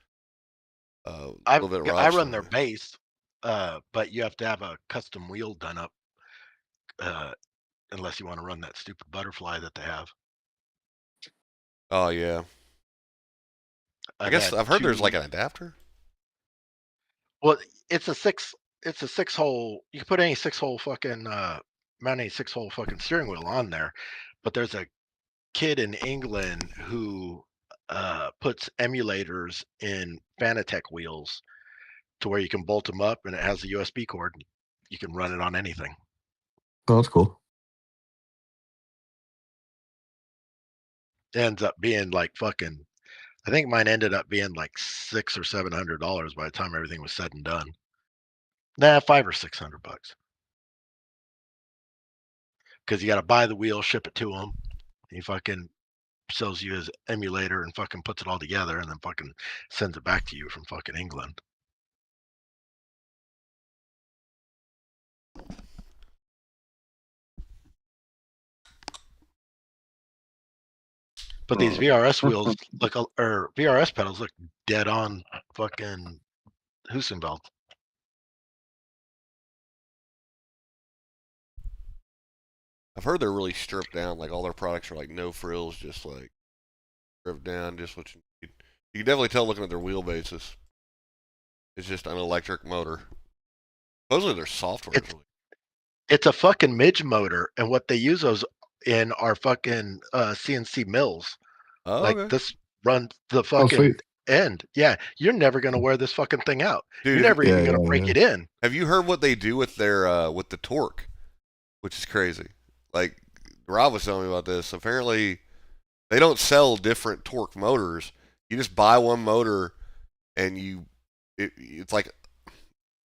a little bit. I run their base, but you have to have a custom wheel done up, unless you want to run that stupid butterfly that they have. Oh yeah. I guess I've heard there's like an adapter. Well, it's a 6-hole. You can put any 6-hole fucking mount any 6-hole fucking steering wheel on there, but there's a kid in England who puts emulators in Fanatec wheels to where you can bolt them up and it has a USB cord. You can run it on anything. Oh, that's cool. It ends up being like fucking. I think mine ended up being like $600 or $700 by the time everything was said and done. Nah, $500 or $600. Because you got to buy the wheel, ship it to him. He fucking sells you his emulator and fucking puts it all together and then fucking sends it back to you from fucking England. But these VRS wheels look, or VRS pedals look dead on fucking Husenbelt. I've heard they're really stripped down. Like all their products are like no frills, just like stripped down, just what you need. You can definitely tell looking at their wheelbases. It's just an electric motor. Supposedly their software is really. It's a fucking midge motor, and what they use those in are fucking CNC mills. Oh, Like okay. this runs the Oh, fucking sweet. end. Yeah, you're never gonna wear this fucking thing out. Dude, You're never even gonna break it in. Have you heard what they do with their with the torque? Which is crazy. Like Rob was telling me about this. Apparently, they don't sell different torque motors. You just buy one motor, and it's like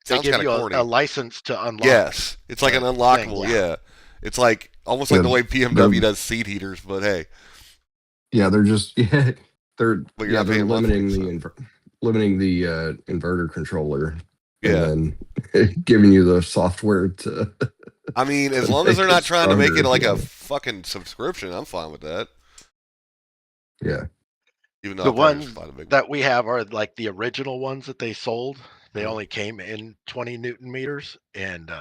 They sounds give kind of you corny. a license to unlock. Yes, it's like an unlockable. Thing, yeah. It's like almost like the way BMW does seat heaters, but hey. Yeah, they're just they're limiting limiting the inverter controller, and then giving you the software to. I mean, as long as they're not trying to make it like a fucking subscription, I'm fine with that. Yeah. Even though the ones that we have are like the original ones that they sold. They only came in 20 Newton meters, and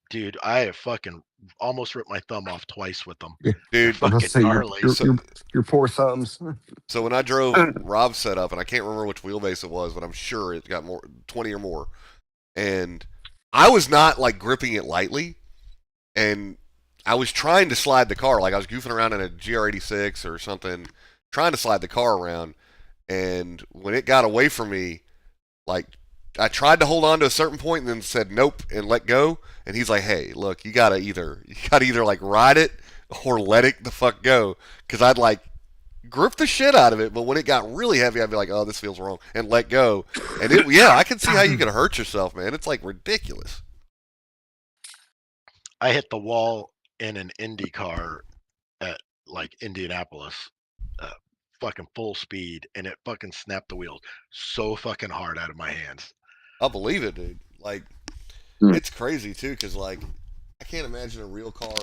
dude, I have fucking almost ripped my thumb off twice with them. Yeah. Dude, fucking gnarly. Your poor thumbs. So when I drove Rob's setup, and I can't remember which wheelbase it was, but I'm sure it got more 20 or more, and I was not like gripping it lightly, and I was trying to slide the car, like I was goofing around in a GR86 or something, trying to slide the car around, and when it got away from me, like I tried to hold on to a certain point and then said nope and let go, and he's like, hey, look, you gotta either like ride it or let it the fuck go, because I'd like grip the shit out of it, but when it got really heavy, I'd be like, oh, this feels wrong, and let go, and I can see how you could hurt yourself, man. It's like ridiculous. I hit the wall in an Indy car at like Indianapolis, fucking full speed, and it fucking snapped the wheels so fucking hard out of my hands. I'll believe it, dude. Like, it's crazy too, because like, I can't imagine a real car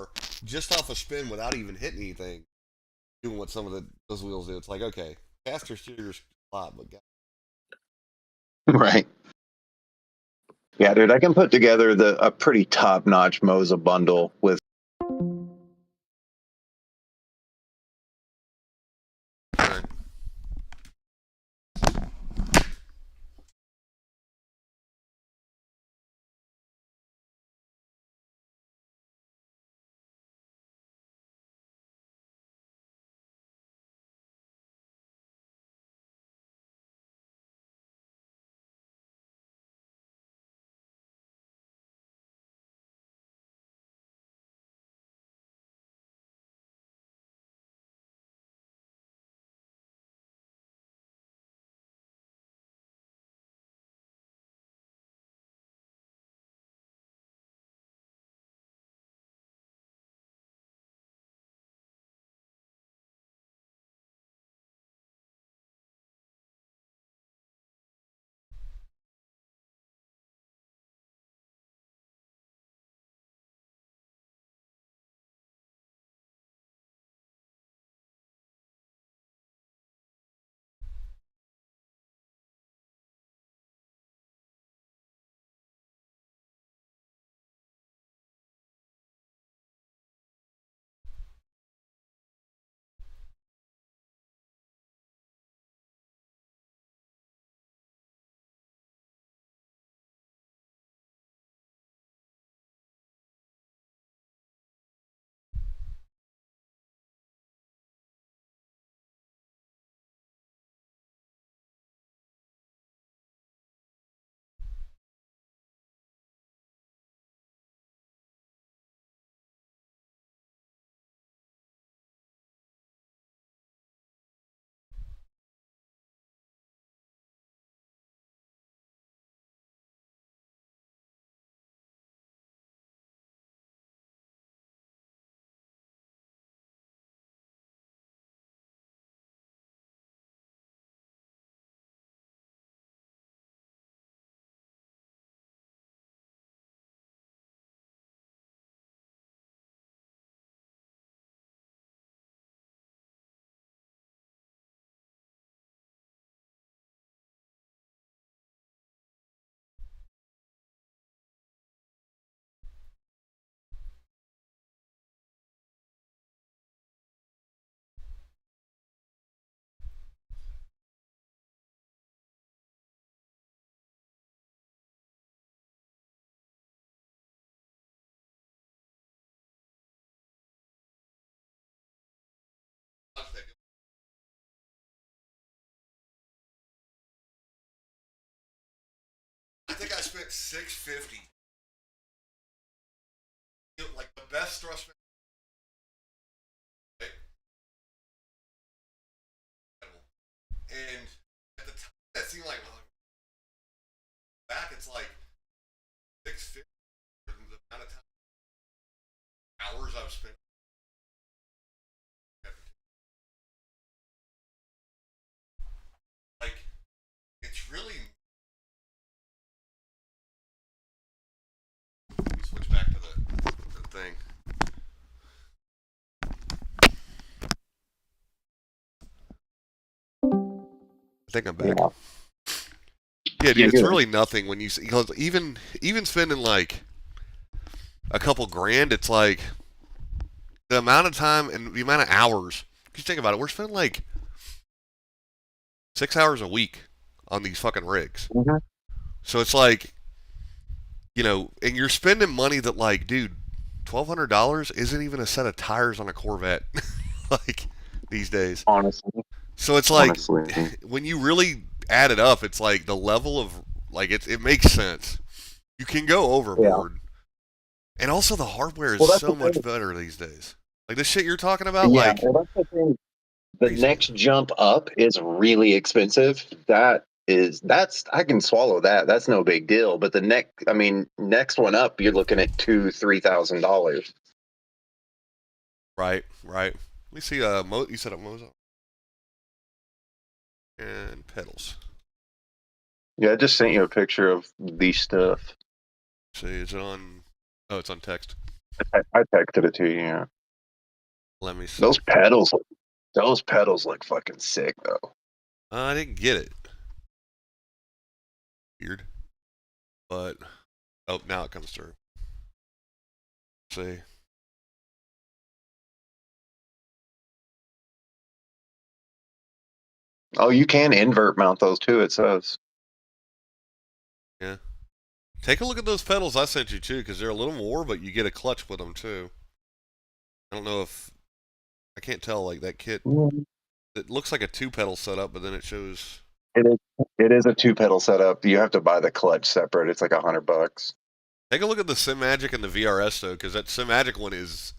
just off a spin without even hitting anything doing what some of those wheels do. It's like, okay, faster steers a lot, but right. Yeah, dude, I can put together a pretty top-notch Moza bundle with at 650. Like the best thrust. And at the time, that seemed like back. It's like 650. The amount of time, hours I've spent. Like, it's really. Switch back to the thing. I think I'm back. Yeah, dude, it's really nothing when you see, because even spending like a couple grand, it's like the amount of time and the amount of hours. Because think about it, we're spending like 6 hours a week on these fucking rigs. Mm-hmm. So it's like, you know, and you're spending money that, like, dude, $1,200 isn't even a set of tires on a Corvette, like, these days. Honestly. So it's like, when you really add it up, it's like the level of, like, it makes sense. You can go overboard. Yeah. And also the hardware is so much better these days. Like, the shit you're talking about, yeah, like... well, that's the thing. The next jump up is really expensive. That's I can swallow that. That's no big deal. But the next one up, you're looking at $2,000-$3,000. Right. Let me see. You set up Mozo and pedals. Yeah, I just sent you a picture of the stuff. See, is it on? Oh, it's on text. I texted it to you. Yeah. Let me see. Those pedals look fucking sick, though. I didn't get it. Weird. But, oh, now it comes through. Let's see. Oh, you can invert mount those too, it says. Yeah. Take a look at those pedals I sent you too, because they're a little more, but you get a clutch with them too. I don't know if... I can't tell, like, that kit... It looks like a 2-pedal setup, but then it shows... It is a 2-pedal setup. You have to buy the clutch separate. It's like $100. Take a look at the SimMagic and the VRS though, because that SimMagic one is...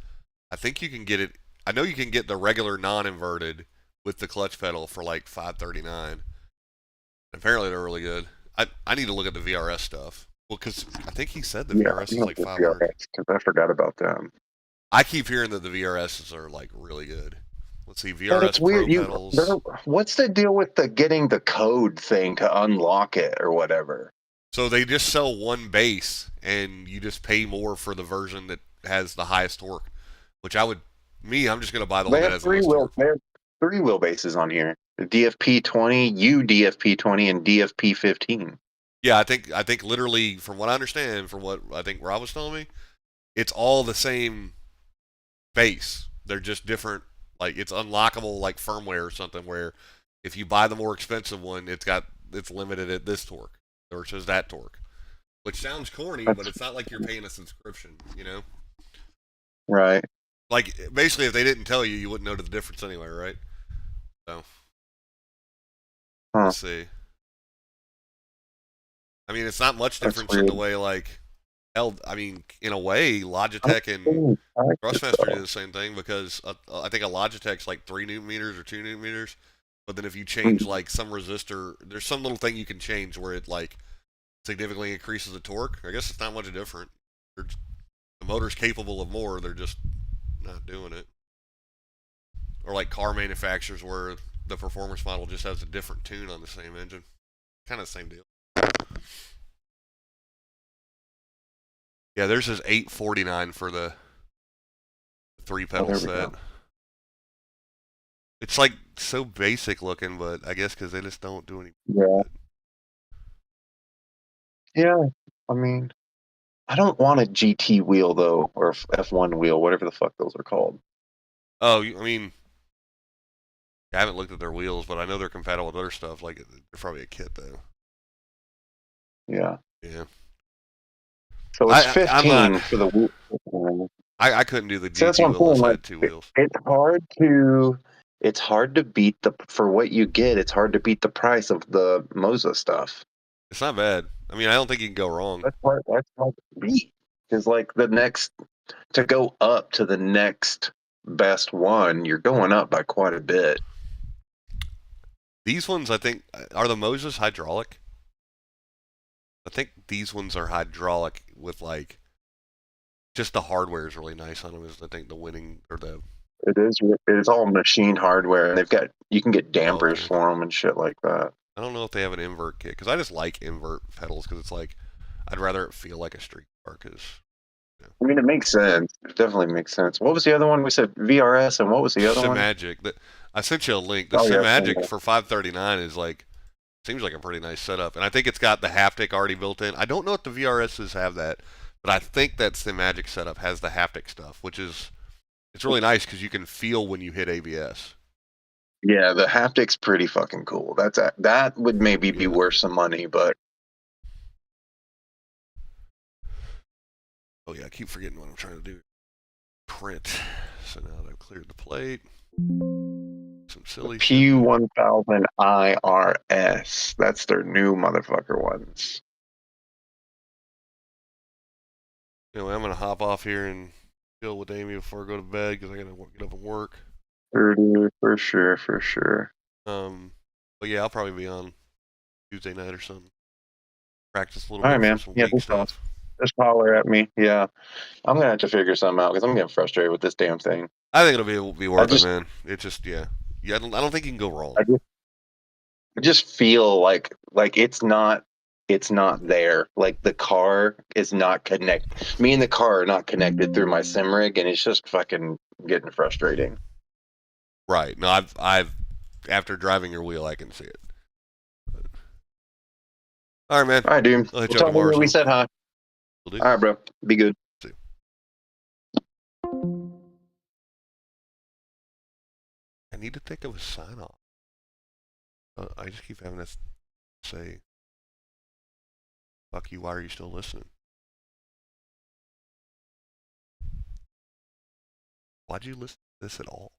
I think you can get it... I know you can get the regular non-inverted with the clutch pedal for like $539. Apparently they're really good. I need to look at the VRS stuff. Well, because I think he said the VRS is like $500. Because I forgot about them. I keep hearing that the VRSs are like really good. Let's see, VRS Pro pedals. What's the deal with getting the code thing to unlock it or whatever? So they just sell one base, and you just pay more for the version that has the highest torque. Which I'm just going to buy the one that has the most torque. They have 3 wheelbases on here: the DFP20, DFP20, and DFP15. Yeah, I think literally, from what I understand, from what I think Rob was telling me, it's all the same base. They're just different. Like, it's unlockable, like firmware or something, where if you buy the more expensive one, it's limited at this torque, or it says that torque. Which sounds corny, but it's not like you're paying a subscription, you know? Right. Like, basically, if they didn't tell you, you wouldn't know the difference anyway, right? So, let's see. I mean, it's not much difference in the way, like, in a way, Logitech and Thrustmaster do the same thing, because I think a Logitech's like 3 Newton meters or 2 Newton meters, but then if you change, like, some resistor, there's some little thing you can change where it, like, significantly increases the torque. I guess it's not much different. The motor's capable of more, they're just not doing it. Or like car manufacturers where the performance model just has a different tune on the same engine. Kind of the same deal. Yeah, theirs is $849 for the 3-pedal set. It's like so basic looking, but I guess because they just don't do any. Yeah. Yeah, I mean, I don't want a GT wheel though, or F1 wheel, whatever the fuck those are called. Oh, I mean, I haven't looked at their wheels, but I know they're compatible with other stuff. Like, they're probably a kit though. Yeah. Yeah. So it's 15 for the wheel. I couldn't do the GT wheel unless I had 2 wheels. It's hard to beat for what you get. It's hard to beat the price of the Moza stuff. It's not bad. I mean, I don't think you can go wrong. That's hard to beat. Because like to go up to the next best one, you're going up by quite a bit. These ones, I think, are the Moses hydraulic? I think these ones are hydraulic with like just the hardware is really nice on them. Is I think the winning or the It is. It's all machine hardware, and you can get dampers for them and shit like that. I don't know if they have an invert kit because I just like invert pedals because it's like I'd rather it feel like a street car because. I mean, it makes sense. It definitely makes sense. What was the other one? We said VRS, and what was the other one? Simagic. I sent you a link. The Yeah, Simagic for $539 is like seems like a pretty nice setup, and I think it's got the haptic already built in. I don't know if the VRSs have that, but I think that Simagic setup has the haptic stuff, which is it's really nice because you can feel when you hit ABS. Yeah, the haptic's pretty fucking cool. That would maybe be worth some money, but oh yeah, I keep forgetting what I'm trying to do. Print. So now that I've cleared the plate. Some silly P1000 IRS. That's their new motherfucker ones. Anyway, I'm gonna hop off here and chill with Amy before I go to bed because I gotta get up and work. For sure. But yeah, I'll probably be on Tuesday night or something. Practice a little All bit right, man. for some Yeah, week stuff. Just holler at me. Yeah, I'm gonna have to figure something out because I'm getting frustrated with this damn thing. I think it'll be worth it, man. It just yeah. I don't think you can go wrong. I just feel like it's not there. Like the car is not connected. Me and the car are not connected through my sim rig, and it's just fucking getting frustrating. Right. No, I've after driving your wheel, I can see it. But... All right, man. All right, dude. I'll hit We'll you up talk tomorrow. we said hi. All right, bro. Be good. See you. I need to think of a sign off. I just keep having to say, "Fuck you." Why are you still listening? Why'd you listen to this at all?